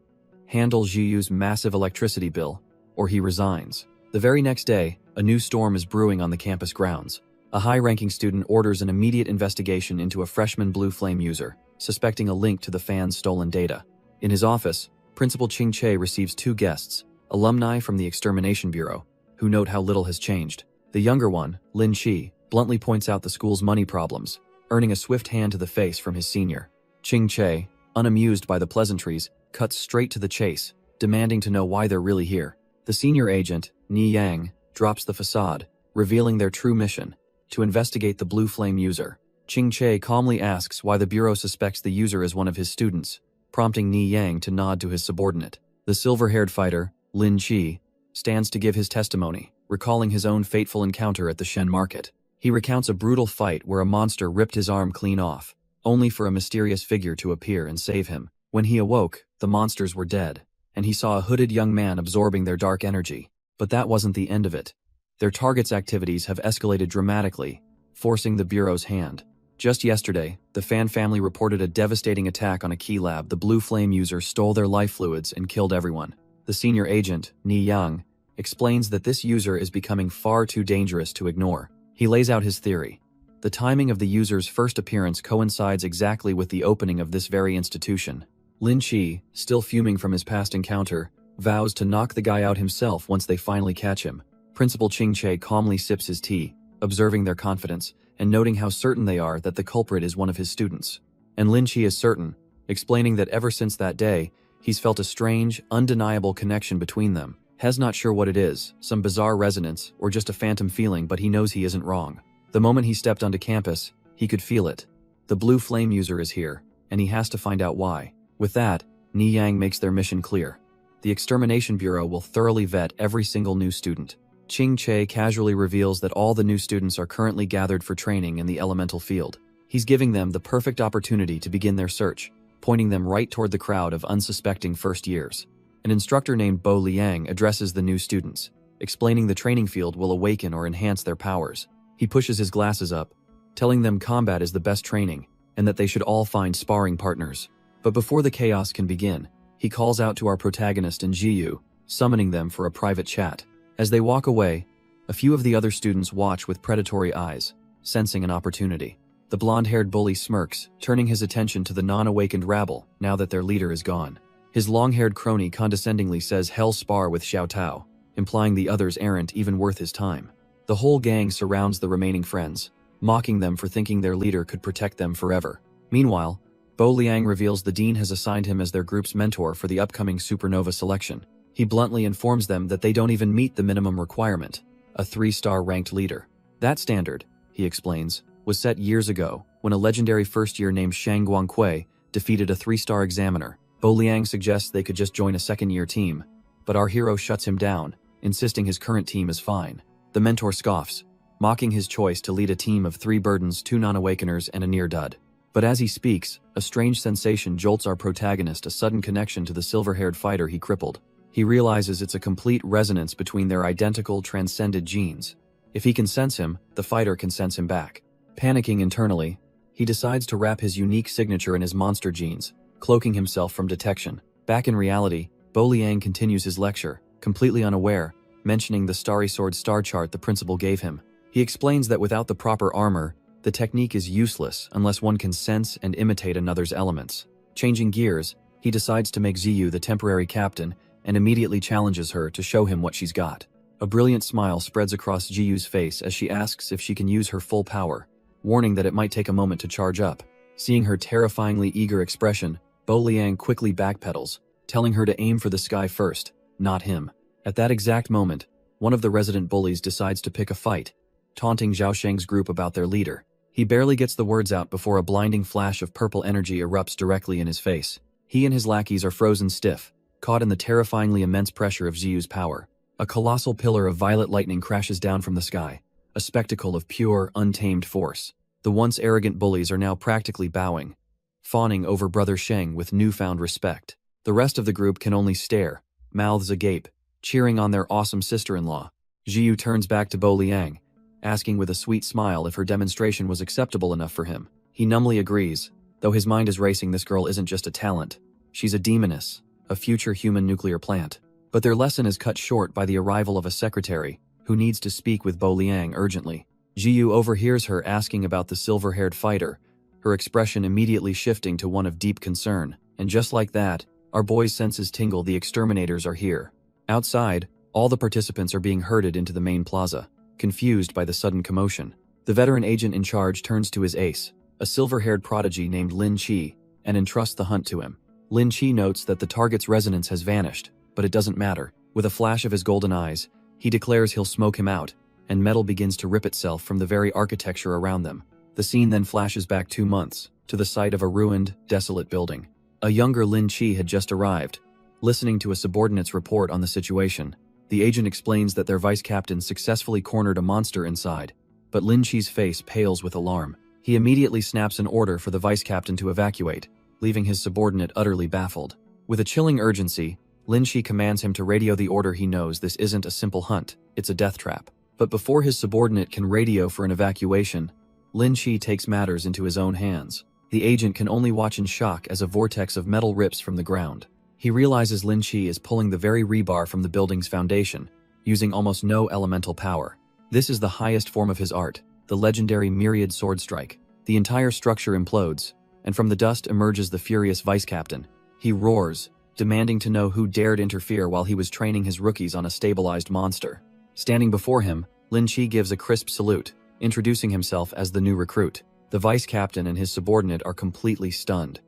Handle Jiyu's massive electricity bill, or he resigns. The very next day, a new storm is brewing on the campus grounds. A high-ranking student orders an immediate investigation into a freshman Blue Flame user, suspecting a link to the fans' stolen data. In his office, Principal Ching-che receives 2 guests, alumni from the Extermination Bureau, who note how little has changed. The younger one, Lin Chi, bluntly points out the school's money problems, earning a swift hand to the face from his senior. Ching-che, unamused by the pleasantries, cuts straight to the chase, demanding to know why they're really here. The senior agent, Ni Yang, drops the facade, revealing their true mission, to investigate the Blue Flame user. Ching-che calmly asks why the Bureau suspects the user as one of his students, prompting Ni Yang to nod to his subordinate. The silver-haired fighter, Lin Chi, stands to give his testimony, recalling his own fateful encounter at the Shen market. He recounts a brutal fight where a monster ripped his arm clean off, only for a mysterious figure to appear and save him. When he awoke, the monsters were dead, and he saw a hooded young man absorbing their dark energy. But that wasn't the end of it. Their target's activities have escalated dramatically, forcing the Bureau's hand. Just yesterday, the Fan family reported a devastating attack on a key lab. The Blue Flame user stole their life fluids and killed everyone. The senior agent, Ni Yang, explains that this user is becoming far too dangerous to ignore. He lays out his theory. The timing of the user's first appearance coincides exactly with the opening of this very institution. Lin Chi, still fuming from his past encounter, vows to knock the guy out himself once they finally catch him. Principal Ching-che calmly sips his tea, observing their confidence, and noting how certain they are that the culprit is one of his students. And Lin Chi is certain, explaining that ever since that day, he's felt a strange, undeniable connection between them. He's not sure what it is, some bizarre resonance, or just a phantom feeling, but he knows he isn't wrong. The moment he stepped onto campus, he could feel it. The Blue Flame user is here, and he has to find out why. With that, Ni Yang makes their mission clear. The Extermination Bureau will thoroughly vet every single new student. Ching-che casually reveals that all the new students are currently gathered for training in the elemental field. He's giving them the perfect opportunity to begin their search, pointing them right toward the crowd of unsuspecting first years. An instructor named Bo Liang addresses the new students, explaining the training field will awaken or enhance their powers. He pushes his glasses up, telling them combat is the best training, and that they should all find sparring partners. But before the chaos can begin, he calls out to our protagonist and Jiyu, summoning them for a private chat. As they walk away, a few of the other students watch with predatory eyes, sensing an opportunity. The blonde-haired bully smirks, turning his attention to the non-awakened rabble now that their leader is gone. His long-haired crony condescendingly says hell spar with Xiao Tao, implying the others aren't even worth his time. The whole gang surrounds the remaining friends, mocking them for thinking their leader could protect them forever. Meanwhile, Bo Liang reveals the dean has assigned him as their group's mentor for the upcoming Supernova selection. He bluntly informs them that they don't even meet the minimum requirement, a 3-star ranked leader. That standard, he explains, was set years ago when a legendary first-year named Shang Guangque defeated a 3-star examiner. Bo Liang suggests they could just join a second-year team, but our hero shuts him down, insisting his current team is fine. The mentor scoffs, mocking his choice to lead a team of 3 burdens, 2 non-awakeners, and a near-dud. But as he speaks, a strange sensation jolts our protagonist, a sudden connection to the silver-haired fighter he crippled. He realizes it's a complete resonance between their identical, transcended genes. If he can sense him, the fighter can sense him back. Panicking internally, he decides to wrap his unique signature in his monster genes, cloaking himself from detection. Back in reality, Bo Liang continues his lecture, completely unaware, mentioning the Starry Sword star chart the principal gave him. He explains that without the proper armor, the technique is useless unless one can sense and imitate another's elements. Changing gears, he decides to make Ziyu the temporary captain and immediately challenges her to show him what she's got. A brilliant smile spreads across Jiyu's face as she asks if she can use her full power, warning that it might take a moment to charge up. Seeing her terrifyingly eager expression, Bo Liang quickly backpedals, telling her to aim for the sky first, not him. At that exact moment, one of the resident bullies decides to pick a fight, taunting Zhao Sheng's group about their leader. He barely gets the words out before a blinding flash of purple energy erupts directly in his face. He and his lackeys are frozen stiff, caught in the terrifyingly immense pressure of Ziyu's power. A colossal pillar of violet lightning crashes down from the sky, a spectacle of pure, untamed force. The once arrogant bullies are now practically bowing, fawning over Brother Sheng with newfound respect. The rest of the group can only stare, mouths agape, cheering on their awesome sister-in-law. Ziyu turns back to Bo Liang, asking with a sweet smile if her demonstration was acceptable enough for him. He numbly agrees, though his mind is racing. This girl isn't just a talent. She's a demoness, a future human nuclear plant. But their lesson is cut short by the arrival of a secretary, who needs to speak with Bo Liang urgently. Ziyu overhears her asking about the silver-haired fighter, her expression immediately shifting to one of deep concern. And just like that, our boy's senses tingle. The exterminators are here. Outside, all the participants are being herded into the main plaza, confused by the sudden commotion. The veteran agent in charge turns to his ace, a silver-haired prodigy named Lin Qi, and entrusts the hunt to him. Lin Qi notes that the target's resonance has vanished, but it doesn't matter. With a flash of his golden eyes, he declares he'll smoke him out, and metal begins to rip itself from the very architecture around them. The scene then flashes back 2 months, to the site of a ruined, desolate building. A younger Lin Qi had just arrived. Listening to a subordinate's report on the situation, the agent explains that their vice captain successfully cornered a monster inside, but Lin Qi's face pales with alarm. He immediately snaps an order for the vice captain to evacuate, leaving his subordinate utterly baffled. With a chilling urgency, Lin Qi commands him to radio the order. He knows this isn't a simple hunt, it's a death trap. But before his subordinate can radio for an evacuation, Lin Qi takes matters into his own hands. The agent can only watch in shock as a vortex of metal rips from the ground. He realizes Lin Qi is pulling the very rebar from the building's foundation, using almost no elemental power. This is the highest form of his art, the legendary myriad sword strike. The entire structure implodes, and from the dust emerges the furious vice captain. He roars, demanding to know who dared interfere while he was training his rookies on a stabilized monster. Standing before him, Lin Qi gives a crisp salute, introducing himself as the new recruit. The vice captain and his subordinate are completely stunned.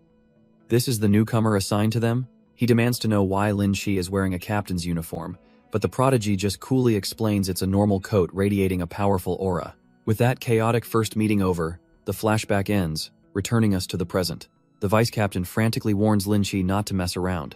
This is the newcomer assigned to them? He demands to know why Lin Qi is wearing a captain's uniform, but the prodigy just coolly explains it's a normal coat radiating a powerful aura. With that chaotic first meeting over, the flashback ends, returning us to the present. The vice captain frantically warns Lin Qi not to mess around.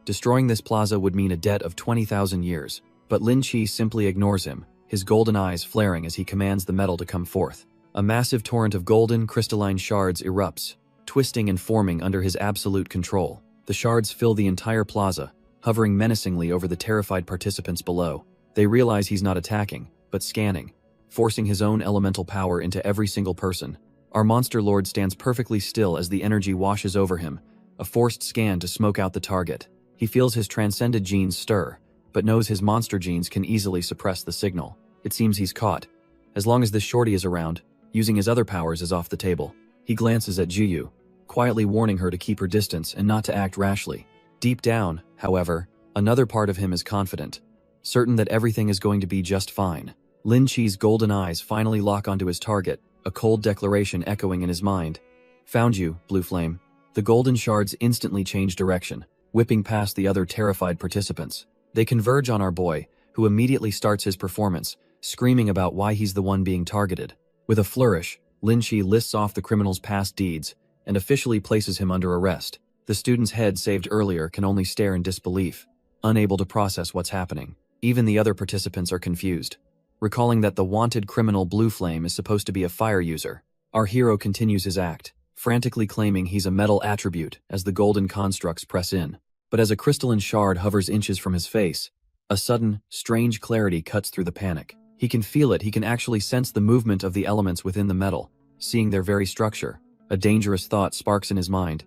Destroying this plaza would mean a debt of 20,000 years, but Lin Qi simply ignores him, his golden eyes flaring as he commands the metal to come forth. A massive torrent of golden, crystalline shards erupts, twisting and forming under his absolute control. The shards fill the entire plaza, hovering menacingly over the terrified participants below. They realize he's not attacking, but scanning, forcing his own elemental power into every single person. Our monster lord stands perfectly still as the energy washes over him, a forced scan to smoke out the target. He feels his transcended genes stir, but knows his monster genes can easily suppress the signal. It seems he's caught. As long as this shorty is around, using his other powers is off the table. He glances at Jiyu, quietly warning her to keep her distance and not to act rashly. Deep down, however, another part of him is confident, certain that everything is going to be just fine. Lin Qi's golden eyes finally lock onto his target, a cold declaration echoing in his mind. Found you, Blue Flame. The golden shards instantly change direction, whipping past the other terrified participants. They converge on our boy, who immediately starts his performance, screaming about why he's the one being targeted. With a flourish, Lin Qi lists off the criminal's past deeds and officially places him under arrest. The student's head saved earlier can only stare in disbelief, unable to process what's happening. Even the other participants are confused, recalling that the wanted criminal Blue Flame is supposed to be a fire user. Our hero continues his act, frantically claiming he's a metal attribute as the golden constructs press in. But as a crystalline shard hovers inches from his face, a sudden, strange clarity cuts through the panic. He can feel it, he can actually sense the movement of the elements within the metal, seeing their very structure. A dangerous thought sparks in his mind.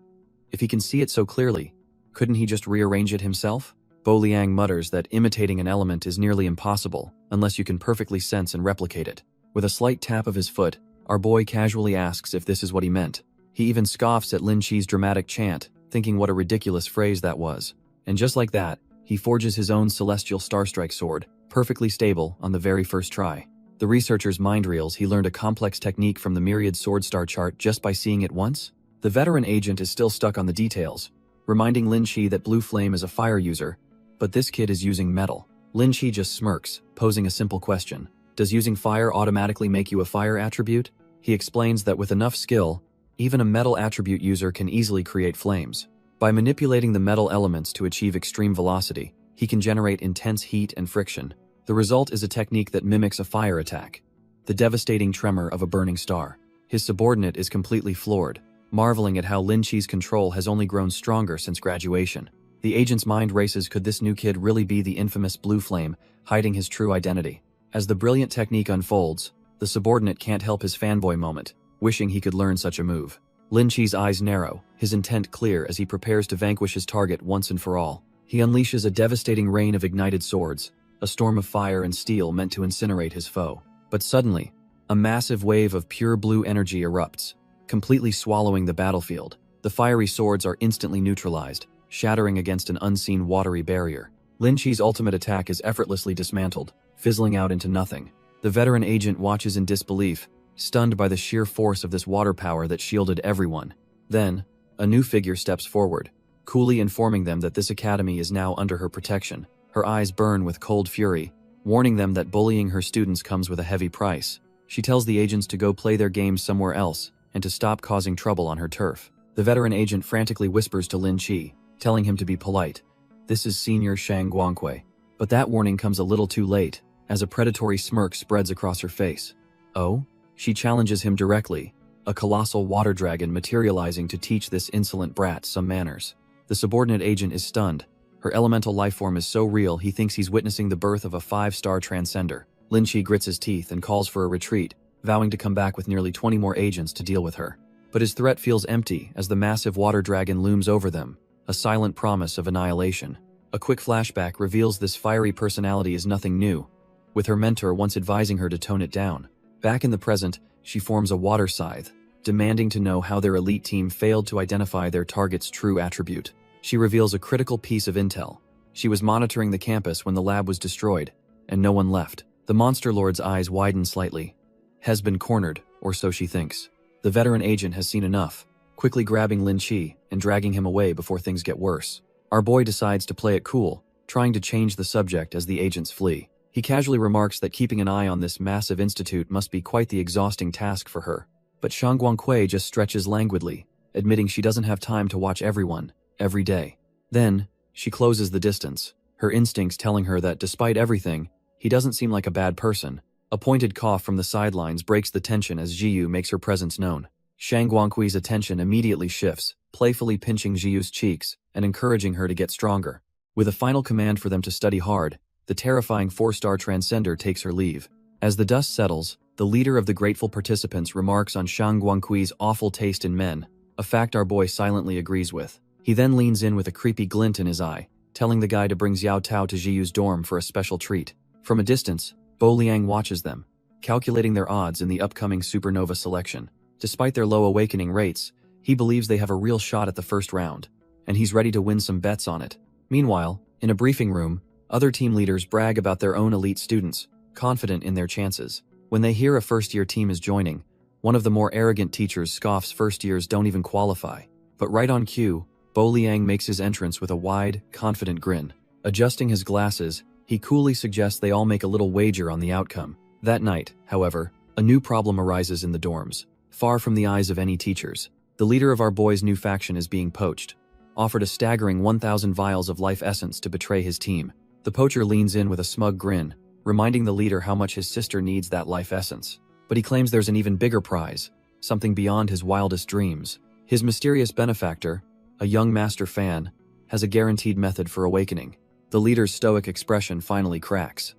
If he can see it so clearly, couldn't he just rearrange it himself? Bo Liang mutters that imitating an element is nearly impossible unless you can perfectly sense and replicate it. With a slight tap of his foot, our boy casually asks if this is what he meant. He even scoffs at Lin Chi's dramatic chant, thinking what a ridiculous phrase that was. And just like that, he forges his own celestial starstrike sword, perfectly stable on the very first try. The researcher's mind reels he learned a complex technique from the myriad sword star chart just by seeing it once. The veteran agent is still stuck on the details, reminding Lin Chi that Blue Flame is a fire user, but this kid is using metal. Lin Chi just smirks, posing a simple question. Does using fire automatically make you a fire attribute? He explains that with enough skill, even a metal attribute user can easily create flames. By manipulating the metal elements to achieve extreme velocity, he can generate intense heat and friction. The result is a technique that mimics a fire attack, the devastating tremor of a burning star. His subordinate is completely floored, marveling at how Lin Chi's control has only grown stronger since graduation. The agent's mind races, could this new kid really be the infamous Blue Flame, hiding his true identity? As the brilliant technique unfolds, the subordinate can't help his fanboy moment, wishing he could learn such a move. Lin Chi's eyes narrow, his intent clear as he prepares to vanquish his target once and for all. He unleashes a devastating rain of ignited swords, a storm of fire and steel meant to incinerate his foe. But suddenly, a massive wave of pure blue energy erupts, completely swallowing the battlefield. The fiery swords are instantly neutralized, shattering against an unseen watery barrier. Lin Chi's ultimate attack is effortlessly dismantled, fizzling out into nothing. The veteran agent watches in disbelief, stunned by the sheer force of this water power that shielded everyone. Then, a new figure steps forward, coolly informing them that this academy is now under her protection. Her eyes burn with cold fury, warning them that bullying her students comes with a heavy price. She tells the agents to go play their games somewhere else and to stop causing trouble on her turf. The veteran agent frantically whispers to Lin Chi, telling him to be polite. This is Senior Shang Guangque. But that warning comes a little too late, as a predatory smirk spreads across her face. Oh? She challenges him directly, a colossal water dragon materializing to teach this insolent brat some manners. The subordinate agent is stunned. Her elemental lifeform is so real he thinks he's witnessing the birth of a 5-star transcender. Lin Chi grits his teeth and calls for a retreat, vowing to come back with nearly 20 more agents to deal with her. But his threat feels empty as the massive water dragon looms over them, a silent promise of annihilation. A quick flashback reveals this fiery personality is nothing new, with her mentor once advising her to tone it down. Back in the present, she forms a water scythe, demanding to know how their elite team failed to identify their target's true attribute. She reveals a critical piece of intel. She was monitoring the campus when the lab was destroyed, and no one left. The monster lord's eyes widen slightly. Has been cornered, or so she thinks. The veteran agent has seen enough, quickly grabbing Lin Chi and dragging him away before things get worse. Our boy decides to play it cool, trying to change the subject as the agents flee. He casually remarks that keeping an eye on this massive institute must be quite the exhausting task for her. But Shang Guangque just stretches languidly, admitting she doesn't have time to watch everyone, every day. Then, she closes the distance, her instincts telling her that despite everything, he doesn't seem like a bad person. A pointed cough from the sidelines breaks the tension as Jiyu makes her presence known. Shang Guangque's attention immediately shifts, playfully pinching Jiyu's cheeks and encouraging her to get stronger. With a final command for them to study hard, the terrifying 4-star transcender takes her leave. As the dust settles, the leader of the grateful participants remarks on Shang Guangque's awful taste in men, a fact our boy silently agrees with. He then leans in with a creepy glint in his eye, telling the guy to bring Xiao Tao to Jiyu's dorm for a special treat. From a distance, Bo Liang watches them, calculating their odds in the upcoming supernova selection. Despite their low awakening rates, he believes they have a real shot at the first round, and he's ready to win some bets on it. Meanwhile, in a briefing room, other team leaders brag about their own elite students, confident in their chances. When they hear a first-year team is joining, one of the more arrogant teachers scoffs first years don't even qualify. But right on cue, Bo Liang makes his entrance with a wide, confident grin. Adjusting his glasses, he coolly suggests they all make a little wager on the outcome. That night, however, a new problem arises in the dorms. Far from the eyes of any teachers, the leader of our boy's new faction is being poached, offered a staggering 1,000 vials of life essence to betray his team. The poacher leans in with a smug grin, reminding the leader how much his sister needs that life essence. But he claims there's an even bigger prize, something beyond his wildest dreams. His mysterious benefactor, a young master fan, has a guaranteed method for awakening. The leader's stoic expression finally cracks.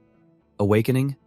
Awakening?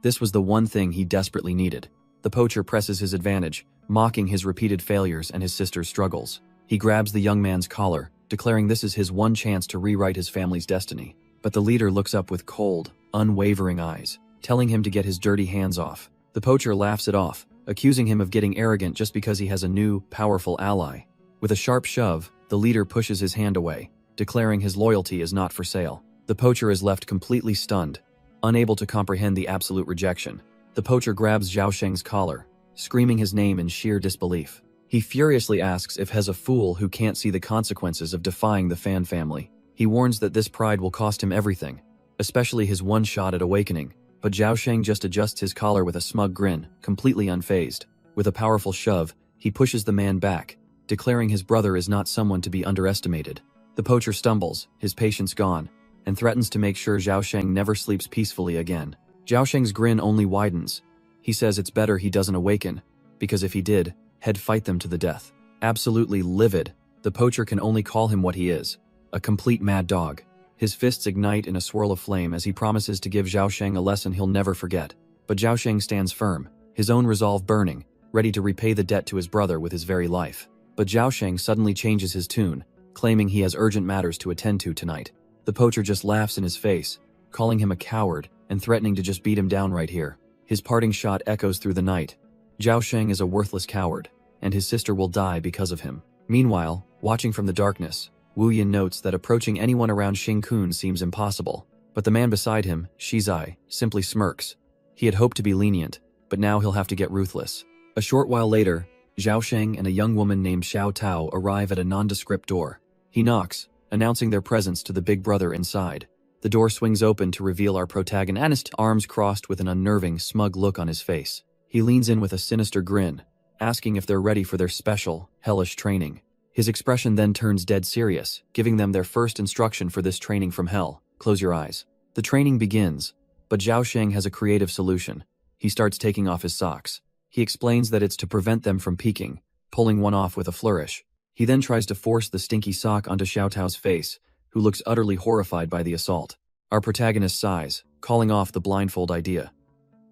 This was the one thing he desperately needed. The poacher presses his advantage, mocking his repeated failures and his sister's struggles. He grabs the young man's collar, declaring this is his one chance to rewrite his family's destiny. But the leader looks up with cold, unwavering eyes, telling him to get his dirty hands off. The poacher laughs it off, accusing him of getting arrogant just because he has a new, powerful ally. With a sharp shove, the leader pushes his hand away, declaring his loyalty is not for sale. The poacher is left completely stunned, unable to comprehend the absolute rejection. The poacher grabs Zhao Sheng's collar, screaming his name in sheer disbelief. He furiously asks if he's a fool who can't see the consequences of defying the Fan family. He warns that this pride will cost him everything, especially his one shot at awakening. But Zhao Sheng just adjusts his collar with a smug grin, completely unfazed. With a powerful shove, he pushes the man back, declaring his brother is not someone to be underestimated. The poacher stumbles, his patience gone, and threatens to make sure Zhao Sheng never sleeps peacefully again. Zhao Sheng's grin only widens. He says it's better he doesn't awaken, because if he did, he'd fight them to the death. Absolutely livid, the poacher can only call him what he is, a complete mad dog. His fists ignite in a swirl of flame as he promises to give Zhao Sheng a lesson he'll never forget. But Zhao Sheng stands firm, his own resolve burning, ready to repay the debt to his brother with his very life. But Zhao Sheng suddenly changes his tune, claiming he has urgent matters to attend to tonight. The poacher just laughs in his face, calling him a coward and threatening to just beat him down right here. His parting shot echoes through the night. Zhao Sheng is a worthless coward, and his sister will die because of him. Meanwhile, watching from the darkness, Wu Yin notes that approaching anyone around Xing Kun seems impossible. But the man beside him, Shizai, simply smirks. He had hoped to be lenient, but now he'll have to get ruthless. A short while later, Zhao Sheng and a young woman named Xiao Tao arrive at a nondescript door. He knocks, announcing their presence to the big brother inside. The door swings open to reveal our protagonist, arms crossed with an unnerving, smug look on his face. He leans in with a sinister grin, asking if they're ready for their special, hellish training. His expression then turns dead serious, giving them their first instruction for this training from hell. Close your eyes. The training begins, but Zhao Sheng has a creative solution. He starts taking off his socks. He explains that it's to prevent them from peeking, pulling one off with a flourish. He then tries to force the stinky sock onto Xiao Tao's face, who looks utterly horrified by the assault. Our protagonist sighs, calling off the blindfold idea.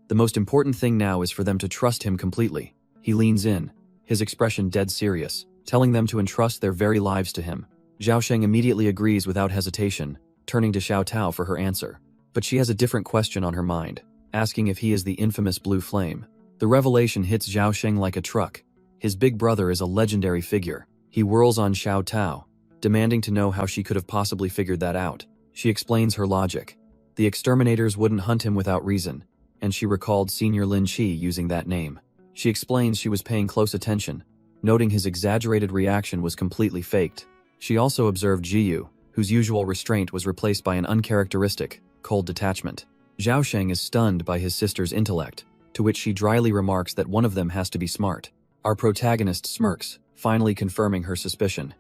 The most important thing now is for them to trust him completely. He leans in, his expression dead serious, telling them to entrust their very lives to him. Zhao Sheng immediately agrees without hesitation, turning to Xiao Tao for her answer. But she has a different question on her mind, asking if he is the infamous Blue Flame. The revelation hits Zhao Sheng like a truck. His big brother is a legendary figure. He whirls on Xiao Tao, demanding to know how she could have possibly figured that out. She explains her logic. The exterminators wouldn't hunt him without reason, and she recalled Senior Lin Qi using that name. She explains she was paying close attention, noting his exaggerated reaction was completely faked. She also observed Jiyu, whose usual restraint was replaced by an uncharacteristic, cold detachment. Zhao Sheng is stunned by his sister's intellect, to which she dryly remarks that one of them has to be smart. Our protagonist smirks, finally confirming her suspicion.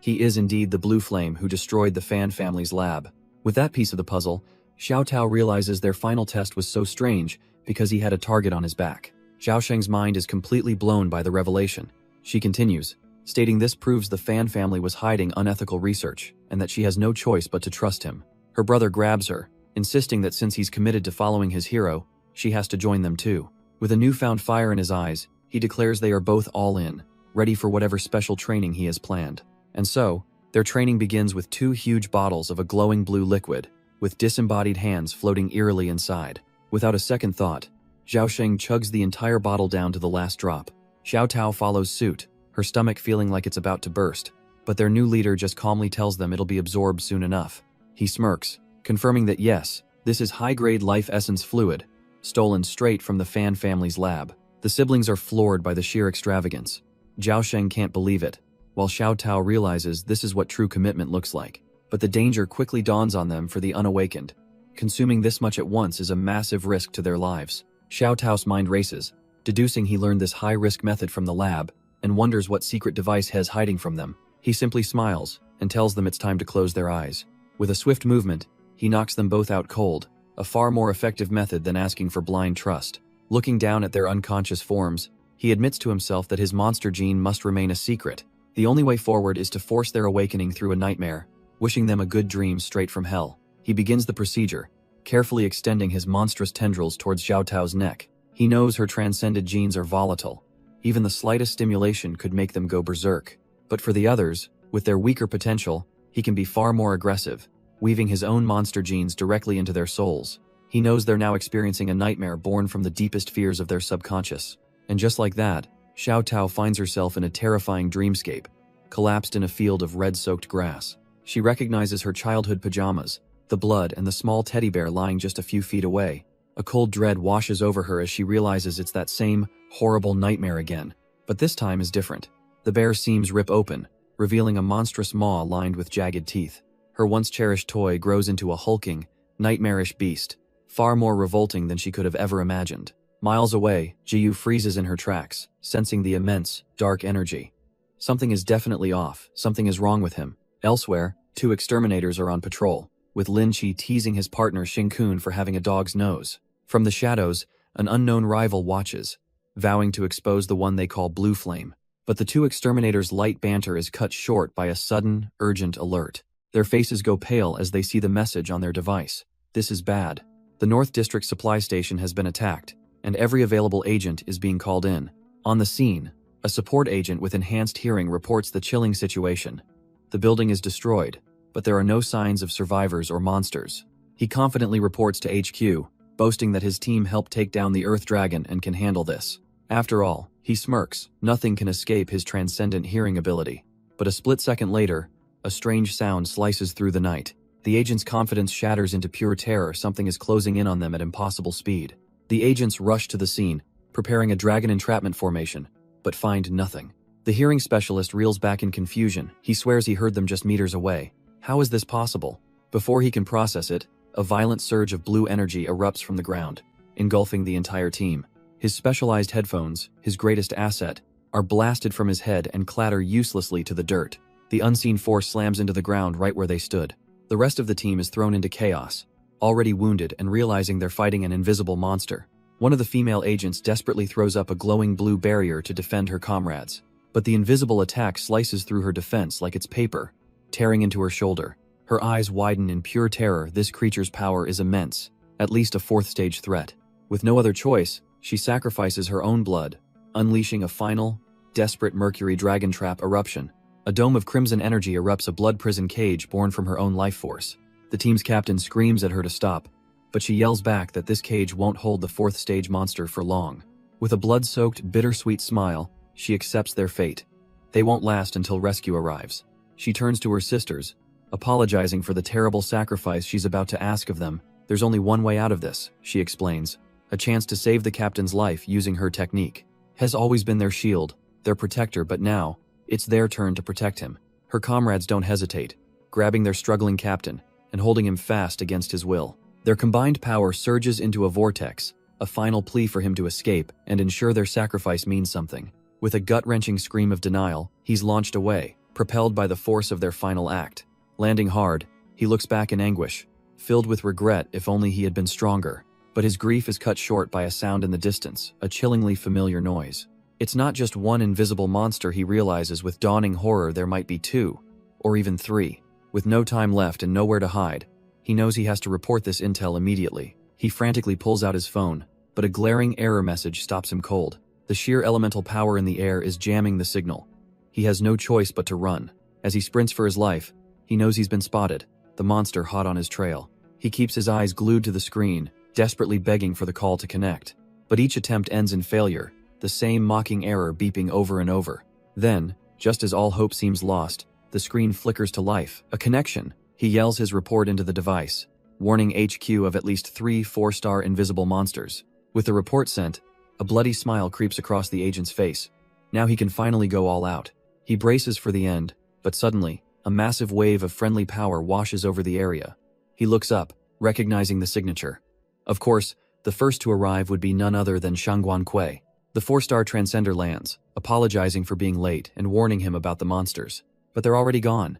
He is indeed the Blue Flame who destroyed the Fan family's lab. With that piece of the puzzle, Xiao Tao realizes their final test was so strange because he had a target on his back. Zhao Sheng's mind is completely blown by the revelation. She continues, stating this proves the Fan family was hiding unethical research, and that she has no choice but to trust him. Her brother grabs her, insisting that since he's committed to following his hero, she has to join them too. With a newfound fire in his eyes, he declares they are both all in, ready for whatever special training he has planned. And so, their training begins with 2 huge bottles of a glowing blue liquid, with disembodied hands floating eerily inside. Without a second thought, Zhao Sheng chugs the entire bottle down to the last drop. Xiao Tao follows suit, her stomach feeling like it's about to burst, but their new leader just calmly tells them it'll be absorbed soon enough. He smirks, confirming that yes, this is high-grade life essence fluid, stolen straight from the Fan family's lab. The siblings are floored by the sheer extravagance. Zhao Sheng can't believe it, while Xiao Tao realizes this is what true commitment looks like. But the danger quickly dawns on them for the unawakened. Consuming this much at once is a massive risk to their lives. Xiao Tao's mind races, deducing he learned this high-risk method from the lab, and wonders what secret device he has hiding from them. He simply smiles, and tells them it's time to close their eyes. With a swift movement, he knocks them both out cold, a far more effective method than asking for blind trust. Looking down at their unconscious forms, He admits to himself that his monster gene must remain a secret. The only way forward is to force their awakening through a nightmare, wishing them a good dream straight from hell. He begins the procedure, carefully extending his monstrous tendrils towards Xiao Tao's neck. He knows her transcended genes are volatile. Even the slightest stimulation could make them go berserk. But for the others, with their weaker potential, he can be far more aggressive, weaving his own monster genes directly into their souls. He knows they're now experiencing a nightmare born from the deepest fears of their subconscious. And just like that, Xiao Tao finds herself in a terrifying dreamscape, collapsed in a field of red-soaked grass. She recognizes her childhood pajamas, the blood and the small teddy bear lying just a few feet away. A cold dread washes over her as she realizes it's that same horrible nightmare again. But this time is different. The bear's seams rip open, revealing a monstrous maw lined with jagged teeth. Her once cherished toy grows into a hulking, nightmarish beast, far more revolting than she could have ever imagined. Miles away, Jiyu freezes in her tracks, sensing the immense, dark energy. Something is definitely off, something is wrong with him. Elsewhere, two exterminators are on patrol, with Lin Chi teasing his partner Xing Kun for having a dog's nose. From the shadows, an unknown rival watches, vowing to expose the one they call Blue Flame. But the two exterminators' light banter is cut short by a sudden, urgent alert. Their faces go pale as they see the message on their device. This is bad. The North District supply station has been attacked, and every available agent is being called in. On the scene, a support agent with enhanced hearing reports the chilling situation. The building is destroyed, but there are no signs of survivors or monsters. He confidently reports to HQ, boasting that his team helped take down the Earth Dragon and can handle this. After all, he smirks. Nothing can escape his transcendent hearing ability. But a split second later, a strange sound slices through the night. The agent's confidence shatters into pure terror. Something is closing in on them at impossible speed. The agents rush to the scene, preparing a dragon entrapment formation, but find nothing. The hearing specialist reels back in confusion. He swears he heard them just meters away. How is this possible? Before he can process it, a violent surge of blue energy erupts from the ground, engulfing the entire team. His specialized headphones, his greatest asset, are blasted from his head and clatter uselessly to the dirt. The unseen force slams into the ground right where they stood. The rest of the team is thrown into chaos, already wounded and realizing they're fighting an invisible monster. One of the female agents desperately throws up a glowing blue barrier to defend her comrades. But the invisible attack slices through her defense like it's paper, tearing into her shoulder. Her eyes widen in pure terror. This creature's power is immense, at least a fourth-stage threat. With no other choice, she sacrifices her own blood, unleashing a final, desperate Mercury Dragon Trap eruption. A dome of crimson energy erupts, a blood prison cage born from her own life force. The team's captain screams at her to stop, but she yells back that this cage won't hold the fourth-stage monster for long. With a blood-soaked, bittersweet smile, she accepts their fate. They won't last until rescue arrives. She turns to her sisters, apologizing for the terrible sacrifice she's about to ask of them. There's only one way out of this, she explains. A chance to save the captain's life using her technique. Has always been their shield, their protector, but now, it's their turn to protect him. Her comrades don't hesitate, grabbing their struggling captain and holding him fast against his will. Their combined power surges into a vortex, a final plea for him to escape and ensure their sacrifice means something. With a gut-wrenching scream of denial, he's launched away, propelled by the force of their final act. Landing hard, he looks back in anguish, filled with regret. If only he had been stronger. But his grief is cut short by a sound in the distance, a chillingly familiar noise. It's not just one invisible monster. He realizes with dawning horror there might be two, or even three. With no time left and nowhere to hide, he knows he has to report this intel immediately. He frantically pulls out his phone, but a glaring error message stops him cold. The sheer elemental power in the air is jamming the signal. He has no choice but to run. As he sprints for his life, he knows he's been spotted, the monster hot on his trail. He keeps his eyes glued to the screen, desperately begging for the call to connect. But each attempt ends in failure, the same mocking error beeping over and over. Then, just as all hope seems lost, the screen flickers to life. A connection. He yells his report into the device, warning HQ of at least 3 4-star invisible monsters. With the report sent, a bloody smile creeps across the agent's face. Now he can finally go all out. He braces for the end, but suddenly, a massive wave of friendly power washes over the area. He looks up, recognizing the signature. Of course, the first to arrive would be none other than Shangguan Kui. The 4-star transcender lands, apologizing for being late and warning him about the monsters. But they're already gone.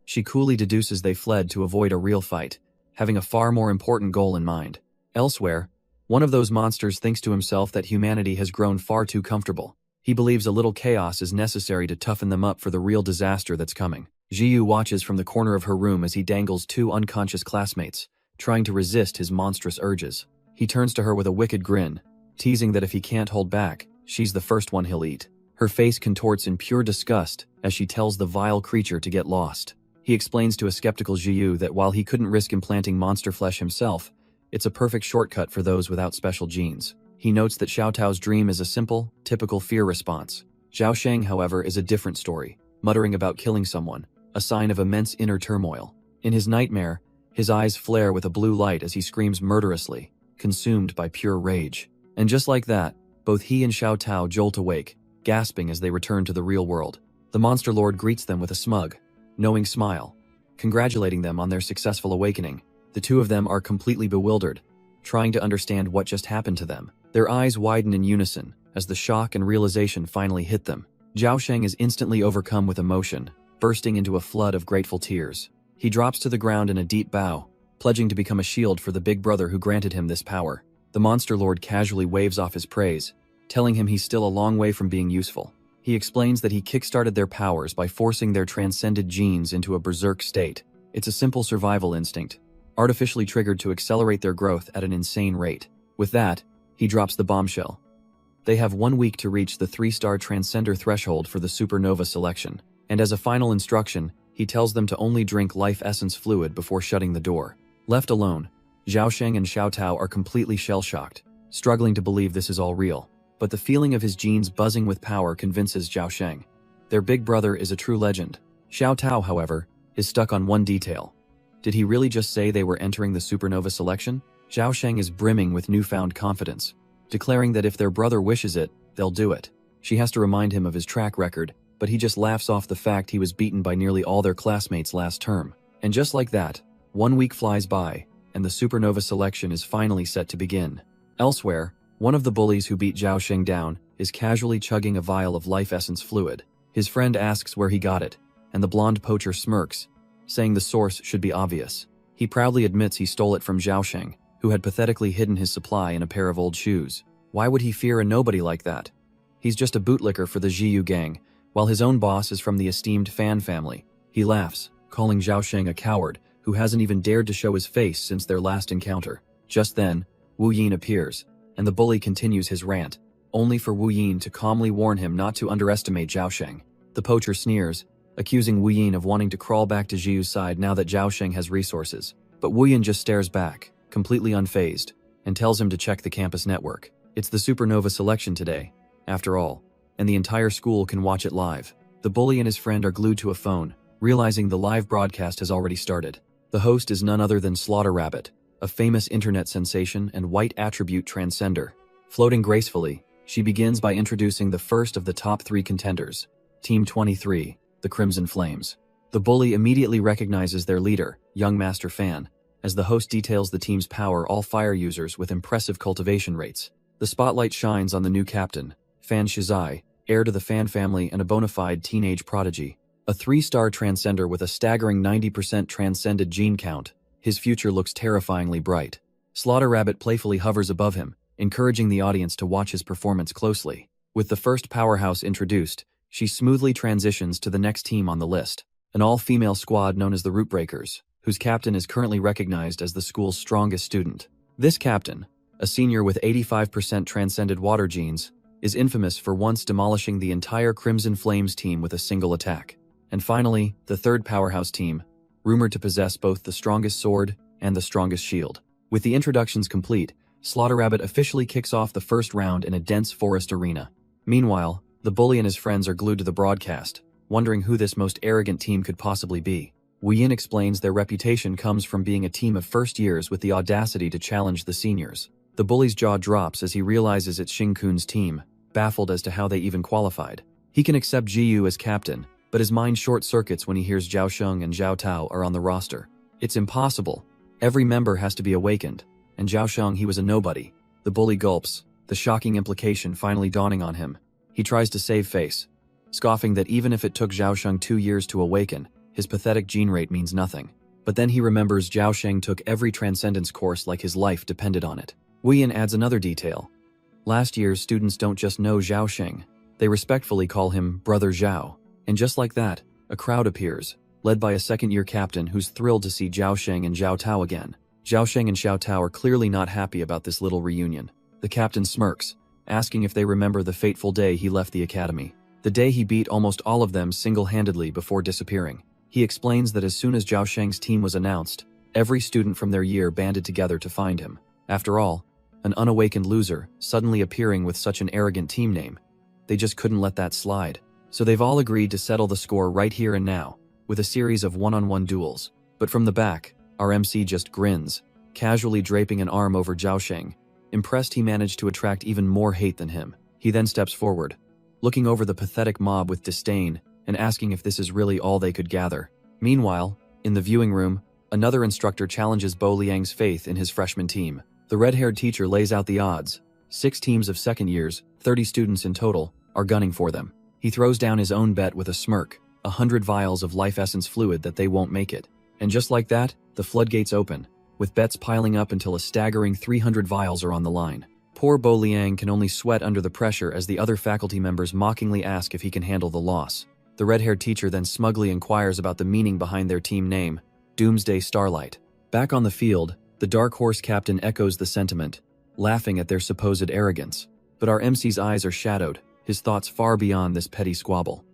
She coolly deduces they fled to avoid a real fight, having a far more important goal in mind. Elsewhere, One of those monsters thinks to himself that humanity has grown far too comfortable. He believes a little chaos is necessary to toughen them up for the real disaster that's coming. Jiyu watches from the corner of her room as he dangles two unconscious classmates, trying to resist his monstrous urges. He turns to her with a wicked grin, teasing that if he can't hold back, she's the first one he'll eat. Her face contorts in pure disgust as she tells the vile creature to get lost. He explains to a skeptical Jiyu that while he couldn't risk implanting monster flesh himself, it's a perfect shortcut for those without special genes. He notes that Xiao Tao's dream is a simple, typical fear response. Zhao Sheng, however, is a different story, muttering about killing someone, a sign of immense inner turmoil. In his nightmare, his eyes flare with a blue light as he screams murderously, consumed by pure rage. And just like that, both he and Xiao Tao jolt awake, gasping as they return to the real world. The Monster Lord greets them with a smug, knowing smile, congratulating them on their successful awakening. The two of them are completely bewildered, trying to understand what just happened to them. Their eyes widen in unison as the shock and realization finally hit them. Zhao Sheng is instantly overcome with emotion, bursting into a flood of grateful tears. He drops to the ground in a deep bow, pledging to become a shield for the big brother who granted him this power. The Monster Lord casually waves off his praise, telling him he's still a long way from being useful. He explains that he kickstarted their powers by forcing their transcended genes into a berserk state. It's a simple survival instinct, artificially triggered to accelerate their growth at an insane rate. With that, he drops the bombshell. They have 1 week to reach the 3-star transcender threshold for the supernova selection, and as a final instruction, he tells them to only drink life essence fluid before shutting the door. Left alone, Zhao Sheng and Xiao Tao are completely shell-shocked, struggling to believe this is all real. But the feeling of his genes buzzing with power convinces Zhao Sheng. Their big brother is a true legend. Xiao Tao, however, is stuck on one detail. Did he really just say they were entering the supernova selection? Zhao Sheng is brimming with newfound confidence, declaring that if their brother wishes it, they'll do it. She has to remind him of his track record, but he just laughs off the fact he was beaten by nearly all their classmates last term. And just like that, 1 week flies by, and the supernova selection is finally set to begin. Elsewhere, one of the bullies who beat Zhao Sheng down is casually chugging a vial of life essence fluid. His friend asks where he got it, and the blonde poacher smirks, saying the source should be obvious. He proudly admits he stole it from Zhao Sheng, who had pathetically hidden his supply in a pair of old shoes. Why would he fear a nobody like that? He's just a bootlicker for the Jiyu gang, while his own boss is from the esteemed Fan family. He laughs, calling Zhao Sheng a coward who hasn't even dared to show his face since their last encounter. Just then, Wu Yin appears, and the bully continues his rant, only for Wu Yin to calmly warn him not to underestimate Zhao Sheng. The poacher sneers, accusing Wu Yin of wanting to crawl back to Jiyu's side now that Zhao Sheng has resources. But Wu Yin just stares back, completely unfazed, and tells him to check the campus network. It's the supernova selection today, after all, and the entire school can watch it live. The bully and his friend are glued to a phone, realizing the live broadcast has already started. The host is none other than Slaughter Rabbit, a famous internet sensation and white attribute transcender. Floating gracefully, she begins by introducing the first of the top 3 contenders, Team 23, the Crimson Flames. The bully immediately recognizes their leader, young Master Fan, as the host details the team's power all fire users with impressive cultivation rates. The spotlight shines on the new captain, Fan Shizai, heir to the Fan family and a bona fide teenage prodigy. A 3-star transcender with a staggering 90% transcended gene count, his future looks terrifyingly bright. Slaughter Rabbit playfully hovers above him, encouraging the audience to watch his performance closely. With the first powerhouse introduced, she smoothly transitions to the next team on the list, an all-female squad known as the Rootbreakers, whose captain is currently recognized as the school's strongest student. This captain, a senior with 85% transcended water genes, is infamous for once demolishing the entire Crimson Flames team with a single attack. And finally, the third powerhouse team, rumored to possess both the strongest sword and the strongest shield. With the introductions complete, Slaughter Rabbit officially kicks off the first round in a dense forest arena. Meanwhile, the bully and his friends are glued to the broadcast, wondering who this most arrogant team could possibly be. Wu Yin explains their reputation comes from being a team of first years with the audacity to challenge the seniors. The bully's jaw drops as he realizes it's Xing Kun's team, baffled as to how they even qualified. He can accept Jiyu as captain, but his mind short-circuits when he hears Zhao Sheng and Zhao Tao are on the roster. It's impossible. Every member has to be awakened, and Zhao Sheng, he was a nobody. The bully gulps, the shocking implication finally dawning on him. He tries to save face, scoffing that even if it took Zhao Sheng 2 years to awaken, his pathetic gene rate means nothing. But then he remembers Zhao Sheng took every transcendence course like his life depended on it. Weiyan adds another detail. Last year's students don't just know Zhao Sheng, they respectfully call him Brother Zhao. And just like that, a crowd appears, led by a second-year captain who's thrilled to see Zhao Sheng and Zhao Tao again. Zhao Sheng and Xiao Tao are clearly not happy about this little reunion. The captain smirks, asking if they remember the fateful day he left the academy. The day he beat almost all of them single-handedly before disappearing. He explains that as soon as Zhao Sheng's team was announced, every student from their year banded together to find him. After all, an unawakened loser, suddenly appearing with such an arrogant team name. They just couldn't let that slide. So they've all agreed to settle the score right here and now, with a series of one-on-one duels. But from the back, our MC just grins, casually draping an arm over Zhao Sheng. Impressed he managed to attract even more hate than him. He then steps forward, looking over the pathetic mob with disdain and asking if this is really all they could gather. Meanwhile, in the viewing room, another instructor challenges Bo Liang's faith in his freshman team. The red-haired teacher lays out the odds. 6 teams of second years, 30 students in total, are gunning for them. He throws down his own bet with a smirk, 100 vials of life essence fluid that they won't make it. And just like that, the floodgates open, with bets piling up until a staggering 300 vials are on the line. Poor Bo Liang can only sweat under the pressure as the other faculty members mockingly ask if he can handle the loss. The red-haired teacher then smugly inquires about the meaning behind their team name, Doomsday Starlight. Back on the field, the Dark Horse captain echoes the sentiment, laughing at their supposed arrogance. But our MC's eyes are shadowed, his thoughts far beyond this petty squabble.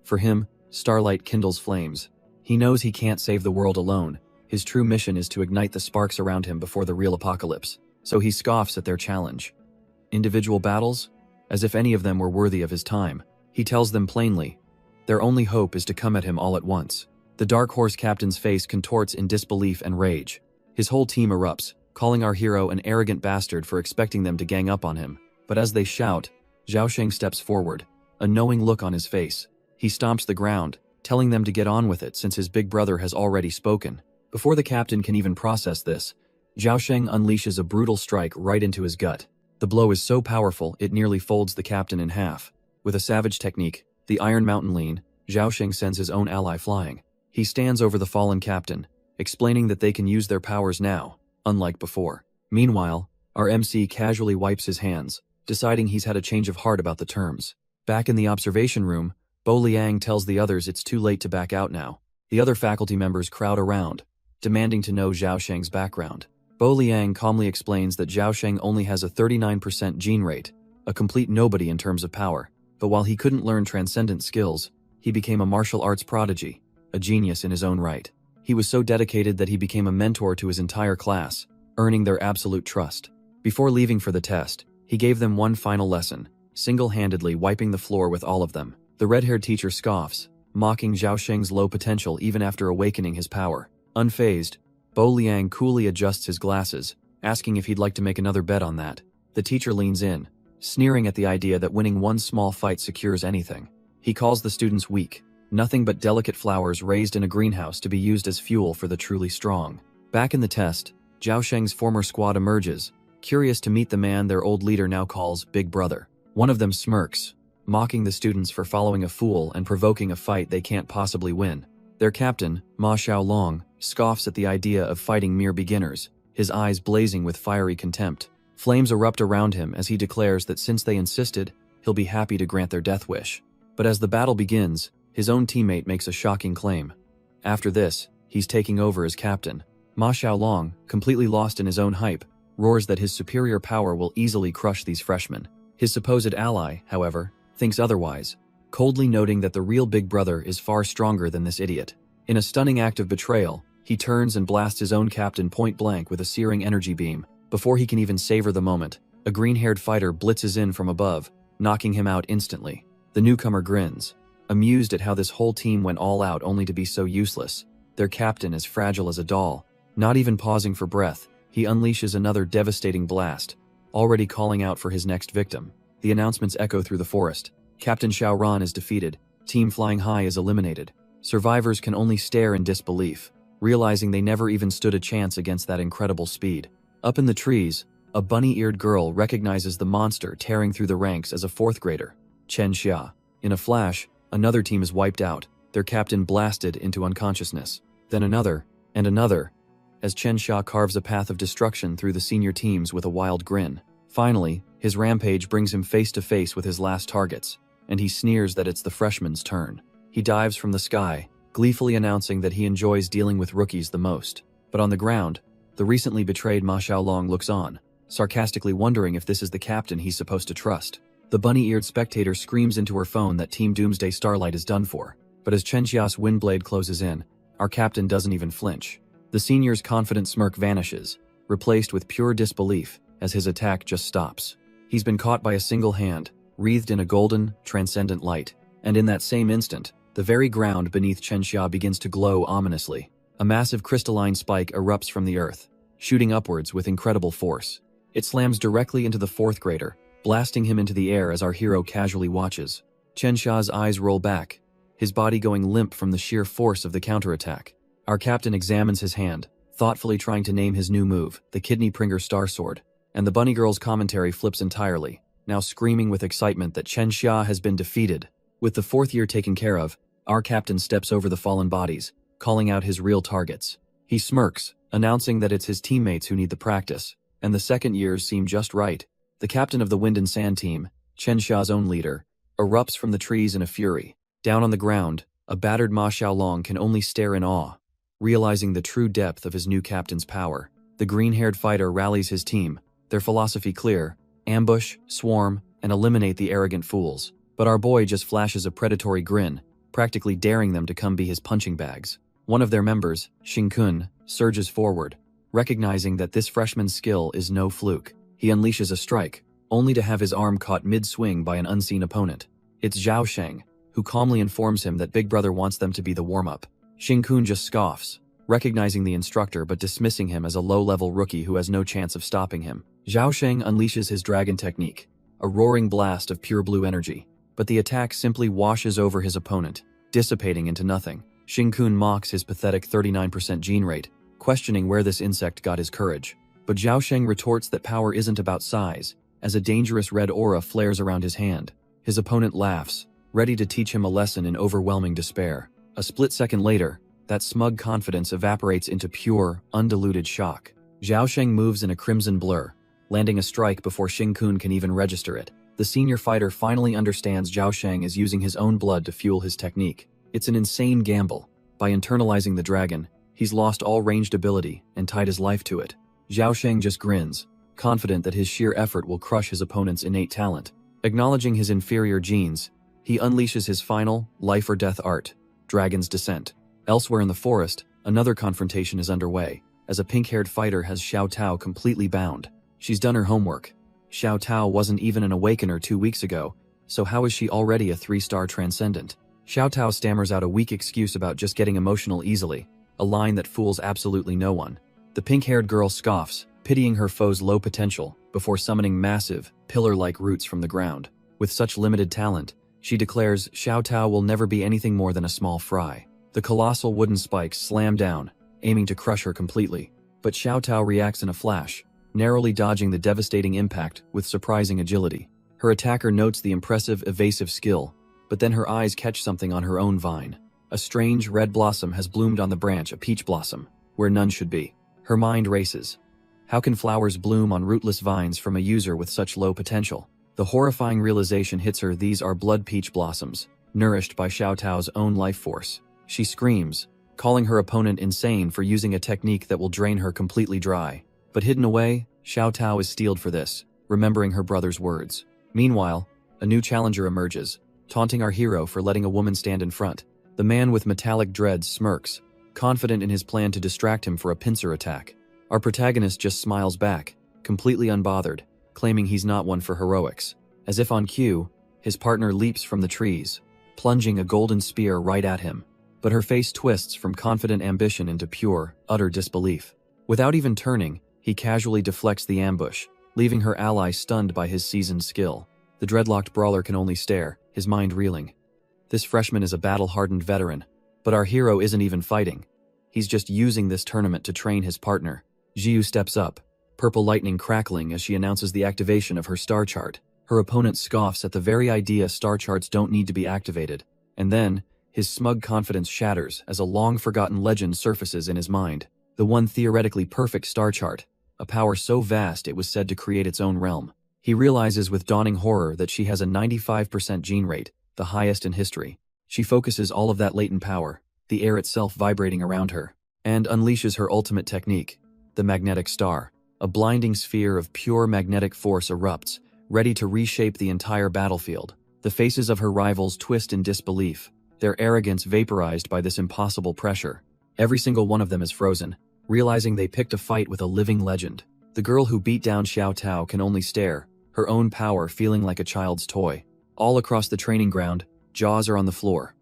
For him, Starlight kindles flames. He knows he can't save the world alone. His true mission is to ignite the sparks around him before the real apocalypse. So he scoffs at their challenge. Individual battles? As if any of them were worthy of his time. He tells them plainly, their only hope is to come at him all at once. The Dark Horse captain's face contorts in disbelief and rage. His whole team erupts, calling our hero an arrogant bastard for expecting them to gang up on him. But as they shout, Zhao Sheng steps forward, a knowing look on his face. He stomps the ground, telling them to get on with it since his big brother has already spoken. Before the captain can even process this, Zhao Sheng unleashes a brutal strike right into his gut. The blow is so powerful it nearly folds the captain in half. With a savage technique, the Iron Mountain Lean, Zhao Sheng sends his own ally flying. He stands over the fallen captain, explaining that they can use their powers now, unlike before. Meanwhile, our MC casually wipes his hands, deciding he's had a change of heart about the terms. Back in the observation room, Bo Liang tells the others it's too late to back out now. The other faculty members crowd around, demanding to know Zhao Sheng's background. Bo Liang calmly explains that Zhao Sheng only has a 39% gene rate, a complete nobody in terms of power. But while he couldn't learn transcendent skills, he became a martial arts prodigy, a genius in his own right. He was so dedicated that he became a mentor to his entire class, earning their absolute trust. Before leaving for the test, he gave them one final lesson, single-handedly wiping the floor with all of them. The red-haired teacher scoffs, mocking Zhao Sheng's low potential even after awakening his power. Unfazed, Bo Liang coolly adjusts his glasses, asking if he'd like to make another bet on that. The teacher leans in, sneering at the idea that winning one small fight secures anything. He calls the students weak, nothing but delicate flowers raised in a greenhouse to be used as fuel for the truly strong. Back in the test, Zhao Sheng's former squad emerges, curious to meet the man their old leader now calls Big Brother. One of them smirks, mocking the students for following a fool and provoking a fight they can't possibly win. Their captain, Ma Xiaolong, scoffs at the idea of fighting mere beginners, his eyes blazing with fiery contempt. Flames erupt around him as he declares that since they insisted, he'll be happy to grant their death wish. But as the battle begins, his own teammate makes a shocking claim. After this, he's taking over as captain. Ma Xiaolong, completely lost in his own hype, roars that his superior power will easily crush these freshmen. His supposed ally, however, thinks otherwise, coldly noting that the real Big Brother is far stronger than this idiot. In a stunning act of betrayal, he turns and blasts his own captain point blank with a searing energy beam. Before he can even savor the moment, a green-haired fighter blitzes in from above, knocking him out instantly. The newcomer grins, amused at how this whole team went all out only to be so useless. Their captain is fragile as a doll. Not even pausing for breath, he unleashes another devastating blast, already calling out for his next victim. The announcements echo through the forest. Captain Xiaoran is defeated. Team Flying High is eliminated. Survivors can only stare in disbelief, realizing they never even stood a chance against that incredible speed. Up in the trees, a bunny-eared girl recognizes the monster tearing through the ranks as a fourth grader, Chen Xia. In a flash, another team is wiped out, their captain blasted into unconsciousness. Then another, and another. as Chen Xia carves a path of destruction through the senior teams with a wild grin. Finally, his rampage brings him face to face with his last targets, and he sneers that it's the freshman's turn. He dives from the sky, gleefully announcing that he enjoys dealing with rookies the most. But on the ground, the recently betrayed Ma Xiaolong looks on, sarcastically wondering if this is the captain he's supposed to trust. The bunny-eared spectator screams into her phone that Team Doomsday Starlight is done for, but as Chen Xia's windblade closes in, our captain doesn't even flinch. The senior's confident smirk vanishes, replaced with pure disbelief as his attack just stops. He's been caught by a single hand, wreathed in a golden, transcendent light, and in that same instant, the very ground beneath Chen Xia begins to glow ominously. A massive crystalline spike erupts from the earth, shooting upwards with incredible force. It slams directly into the fourth grader, blasting him into the air as our hero casually watches. Chen Xia's eyes roll back, his body going limp from the sheer force of the counterattack. Our captain examines his hand, thoughtfully trying to name his new move, the Kidney Pringer Star Sword, and the bunny girl's commentary flips entirely, now screaming with excitement that Chen Xia has been defeated. With the fourth year taken care of, our captain steps over the fallen bodies, calling out his real targets. He smirks, announcing that it's his teammates who need the practice, and the second years seem just right. The captain of the Wind and Sand team, Chen Xia's own leader, erupts from the trees in a fury. Down on the ground, a battered Ma Xiaolong can only stare in awe, realizing the true depth of his new captain's power. The green-haired fighter rallies his team, their philosophy clear: ambush, swarm, and eliminate the arrogant fools. But our boy just flashes a predatory grin, practically daring them to come be his punching bags. One of their members, Xingkun, surges forward, recognizing that this freshman's skill is no fluke. He unleashes a strike, only to have his arm caught mid-swing by an unseen opponent. It's Zhao Sheng, who calmly informs him that Big Brother wants them to be the warm-up. Xingkun just scoffs, recognizing the instructor but dismissing him as a low-level rookie who has no chance of stopping him. Zhao Sheng unleashes his dragon technique, a roaring blast of pure blue energy, but the attack simply washes over his opponent, dissipating into nothing. Xingkun mocks his pathetic 39% gene rate, questioning where this insect got his courage. But Zhao Sheng retorts that power isn't about size, as a dangerous red aura flares around his hand. His opponent laughs, ready to teach him a lesson in overwhelming despair. A split second later, that smug confidence evaporates into pure, undiluted shock. Zhao Sheng moves in a crimson blur, landing a strike before Xingkun can even register it. The senior fighter finally understands Zhao Sheng is using his own blood to fuel his technique. It's an insane gamble. By internalizing the dragon, he's lost all ranged ability and tied his life to it. Zhao Sheng just grins, confident that his sheer effort will crush his opponent's innate talent. Acknowledging his inferior genes, he unleashes his final, life-or-death art, Dragon's Descent. Elsewhere in the forest, another confrontation is underway, as a pink-haired fighter has Xiao Tao completely bound. She's done her homework. Xiao Tao wasn't even an awakener 2 weeks ago, so how is she already a 3-star transcendent? Xiao Tao stammers out a weak excuse about just getting emotional easily, a line that fools absolutely no one. The pink-haired girl scoffs, pitying her foe's low potential, before summoning massive, pillar-like roots from the ground. With such limited talent, she declares Xiao Tao will never be anything more than a small fry. The colossal wooden spikes slam down, aiming to crush her completely. But Xiao Tao reacts in a flash, narrowly dodging the devastating impact with surprising agility. Her attacker notes the impressive evasive skill, but then her eyes catch something on her own vine. A strange red blossom has bloomed on the branch, a peach blossom, where none should be. Her mind races. How can flowers bloom on rootless vines from a user with such low potential? The horrifying realization hits her: these are blood peach blossoms, nourished by Xiao Tao's own life force. She screams, calling her opponent insane for using a technique that will drain her completely dry. But hidden away, Xiao Tao is steeled for this, remembering her brother's words. Meanwhile, a new challenger emerges, taunting our hero for letting a woman stand in front. The man with metallic dreads smirks, confident in his plan to distract him for a pincer attack. Our protagonist just smiles back, completely unbothered, claiming he's not one for heroics. As if on cue, his partner leaps from the trees, plunging a golden spear right at him. But her face twists from confident ambition into pure, utter disbelief. Without even turning, he casually deflects the ambush, leaving her ally stunned by his seasoned skill. The dreadlocked brawler can only stare, his mind reeling. This freshman is a battle-hardened veteran, but our hero isn't even fighting. He's just using this tournament to train his partner. Jiu steps up, purple lightning crackling as she announces the activation of her star chart. Her opponent scoffs at the very idea star charts don't need to be activated. And then, his smug confidence shatters as a long-forgotten legend surfaces in his mind. the one theoretically perfect star chart, a power so vast it was said to create its own realm. He realizes with dawning horror that she has a 95% gene rate, the highest in history. She focuses all of that latent power, the air itself vibrating around her, and unleashes her ultimate technique, the magnetic star. A blinding sphere of pure magnetic force erupts, ready to reshape the entire battlefield. The faces of her rivals twist in disbelief, their arrogance vaporized by this impossible pressure. Every single one of them is frozen, realizing they picked a fight with a living legend. The girl who beat down Xiao Tao can only stare, her own power feeling like a child's toy. All across the training ground, jaws are on the floor.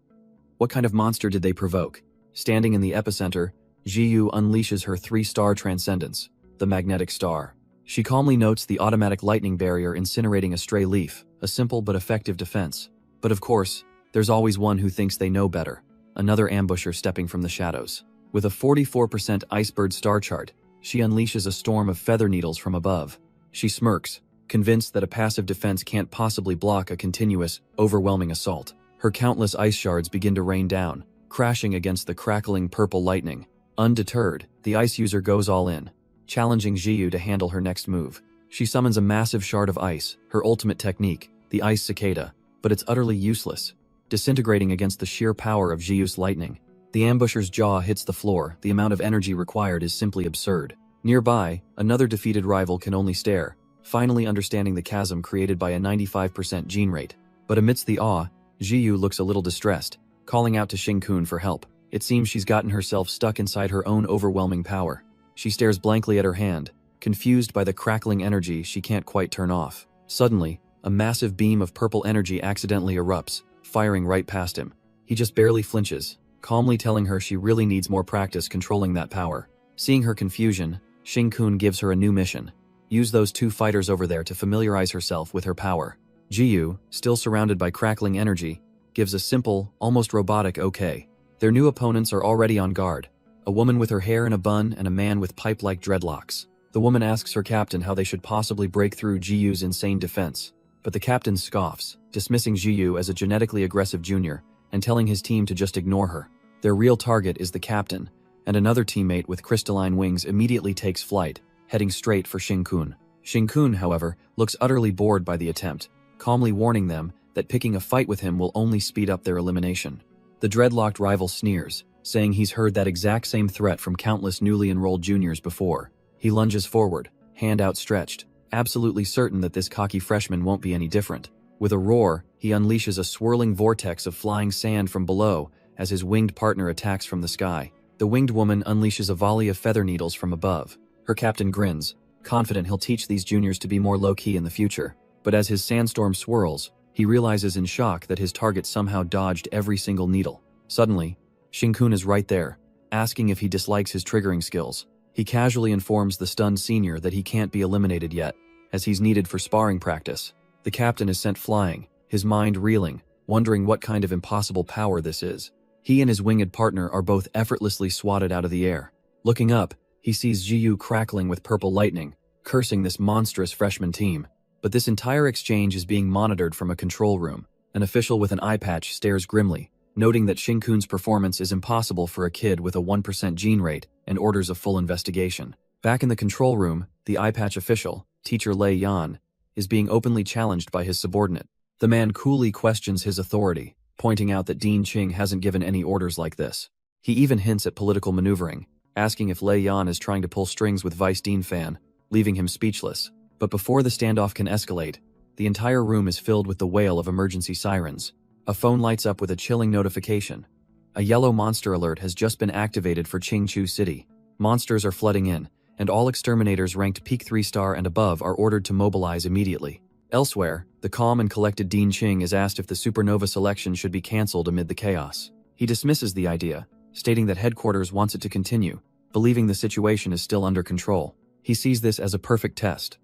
What kind of monster did they provoke? Standing in the epicenter, Jiyu unleashes her 3-star transcendence, the magnetic star. She calmly notes the automatic lightning barrier incinerating a stray leaf, a simple but effective defense. But of course, there's always one who thinks they know better, another ambusher stepping from the shadows. With a 44% Icebird star chart, she unleashes a storm of feather needles from above. She smirks, convinced that a passive defense can't possibly block a continuous, overwhelming assault. Her countless ice shards begin to rain down, crashing against the crackling purple lightning. Undeterred, the ice user goes all in, challenging Jiyu to handle her next move. She summons a massive shard of ice, her ultimate technique, the ice cicada, but it's utterly useless, disintegrating against the sheer power of Jiyu's lightning. The ambusher's jaw hits the floor, the amount of energy required is simply absurd. Nearby, another defeated rival can only stare, finally understanding the chasm created by a 95% gene rate. But amidst the awe, Jiyu looks a little distressed, calling out to Xingkun for help. It seems she's gotten herself stuck inside her own overwhelming power. She stares blankly at her hand, confused by the crackling energy she can't quite turn off. Suddenly, a massive beam of purple energy accidentally erupts, firing right past him. He just barely flinches, calmly telling her she really needs more practice controlling that power. Seeing her confusion, Xingkun gives her a new mission. Use those 2 fighters over there to familiarize herself with her power. Jiyu, still surrounded by crackling energy, gives a simple, almost robotic okay. Their new opponents are already on guard. A woman with her hair in a bun and a man with pipe-like dreadlocks. The woman asks her captain how they should possibly break through Jiyu's insane defense. But the captain scoffs, dismissing Jiyu as a genetically aggressive junior, and telling his team to just ignore her. Their real target is the captain, and another teammate with crystalline wings immediately takes flight, heading straight for Xingkun. Xingkun, however, looks utterly bored by the attempt, calmly warning them that picking a fight with him will only speed up their elimination. The dreadlocked rival sneers, saying he's heard that exact same threat from countless newly enrolled juniors before. He lunges forward, hand outstretched, absolutely certain that this cocky freshman won't be any different. With a roar, he unleashes a swirling vortex of flying sand from below as his winged partner attacks from the sky. The winged woman unleashes a volley of feather needles from above. Her captain grins, confident he'll teach these juniors to be more low-key in the future. But as his sandstorm swirls, he realizes in shock that his target somehow dodged every single needle. Suddenly, Xingkun is right there, asking if he dislikes his triggering skills. He casually informs the stunned senior that he can't be eliminated yet, as he's needed for sparring practice. The captain is sent flying, his mind reeling, wondering what kind of impossible power this is. He and his winged partner are both effortlessly swatted out of the air. Looking up, he sees Jiyu crackling with purple lightning, cursing this monstrous freshman team. But this entire exchange is being monitored from a control room. An official with an eye patch stares grimly, noting that Xingkun's performance is impossible for a kid with a 1% gene rate and orders a full investigation. Back in the control room, the eye patch official, teacher Lei Yan, is being openly challenged by his subordinate. The man coolly questions his authority, pointing out that Dean Qing hasn't given any orders like this. He even hints at political maneuvering, asking if Lei Yan is trying to pull strings with Vice Dean Fan, leaving him speechless. But before the standoff can escalate, the entire room is filled with the wail of emergency sirens. A phone lights up with a chilling notification. A yellow monster alert has just been activated for Qingchu City. Monsters are flooding in, and all exterminators ranked Peak 3-star and above are ordered to mobilize immediately. Elsewhere, the calm and collected Dean Qing is asked if the supernova selection should be cancelled amid the chaos. He dismisses the idea, stating that headquarters wants it to continue, believing the situation is still under control. He sees this as a perfect test.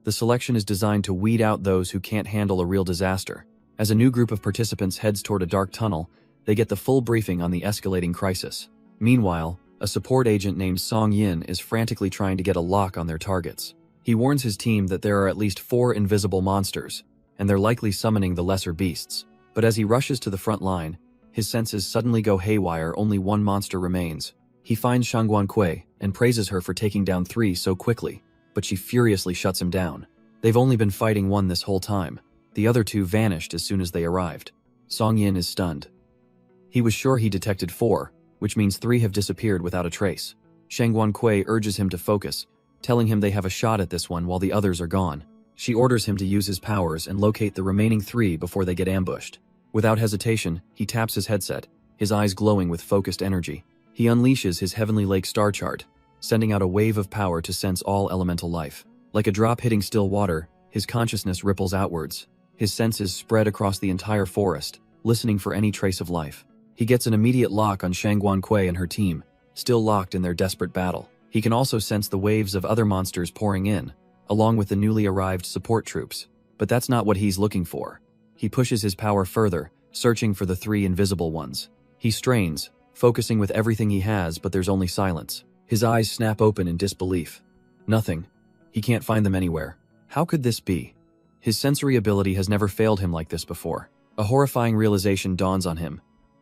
The selection is designed to weed out those who can't handle a real disaster. As a new group of participants heads toward a dark tunnel, they get the full briefing on the escalating crisis. Meanwhile, a support agent named Song Yin is frantically trying to get a lock on their targets. He warns his team that there are at least 4 invisible monsters, and they're likely summoning the lesser beasts. But as he rushes to the front line, his senses suddenly go haywire. Only one monster remains. He finds Shangguan Kui, and praises her for taking down 3 so quickly, but she furiously shuts him down. They've only been fighting 1 this whole time. The other 2 vanished as soon as they arrived. Song Yin is stunned. He was sure he detected 4, which means 3 have disappeared without a trace. Shang Guankui urges him to focus, telling him they have a shot at this one while the others are gone. She orders him to use his powers and locate the remaining 3 before they get ambushed. Without hesitation, he taps his headset, his eyes glowing with focused energy. He unleashes his Heavenly Lake star chart, sending out a wave of power to sense all elemental life. Like a drop hitting still water, his consciousness ripples outwards. His senses spread across the entire forest, listening for any trace of life. He gets an immediate lock on Shang Guankui and her team, still locked in their desperate battle. He can also sense the waves of other monsters pouring in, along with the newly arrived support troops. But that's not what he's looking for. He pushes his power further, searching for the 3 invisible ones. He strains, focusing with everything he has, but there's only silence. His eyes snap open in disbelief. Nothing. He can't find them anywhere. How could this be? His sensory ability has never failed him like this before. A horrifying realization dawns on him.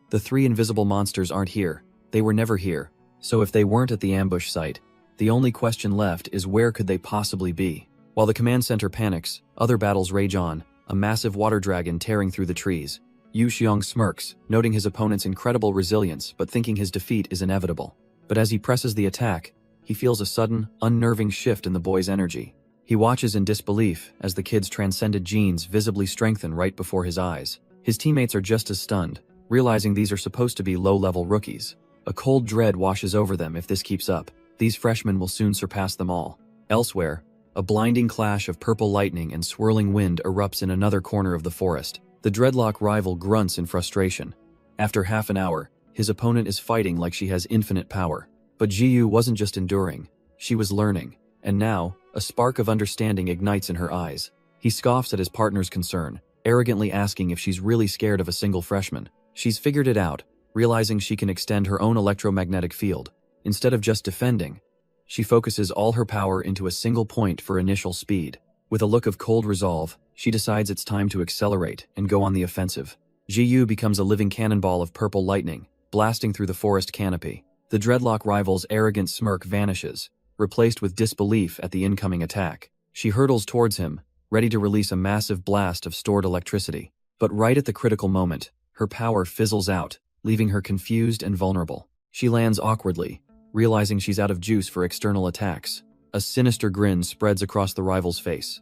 The 3 invisible monsters aren't here. They were never here. So if they weren't at the ambush site, the only question left is where could they possibly be? While the command center panics, other battles rage on, a massive water dragon tearing through the trees. Yu Xiong smirks, noting his opponent's incredible resilience but thinking his defeat is inevitable. But as he presses the attack, he feels a sudden, unnerving shift in the boy's energy. He watches in disbelief as the kid's transcended genes visibly strengthen right before his eyes. His teammates are just as stunned, realizing these are supposed to be low-level rookies. A cold dread washes over them if this keeps up. These freshmen will soon surpass them all. Elsewhere, a blinding clash of purple lightning and swirling wind erupts in another corner of the forest. The dreadlock rival grunts in frustration. After half an hour, his opponent is fighting like she has infinite power. But Jiyu wasn't just enduring, she was learning. And now, a spark of understanding ignites in her eyes. He scoffs at his partner's concern, arrogantly asking if she's really scared of a single freshman. She's figured it out, realizing she can extend her own electromagnetic field. Instead of just defending, she focuses all her power into a single point for initial speed. With a look of cold resolve, she decides it's time to accelerate and go on the offensive. Jiyu becomes a living cannonball of purple lightning, blasting through the forest canopy. The dreadlock rival's arrogant smirk vanishes, replaced with disbelief at the incoming attack. She hurtles towards him, ready to release a massive blast of stored electricity. But right at the critical moment, her power fizzles out, leaving her confused and vulnerable. She lands awkwardly, realizing she's out of juice for external attacks. A sinister grin spreads across the rival's face.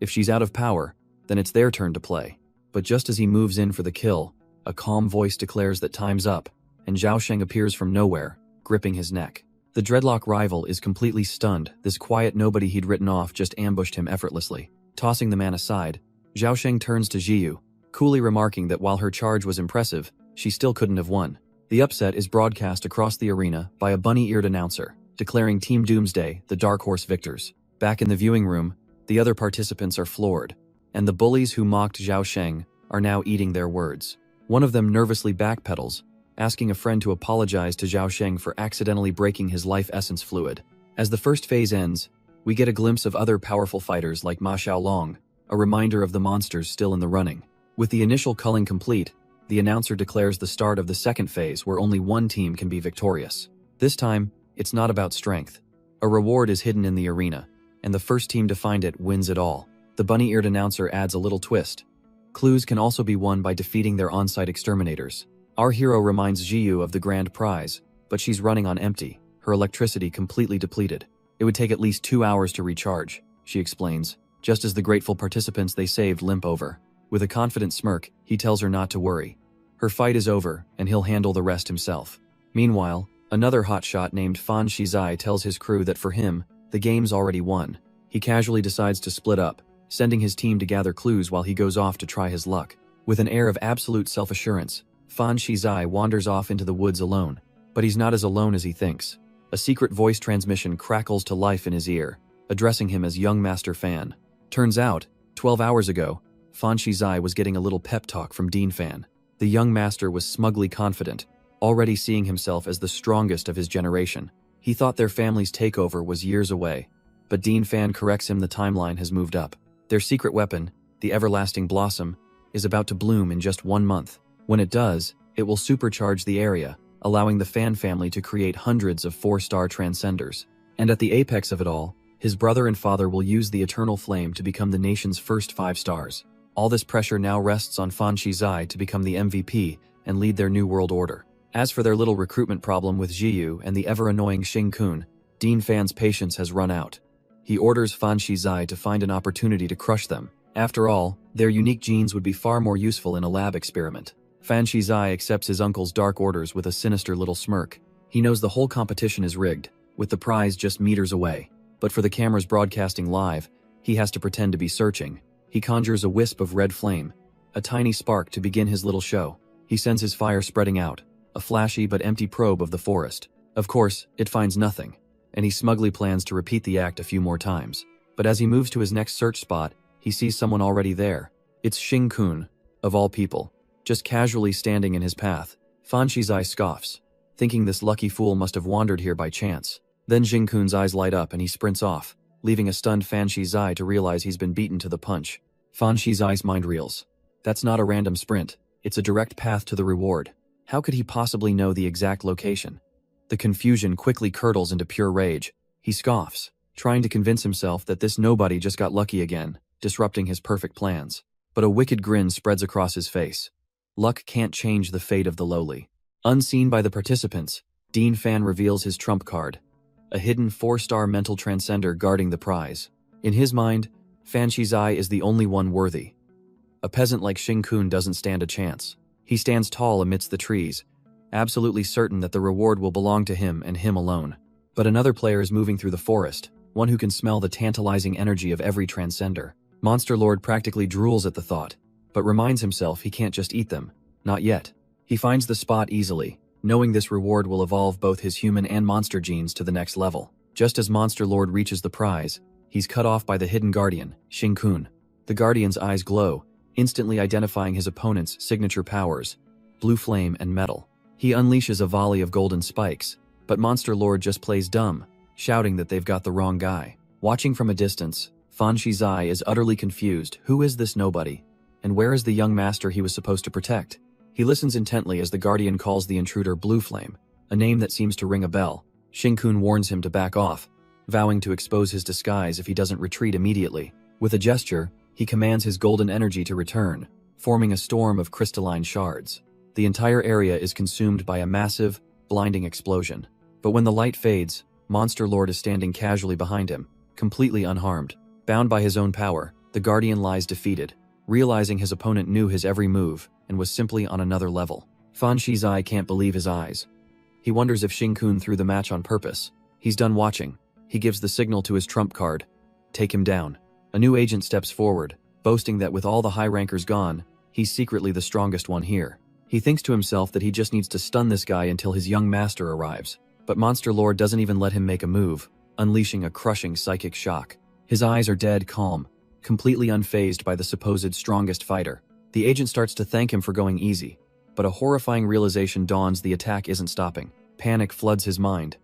If she's out of power, then it's their turn to play. But just as he moves in for the kill, a calm voice declares that time's up, and Zhao Sheng appears from nowhere, gripping his neck. The dreadlock rival is completely stunned. This quiet nobody he'd written off just ambushed him effortlessly. Tossing the man aside, Zhao Sheng turns to Jiyu, coolly remarking that while her charge was impressive, she still couldn't have won. The upset is broadcast across the arena by a bunny-eared announcer, declaring Team Doomsday the Dark Horse victors. Back in the viewing room, the other participants are floored, and the bullies who mocked Zhao Sheng are now eating their words. One of them nervously backpedals, asking a friend to apologize to Zhao Sheng for accidentally breaking his life essence fluid. As the first phase ends, we get a glimpse of other powerful fighters like Ma Xiaolong, a reminder of the monsters still in the running. With the initial culling complete, the announcer declares the start of the second phase where only one team can be victorious. This time, it's not about strength. A reward is hidden in the arena, and the first team to find it wins it all. The bunny-eared announcer adds a little twist. Clues can also be won by defeating their on-site exterminators. Our hero reminds Jiyu of the grand prize, but she's running on empty, her electricity completely depleted. It would take at least 2 hours to recharge, she explains, just as the grateful participants they saved limp over. With a confident smirk, he tells her not to worry. Her fight is over, and he'll handle the rest himself. Meanwhile, another hotshot named Fan Shizai tells his crew that for him, the game's already won. He casually decides to split up, sending his team to gather clues while he goes off to try his luck. With an air of absolute self-assurance, Fan Shizai wanders off into the woods alone. But he's not as alone as he thinks. A secret voice transmission crackles to life in his ear, addressing him as Young Master Fan. Turns out, 12 hours ago, Fan Shizai was getting a little pep talk from Dean Fan. The young master was smugly confident, already seeing himself as the strongest of his generation. He thought their family's takeover was years away, but Dean Fan corrects him the timeline has moved up. Their secret weapon, the Everlasting Blossom, is about to bloom in just 1 month. When it does, it will supercharge the area, allowing the Fan family to create hundreds of 4-star transcenders. And at the apex of it all, his brother and father will use the eternal flame to become the nation's first 5 stars. All this pressure now rests on Fan Shizai to become the MVP and lead their new world order. As for their little recruitment problem with Jiyu and the ever-annoying Xing Kun, Dean Fan's patience has run out. He orders Fan Shizai to find an opportunity to crush them. After all, their unique genes would be far more useful in a lab experiment. Fan Shizai accepts his uncle's dark orders with a sinister little smirk. He knows the whole competition is rigged, with the prize just meters away. But for the cameras broadcasting live, he has to pretend to be searching. He conjures a wisp of red flame, a tiny spark to begin his little show. He sends his fire spreading out, a flashy but empty probe of the forest. Of course, it finds nothing, and he smugly plans to repeat the act a few more times. But as he moves to his next search spot, he sees someone already there. It's Xing Kun, of all people, just casually standing in his path. Fan Shizai scoffs, thinking this lucky fool must have wandered here by chance. Then Xing Kun's eyes light up and he sprints off, leaving a stunned Fan Shizai to realize he's been beaten to the punch. Fan Shizai's mind reels. That's not a random sprint, it's a direct path to the reward. How could he possibly know the exact location? The confusion quickly curdles into pure rage. He scoffs, trying to convince himself that this nobody just got lucky again, disrupting his perfect plans. But a wicked grin spreads across his face. Luck can't change the fate of the lowly. Unseen by the participants, Dean Fan reveals his trump card, a hidden 4-star mental transcender guarding the prize. In his mind, Fan Shizai is the only one worthy. A peasant like Xing Kun doesn't stand a chance. He stands tall amidst the trees, absolutely certain that the reward will belong to him and him alone. But another player is moving through the forest, one who can smell the tantalizing energy of every transcender. Monster Lord practically drools at the thought, but reminds himself he can't just eat them. Not yet. He finds the spot easily, knowing this reward will evolve both his human and monster genes to the next level. Just as Monster Lord reaches the prize, he's cut off by the hidden guardian, Xing Kun. The guardian's eyes glow, instantly identifying his opponent's signature powers, blue flame and metal. He unleashes a volley of golden spikes, but Monster Lord just plays dumb, shouting that they've got the wrong guy. Watching from a distance, Fan Shizai is utterly confused. Who is this nobody? And where is the young master he was supposed to protect? He listens intently as the guardian calls the intruder Blue Flame, a name that seems to ring a bell. Xing Kun warns him to back off, vowing to expose his disguise if he doesn't retreat immediately. With a gesture, he commands his golden energy to return, forming a storm of crystalline shards. The entire area is consumed by a massive, blinding explosion. But when the light fades, Monster Lord is standing casually behind him, completely unharmed. Bound by his own power, the Guardian lies defeated, realizing his opponent knew his every move and was simply on another level. Fan Shizai can't believe his eyes. He wonders if Xing Kun threw the match on purpose. He's done watching. He gives the signal to his trump card. Take him down. A new agent steps forward, boasting that with all the high rankers gone, he's secretly the strongest one here. He thinks to himself that he just needs to stun this guy until his young master arrives. But Monster Lord doesn't even let him make a move, unleashing a crushing psychic shock. His eyes are dead calm, completely unfazed by the supposed strongest fighter. The agent starts to thank him for going easy, but a horrifying realization dawns: the attack isn't stopping. Panic floods his mind.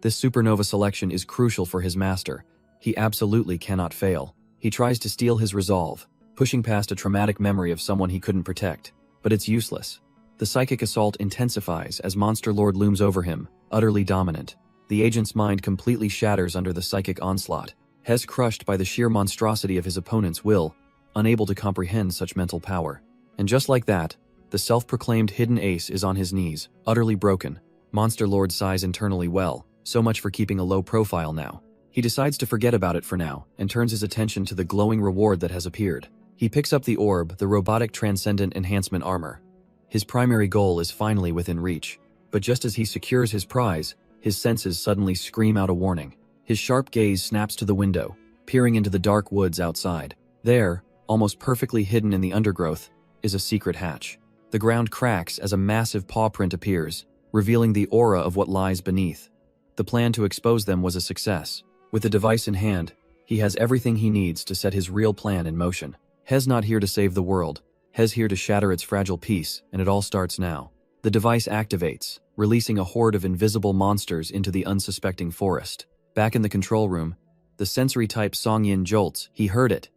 This supernova selection is crucial for his master. He absolutely cannot fail. He tries to steel his resolve, pushing past a traumatic memory of someone he couldn't protect. But it's useless. The psychic assault intensifies as Monster Lord looms over him, utterly dominant. The agent's mind completely shatters under the psychic onslaught. Hes crushed by the sheer monstrosity of his opponent's will, unable to comprehend such mental power. And just like that, the self-proclaimed hidden ace is on his knees, utterly broken. Monster Lord sighs internally. Well, so much for keeping a low profile now. He decides to forget about it for now, and turns his attention to the glowing reward that has appeared. He picks up the orb, the robotic transcendent enhancement armor. His primary goal is finally within reach. But just as he secures his prize, his senses suddenly scream out a warning. His sharp gaze snaps to the window, peering into the dark woods outside. There, almost perfectly hidden in the undergrowth, is a secret hatch. The ground cracks as a massive paw print appears, revealing the aura of what lies beneath. The plan to expose them was a success. With the device in hand, he has everything he needs to set his real plan in motion. Hes not here to save the world. Hes here to shatter its fragile peace, and it all starts now. The device activates, releasing a horde of invisible monsters into the unsuspecting forest. Back in the control room, the sensory-type Songyin jolts. He heard it.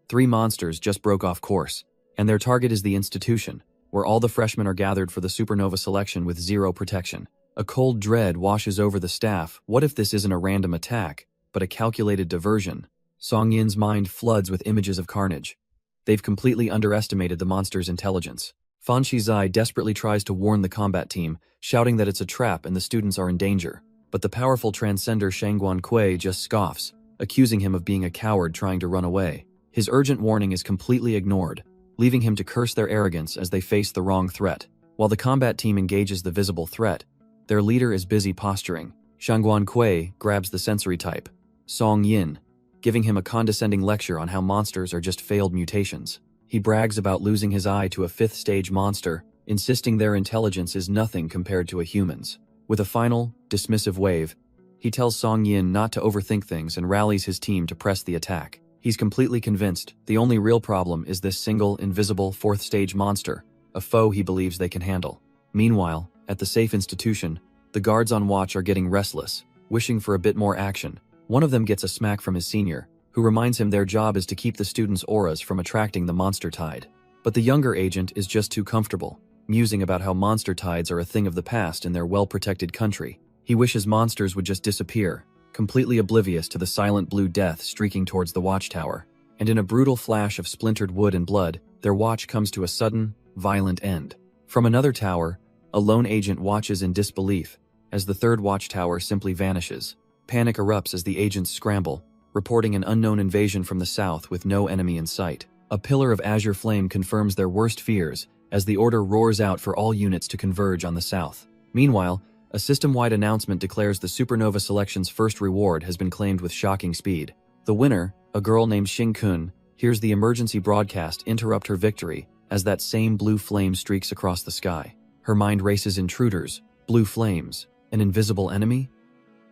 3 monsters just broke off course, and their target is the institution. where all the freshmen are gathered for the supernova selection with zero protection. A cold dread washes over the staff. What if this isn't a random attack, but a calculated diversion? Song Yin's mind floods with images of carnage. They've completely underestimated the monster's intelligence. Fan Shizai desperately tries to warn the combat team, shouting that it's a trap and the students are in danger. But the powerful transcender Shangguan Kui just scoffs, accusing him of being a coward trying to run away. His urgent warning is completely ignored, leaving him to curse their arrogance as they face the wrong threat. While the combat team engages the visible threat, their leader is busy posturing. Shangguan Kui grabs the sensory type, Song Yin, giving him a condescending lecture on how monsters are just failed mutations. He brags about losing his eye to a 5th-stage monster, insisting their intelligence is nothing compared to a human's. With a final, dismissive wave, he tells Song Yin not to overthink things and rallies his team to press the attack. He's completely convinced the only real problem is this single, invisible 4th-stage monster, a foe he believes they can handle. Meanwhile, at the safe institution, the guards on watch are getting restless, wishing for a bit more action. One of them gets a smack from his senior, who reminds him their job is to keep the students' auras from attracting the monster tide. But the younger agent is just too comfortable, musing about how monster tides are a thing of the past in their well-protected country. He wishes monsters would just disappear, completely oblivious to the silent blue death streaking towards the watchtower. And in a brutal flash of splintered wood and blood, their watch comes to a sudden, violent end. From another tower, a lone agent watches in disbelief as the 3rd watchtower simply vanishes. Panic erupts as the agents scramble, reporting an unknown invasion from the south with no enemy in sight. A pillar of azure flame confirms their worst fears as the order roars out for all units to converge on the south. Meanwhile, a system-wide announcement declares the supernova selection's first reward has been claimed with shocking speed. The winner, a girl named Xing Kun, hears the emergency broadcast interrupt her victory as that same blue flame streaks across the sky. Her mind races. Intruders, blue flames, an invisible enemy?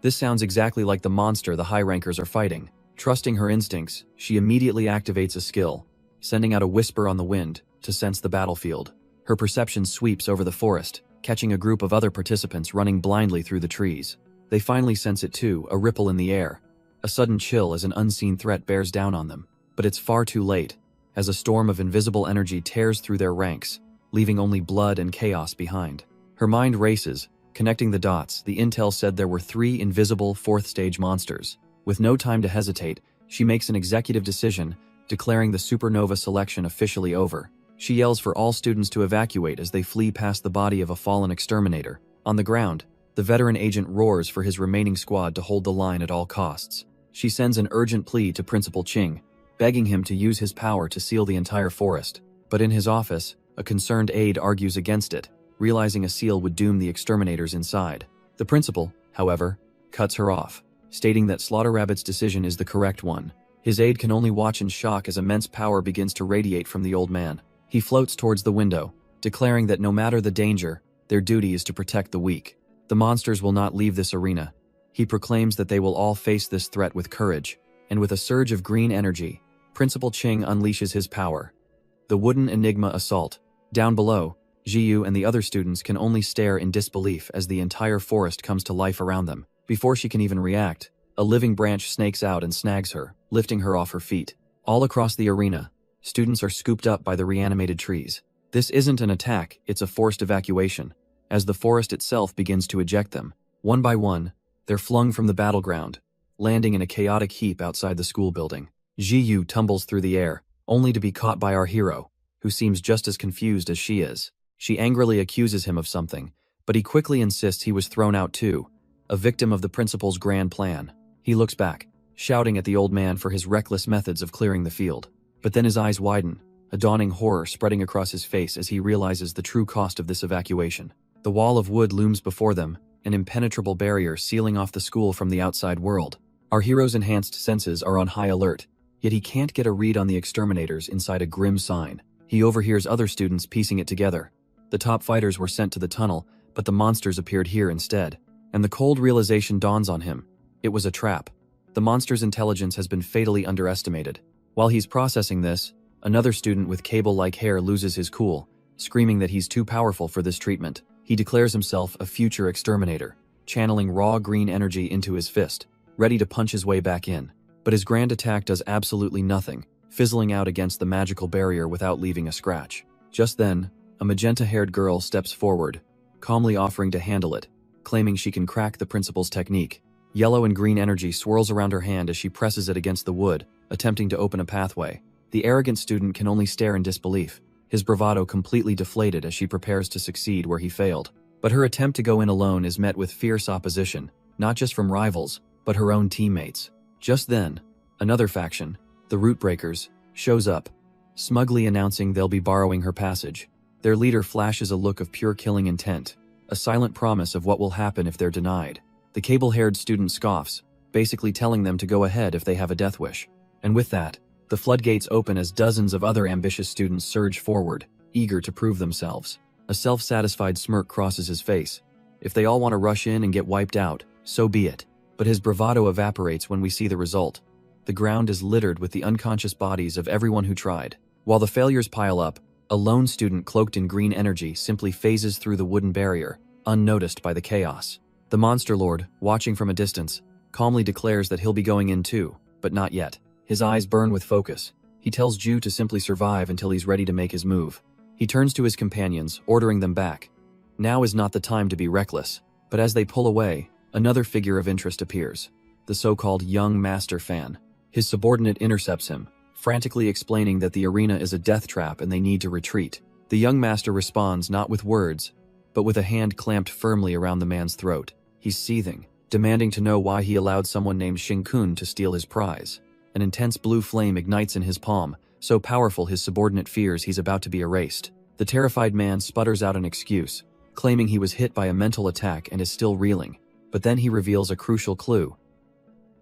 This sounds exactly like the monster the high-rankers are fighting. Trusting her instincts, she immediately activates a skill, sending out a whisper on the wind to sense the battlefield. Her perception sweeps over the forest, catching a group of other participants running blindly through the trees. They finally sense it too, a ripple in the air. A sudden chill as an unseen threat bears down on them. But it's far too late, as a storm of invisible energy tears through their ranks, leaving only blood and chaos behind. Her mind races, connecting the dots. The intel said there were 3 invisible 4th-stage monsters. With no time to hesitate, she makes an executive decision, declaring the supernova selection officially over. She yells for all students to evacuate as they flee past the body of a fallen exterminator. On the ground, the veteran agent roars for his remaining squad to hold the line at all costs. She sends an urgent plea to Principal Ching, begging him to use his power to seal the entire forest. But in his office, a concerned aide argues against it, realizing a seal would doom the exterminators inside. The principal, however, cuts her off, stating that Slaughter Rabbit's decision is the correct one. His aide can only watch in shock as immense power begins to radiate from the old man. He floats towards the window, declaring that no matter the danger, their duty is to protect the weak. The monsters will not leave this arena. He proclaims that they will all face this threat with courage, and with a surge of green energy, Principal Ching unleashes his power. The wooden enigma assault. Down below, Jiyu and the other students can only stare in disbelief as the entire forest comes to life around them. Before she can even react, a living branch snakes out and snags her, lifting her off her feet. All across the arena, students are scooped up by the reanimated trees. This isn't an attack, it's a forced evacuation. As the forest itself begins to eject them, one by one, they're flung from the battleground, landing in a chaotic heap outside the school building. Jiyu tumbles through the air, only to be caught by our hero, who seems just as confused as she is. She angrily accuses him of something, but he quickly insists he was thrown out too, a victim of the principal's grand plan. He looks back, shouting at the old man for his reckless methods of clearing the field. But then his eyes widen, a dawning horror spreading across his face as he realizes the true cost of this evacuation. The wall of wood looms before them, an impenetrable barrier sealing off the school from the outside world. Our hero's enhanced senses are on high alert, yet he can't get a read on the exterminators inside a grim sign. He overhears other students piecing it together. The top fighters were sent to the tunnel, but the monsters appeared here instead. And the cold realization dawns on him. It was a trap. The monster's intelligence has been fatally underestimated. While he's processing this, another student with cable-like hair loses his cool, screaming that he's too powerful for this treatment. He declares himself a future exterminator, channeling raw green energy into his fist, ready to punch his way back in. But his grand attack does absolutely nothing, fizzling out against the magical barrier without leaving a scratch. Just then, A magenta-haired girl steps forward, calmly offering to handle it, claiming she can crack the principal's technique. Yellow and green energy swirls around her hand as she presses it against the wood, attempting to open a pathway. The arrogant student can only stare in disbelief, his bravado completely deflated as she prepares to succeed where he failed. But her attempt to go in alone is met with fierce opposition, not just from rivals, but her own teammates. Just then, another faction, the Rootbreakers, shows up, smugly announcing they'll be borrowing her passage. Their leader flashes a look of pure killing intent, a silent promise of what will happen if they're denied. The cable-haired student scoffs, basically telling them to go ahead if they have a death wish. And with that, the floodgates open as dozens of other ambitious students surge forward, eager to prove themselves. A self-satisfied smirk crosses his face. If they all want to rush in and get wiped out, so be it. But his bravado evaporates when we see the result. The ground is littered with the unconscious bodies of everyone who tried. While the failures pile up, a lone student cloaked in green energy simply phases through the wooden barrier, unnoticed by the chaos. The Monster Lord, watching from a distance, calmly declares that he'll be going in too, but not yet. His eyes burn with focus. He tells Ju to simply survive until he's ready to make his move. He turns to his companions, ordering them back. Now is not the time to be reckless, but as they pull away, another figure of interest appears, the so-called young master fan. His subordinate intercepts him, frantically explaining that the arena is a death trap and they need to retreat. The young master responds not with words, but with a hand clamped firmly around the man's throat. He's seething, demanding to know why he allowed someone named Shinkun to steal his prize. An intense blue flame ignites in his palm, so powerful his subordinate fears he's about to be erased. The terrified man sputters out an excuse, claiming he was hit by a mental attack and is still reeling. But then he reveals a crucial clue.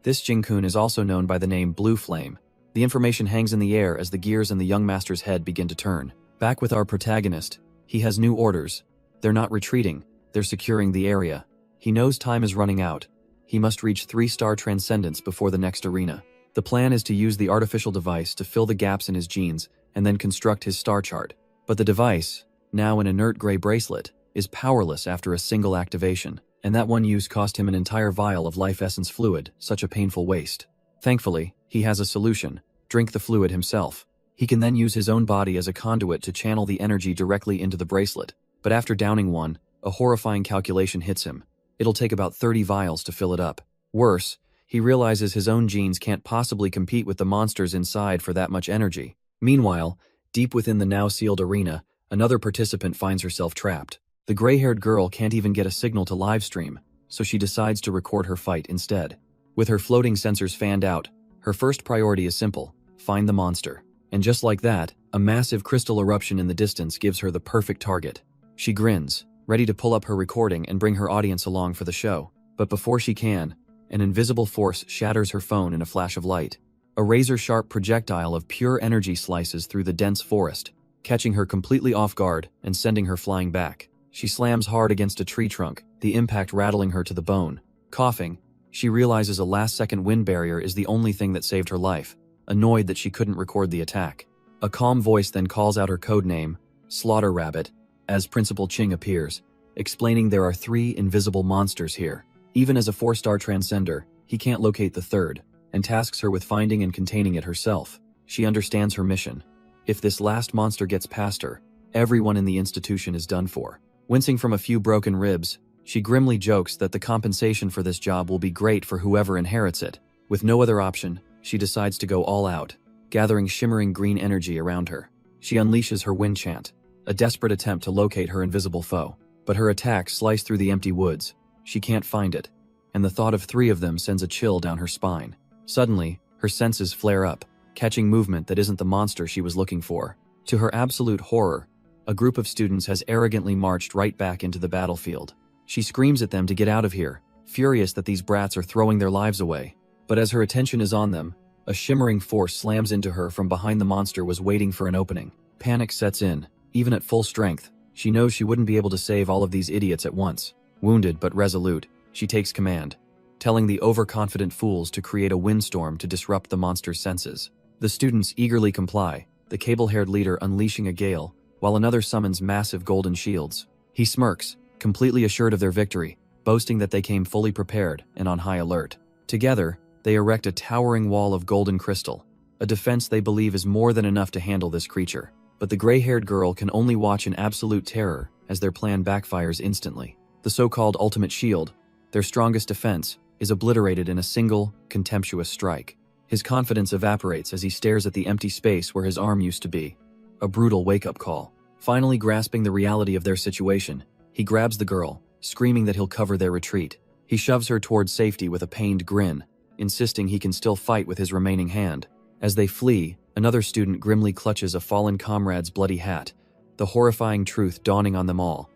This Jinkun is also known by the name Blue Flame. The information hangs in the air as the gears in the young master's head begin to turn. Back with our protagonist, he has new orders. They're not retreating, they're securing the area. He knows time is running out. He must reach 3-star transcendence before the next arena. The plan is to use the artificial device to fill the gaps in his genes and then construct his star chart. But the device, now an inert gray bracelet, is powerless after a single activation, and that one use cost him an entire vial of life essence fluid, such a painful waste. Thankfully, he has a solution: drink the fluid himself. He can then use his own body as a conduit to channel the energy directly into the bracelet. But after downing one, a horrifying calculation hits him. It'll take about 30 vials to fill it up. Worse, he realizes his own genes can't possibly compete with the monsters inside for that much energy. Meanwhile, deep within the now sealed arena, another participant finds herself trapped. The gray-haired girl can't even get a signal to livestream, so she decides to record her fight instead. With her floating sensors fanned out, her first priority is simple: find the monster. And just like that, a massive crystal eruption in the distance gives her the perfect target. She grins, ready to pull up her recording and bring her audience along for the show. But before she can, an invisible force shatters her phone in a flash of light. A razor-sharp projectile of pure energy slices through the dense forest, catching her completely off guard and sending her flying back. She slams hard against a tree trunk, the impact rattling her to the bone. Coughing, she realizes a last-second wind barrier is the only thing that saved her life, annoyed that she couldn't record the attack. A calm voice then calls out her code name, Slaughter Rabbit, as Principal Ching appears, explaining there are 3 invisible monsters here. Even as a 4-star transcender, he can't locate the third, and tasks her with finding and containing it herself. She understands her mission. If this last monster gets past her, everyone in the institution is done for. Wincing from a few broken ribs, she grimly jokes that the compensation for this job will be great for whoever inherits it. With no other option, she decides to go all out, gathering shimmering green energy around her. She unleashes her wind chant, a desperate attempt to locate her invisible foe. But her attacks slice through the empty woods. She can't find it, and the thought of 3 of them sends a chill down her spine. Suddenly, her senses flare up, catching movement that isn't the monster she was looking for. To her absolute horror, a group of students has arrogantly marched right back into the battlefield. She screams at them to get out of here, furious that these brats are throwing their lives away. But as her attention is on them, a shimmering force slams into her from behind the monster was waiting for an opening. Panic sets in. Even at full strength, she knows she wouldn't be able to save all of these idiots at once. Wounded but resolute, she takes command, telling the overconfident fools to create a windstorm to disrupt the monster's senses. The students eagerly comply, the cable-haired leader unleashing a gale, while another summons massive golden shields. He smirks, completely assured of their victory, boasting that they came fully prepared and on high alert. Together, they erect a towering wall of golden crystal, a defense they believe is more than enough to handle this creature. but the gray-haired girl can only watch in absolute terror as their plan backfires instantly. The so-called ultimate shield, their strongest defense, is obliterated in a single, contemptuous strike. His confidence evaporates as he stares at the empty space where his arm used to be. A brutal wake-up call. Finally grasping the reality of their situation, he grabs the girl, screaming that he'll cover their retreat. He shoves her towards safety with a pained grin, insisting he can still fight with his remaining hand. As they flee, another student grimly clutches a fallen comrade's bloody hat, the horrifying truth dawning on them all.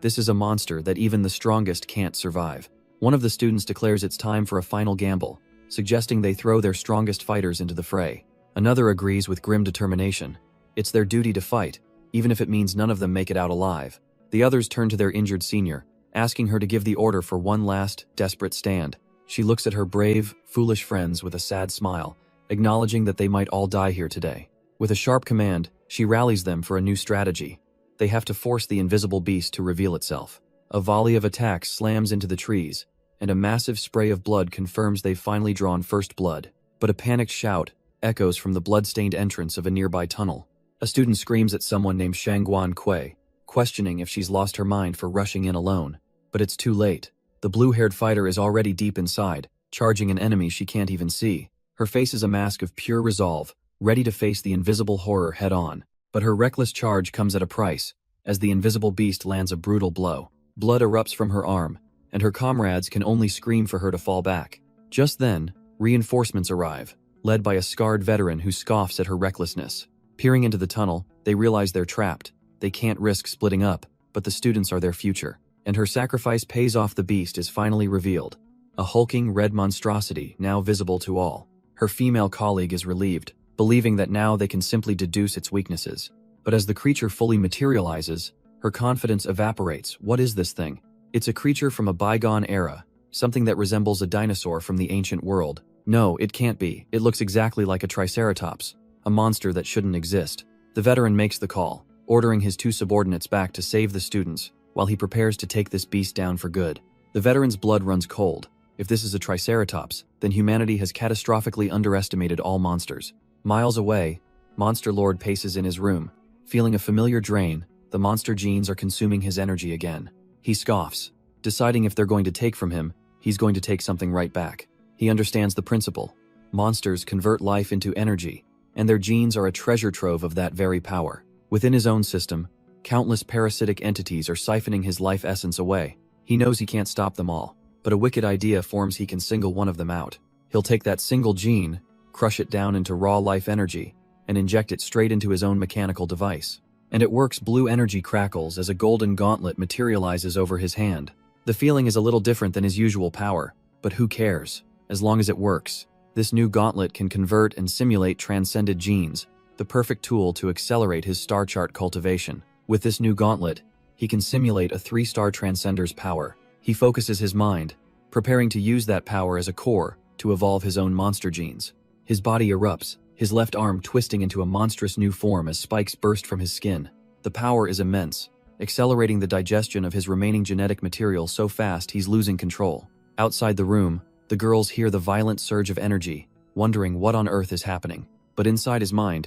This is a monster that even the strongest can't survive. One of the students declares it's time for a final gamble, suggesting they throw their strongest fighters into the fray. Another agrees with grim determination. It's their duty to fight, even if it means none of them make it out alive. The others turn to their injured senior, asking her to give the order for one last, desperate stand. She looks at her brave, foolish friends with a sad smile, acknowledging that they might all die here today. With a sharp command, she rallies them for a new strategy. They have to force the invisible beast to reveal itself. A volley of attacks slams into the trees, and a massive spray of blood confirms they've finally drawn first blood. But a panicked shout echoes from the blood-stained entrance of a nearby tunnel. A student screams at someone named Shangguan Kui, questioning if she's lost her mind for rushing in alone. But it's too late. The blue-haired fighter is already deep inside, charging an enemy she can't even see. Her face is a mask of pure resolve, ready to face the invisible horror head-on. But her reckless charge comes at a price, as the invisible beast lands a brutal blow. Blood erupts from her arm, and her comrades can only scream for her to fall back. Just then, reinforcements arrive, led by a scarred veteran who scoffs at her recklessness. Peering into the tunnel, they realize they're trapped. They can't risk splitting up, but the students are their future. And her sacrifice pays off. The beast is finally revealed. A hulking red monstrosity now visible to all. Her female colleague is relieved, believing that now they can simply deduce its weaknesses. But as the creature fully materializes, her confidence evaporates. What is this thing? It's a creature from a bygone era, something that resembles a dinosaur from the ancient world. No, it can't be. It looks exactly like a triceratops, a monster that shouldn't exist. The veteran makes the call, ordering his two subordinates back to save the students, while he prepares to take this beast down for good. The veteran's blood runs cold. If this is a triceratops, then humanity has catastrophically underestimated all monsters. Miles away, Monster Lord paces in his room. Feeling a familiar drain, the monster genes are consuming his energy again. He scoffs, deciding if they're going to take from him, he's going to take something right back. He understands the principle. Monsters convert life into energy, and their genes are a treasure trove of that very power. Within his own system, countless parasitic entities are siphoning his life essence away. He knows he can't stop them all, but a wicked idea forms. He can single one of them out. He'll take that single gene, crush it down into raw life energy, and inject it straight into his own mechanical device. And it works. Blue energy crackles as a golden gauntlet materializes over his hand. The feeling is a little different than his usual power, but who cares, as long as it works. This new gauntlet can convert and simulate transcended genes, the perfect tool to accelerate his star chart cultivation. With this new gauntlet, he can simulate a 3-star transcender's power. He focuses his mind, preparing to use that power as a core to evolve his own monster genes. His body erupts, his left arm twisting into a monstrous new form as spikes burst from his skin. The power is immense, accelerating the digestion of his remaining genetic material so fast he's losing control. Outside the room, the girls hear the violent surge of energy, wondering what on earth is happening. But inside his mind,